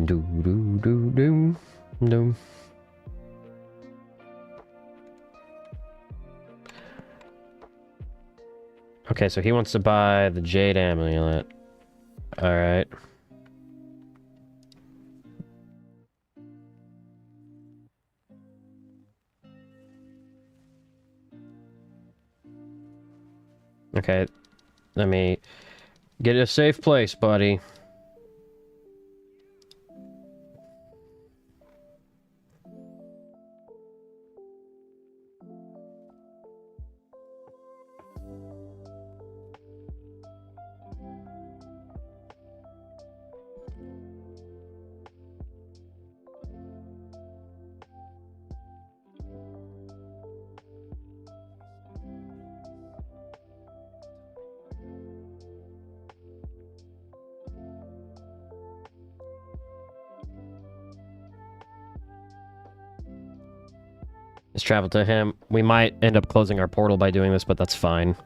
Do do do do do. Okay, so he wants to buy the Jade Amulet. Alright. Okay, let me get a safe place, buddy. Let's travel to him. We might end up closing our portal by doing this, but that's fine.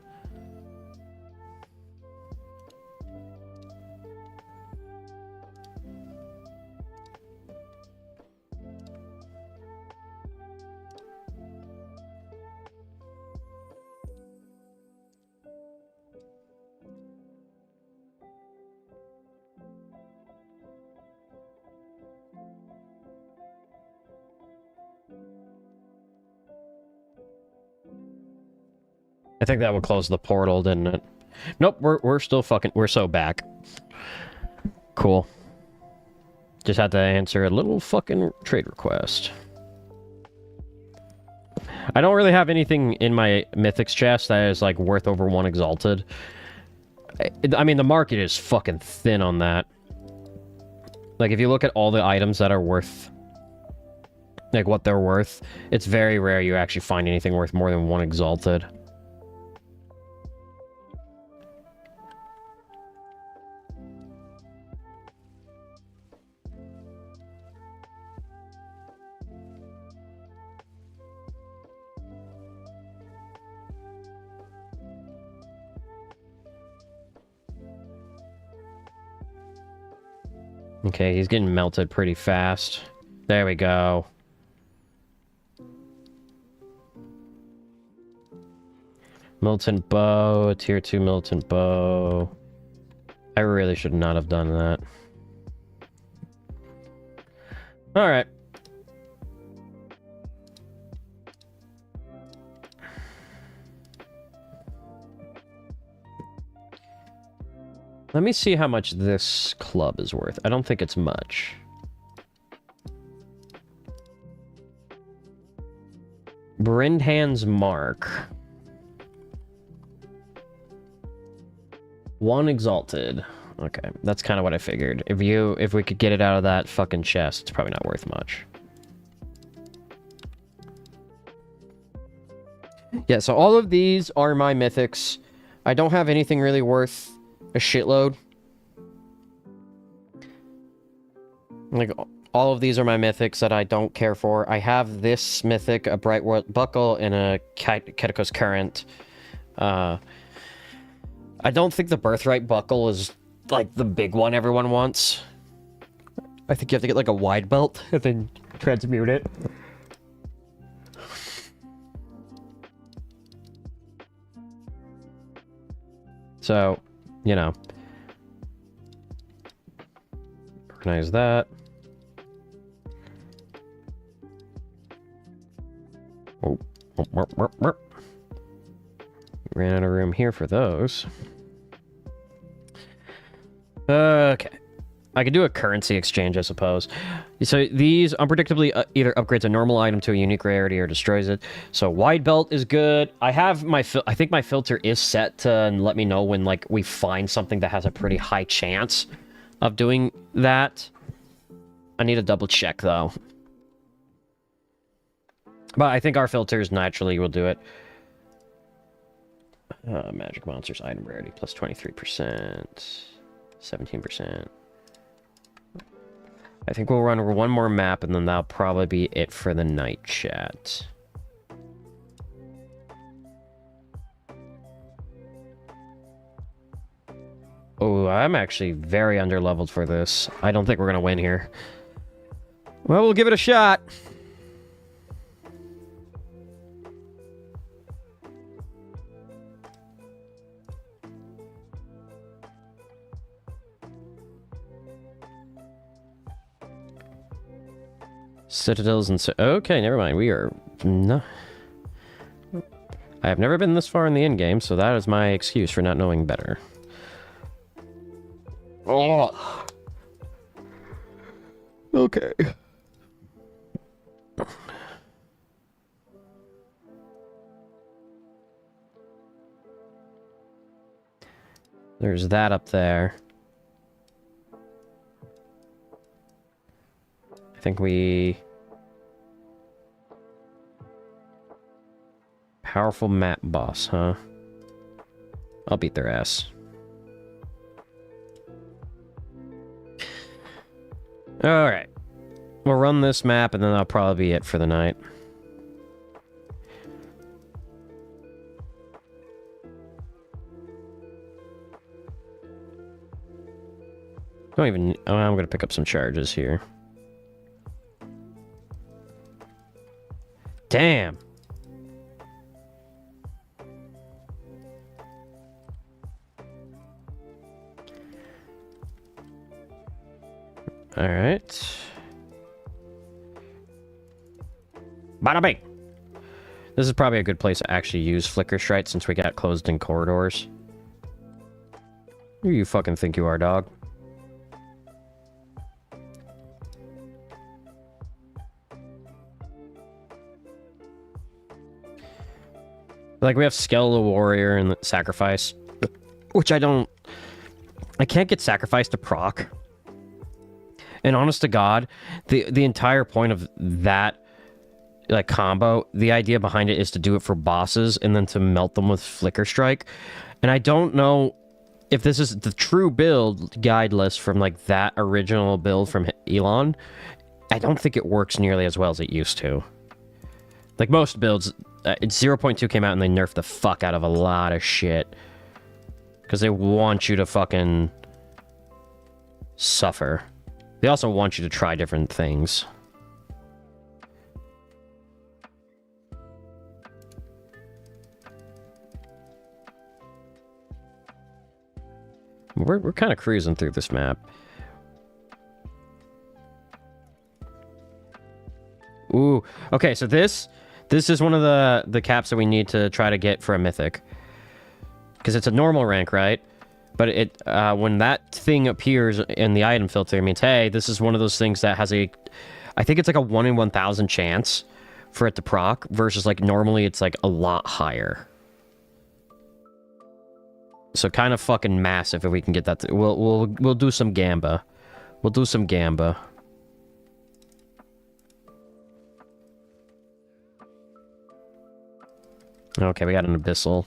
I think that would close the portal, didn't it? Nope, we're still we're so back. Cool. Just had to answer a little fucking trade request. I don't really have anything in my Mythics chest that is, like, worth over 1 Exalted. I mean, the market is fucking thin on that. Like, if you look at all the items that are worth... like, what they're worth, it's very rare you actually find anything worth more than 1 Exalted. Okay, he's getting melted pretty fast. There we go. Militant bow, tier 2 militant bow. I really should not have done that. Alright. Let me see how much this club is worth. I don't think it's much. Brindhand's Mark. 1 Exalted. Okay, that's kind of what I figured. If we could get it out of that fucking chest, it's probably not worth much. Yeah, so all of these are my mythics. I don't have anything really worth a shitload. Like, all of these are my mythics that I don't care for. I have this mythic, a Bright World Buckle, and a Ketikos Current. I don't think the Birthright Buckle is, like, the big one everyone wants. I think you have to get, like, a wide belt and then transmute it. So, you know. Organize that. Oh. Ran out of room here for those. Okay. I could do a currency exchange, I suppose. So these unpredictably either upgrades a normal item to a unique rarity or destroys it. So wide belt is good. I have my I think my filter is set to let me know when, like, we find something that has a pretty high chance of doing that. I need to double check though. But I think our filters naturally will do it. Magic monsters item rarity plus 23%, 17%. I think we'll run one more map, and then that'll probably be it for the night, chat. Oh, I'm actually very underleveled for this. I don't think we're gonna win here. Well, we'll give it a shot. Citadels and... Okay, never mind. We are... No... I have never been this far in the endgame, so that is my excuse for not knowing better. Oh. Okay. There's that up there. I think we... Powerful map boss, huh? I'll beat their ass. Alright. We'll run this map, and then that'll probably be it for the night. Don't even... Oh, I'm gonna pick up some charges here. Damn! Alright. Bada bing! This is probably a good place to actually use Flicker Strike since we got closed in corridors. Who you fucking think you are, dog? Like, we have Skeletal Warrior and Sacrifice, which I can't get Sacrifice to proc. And honest to God, the entire point of that, like, combo, the idea behind it is to do it for bosses and then to melt them with Flicker Strike. And I don't know if this is the true build guide list from, like, that original build from Elon. I don't think it works nearly as well as it used to. Like, most builds, 0.2 came out and they nerfed the fuck out of a lot of shit. Because they want you to fucking suffer. They also want you to try different things. We're kind of cruising through this map. Ooh, okay, so this is one of the caps that we need to try to get for a mythic. Because it's a normal rank, right? But it when that thing appears in the item filter, it means, hey, this is one of those things that has a... I think it's like a 1 in 1,000 chance for it to proc, versus like normally it's like a lot higher. So kind of fucking massive if we can get that. We'll do some gamba. We'll do some gamba. Okay, we got an abyssal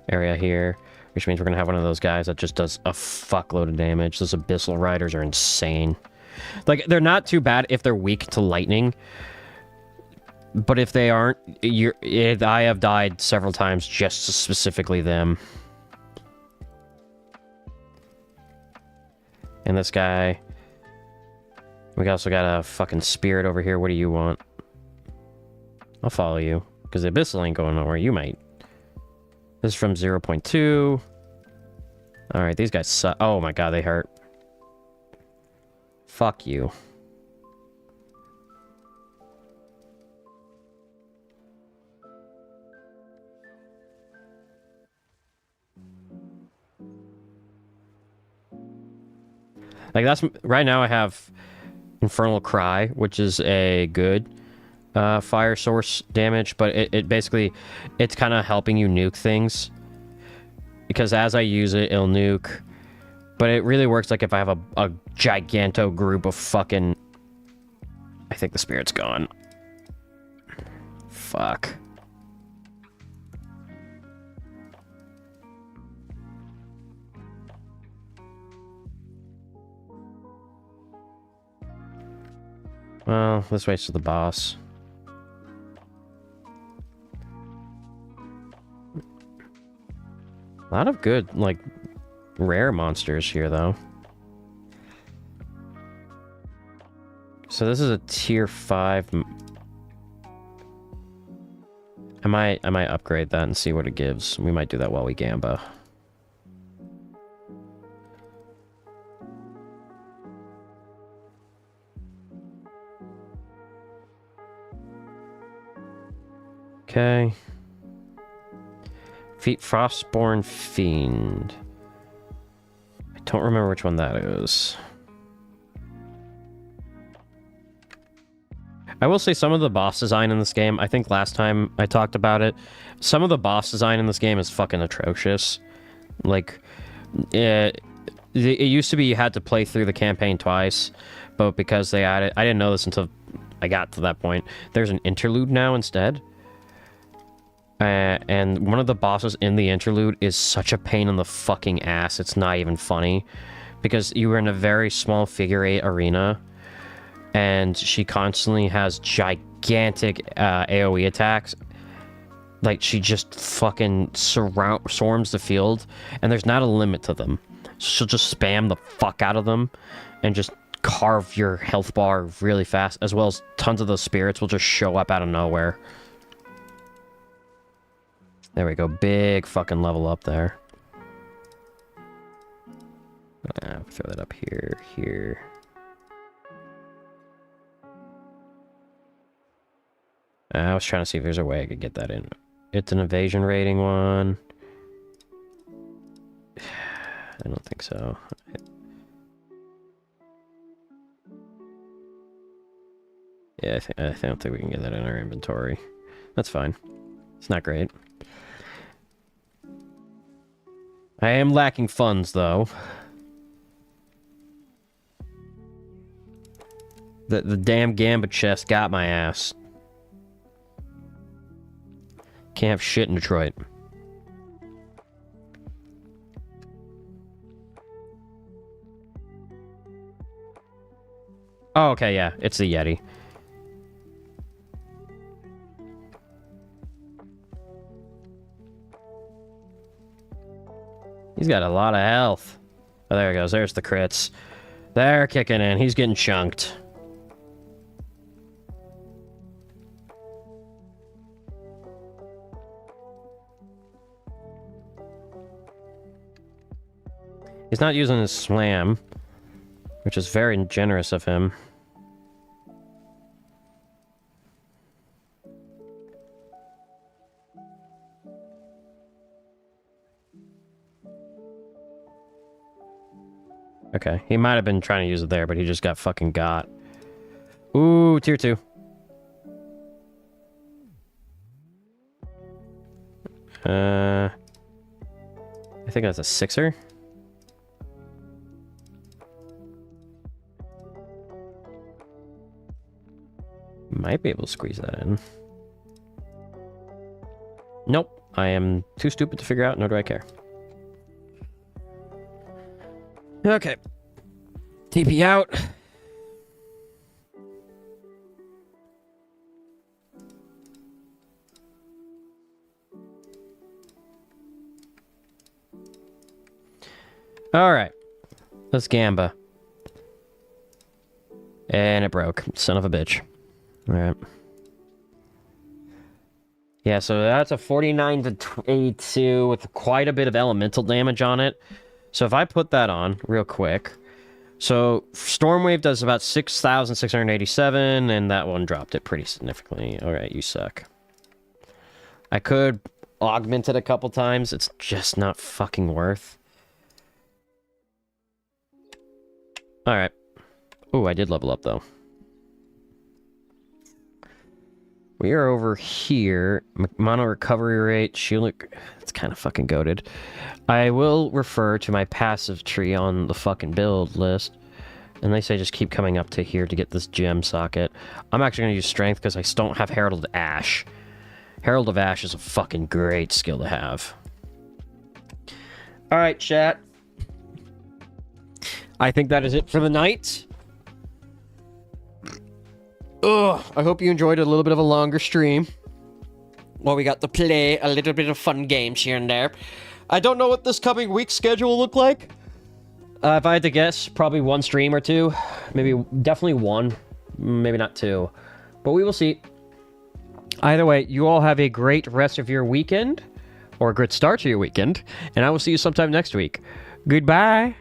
area here, which means we're gonna have one of those guys that just does a fuckload of damage. Those abyssal riders are insane. Like, they're not too bad if they're weak to lightning, but if they aren't, I have died several times just to specifically them. And this guy... We also got a fucking spirit over here. What do you want? I'll follow you. Because the abyssal ain't going nowhere. You might. This is from 0.2. Alright, these guys suck. Oh my god, they hurt. Fuck you. Like, that's... Right now I have Infernal Cry, which is a good fire source damage, but it basically... It's kind of helping you nuke things. Because as I use it, it'll nuke. But it really works like if I have a giganto group of fucking... I think the spirit's gone. Fuck. Well, this way's to the boss. A lot of good, like, rare monsters here, though. So this is a tier 5. I might upgrade that and see what it gives. We might do that while we gamba. Okay. Frostborn Fiend. I don't remember which one that is. I will say some of the boss design in this game, I think last time I talked about it, some of the boss design in this game is fucking atrocious. Like, it used to be you had to play through the campaign twice, but because they added, I didn't know this until I got to that point, there's an interlude now instead. And one of the bosses in the interlude is such a pain in the fucking ass, it's not even funny. Because you were in a very small figure 8 arena, and she constantly has gigantic AoE attacks. Like, she just fucking swarms the field, and there's not a limit to them. She'll just spam the fuck out of them, and just carve your health bar really fast, as well as tons of those spirits will just show up out of nowhere. There we go, big fucking level up there. Throw that up here, here. I was trying to see if there's a way I could get that in. It's an evasion rating one. I don't think so. Yeah, I don't think we can get that in our inventory. That's fine. It's not great. I am lacking funds, though. The damn Gamba chest got my ass. Can't have shit in Detroit. Oh, okay, yeah. It's the Yeti. He's got a lot of health. Oh, there he goes. There's the crits. They're kicking in. He's getting chunked. He's not using his slam, which is very generous of him. Okay, he might have been trying to use it there, but he just got fucking got. Ooh, tier 2. I think that's a 6er. Might be able to squeeze that in. Nope. I am too stupid to figure out, nor do I care. Okay. TP out. Alright. Let's gamba. And it broke. Son of a bitch. Alright. Yeah, so that's a 49 to 82 with quite a bit of elemental damage on it. So if I put that on real quick. So Stormwave does about 6,687, and that one dropped it pretty significantly. Alright, you suck. I could augment it a couple times. It's just not fucking worth. Alright. Ooh, I did level up, though. We are over here. Mono recovery rate, shield. It's kind of fucking goated. I will refer to my passive tree on the fucking build list. And they say just keep coming up to here to get this gem socket. I'm actually going to use strength because I don't have Herald of Ash. Herald of Ash is a fucking great skill to have. Alright, chat. I think that is it for the night. I hope you enjoyed a little bit of a longer stream. Well, we got to play a little bit of fun games here and there. I don't know what this coming week's schedule will look like. If I had to guess, probably one stream or two. Maybe, definitely one. Maybe not two. But we will see. Either way, you all have a great rest of your weekend. Or a good start to your weekend. And I will see you sometime next week. Goodbye.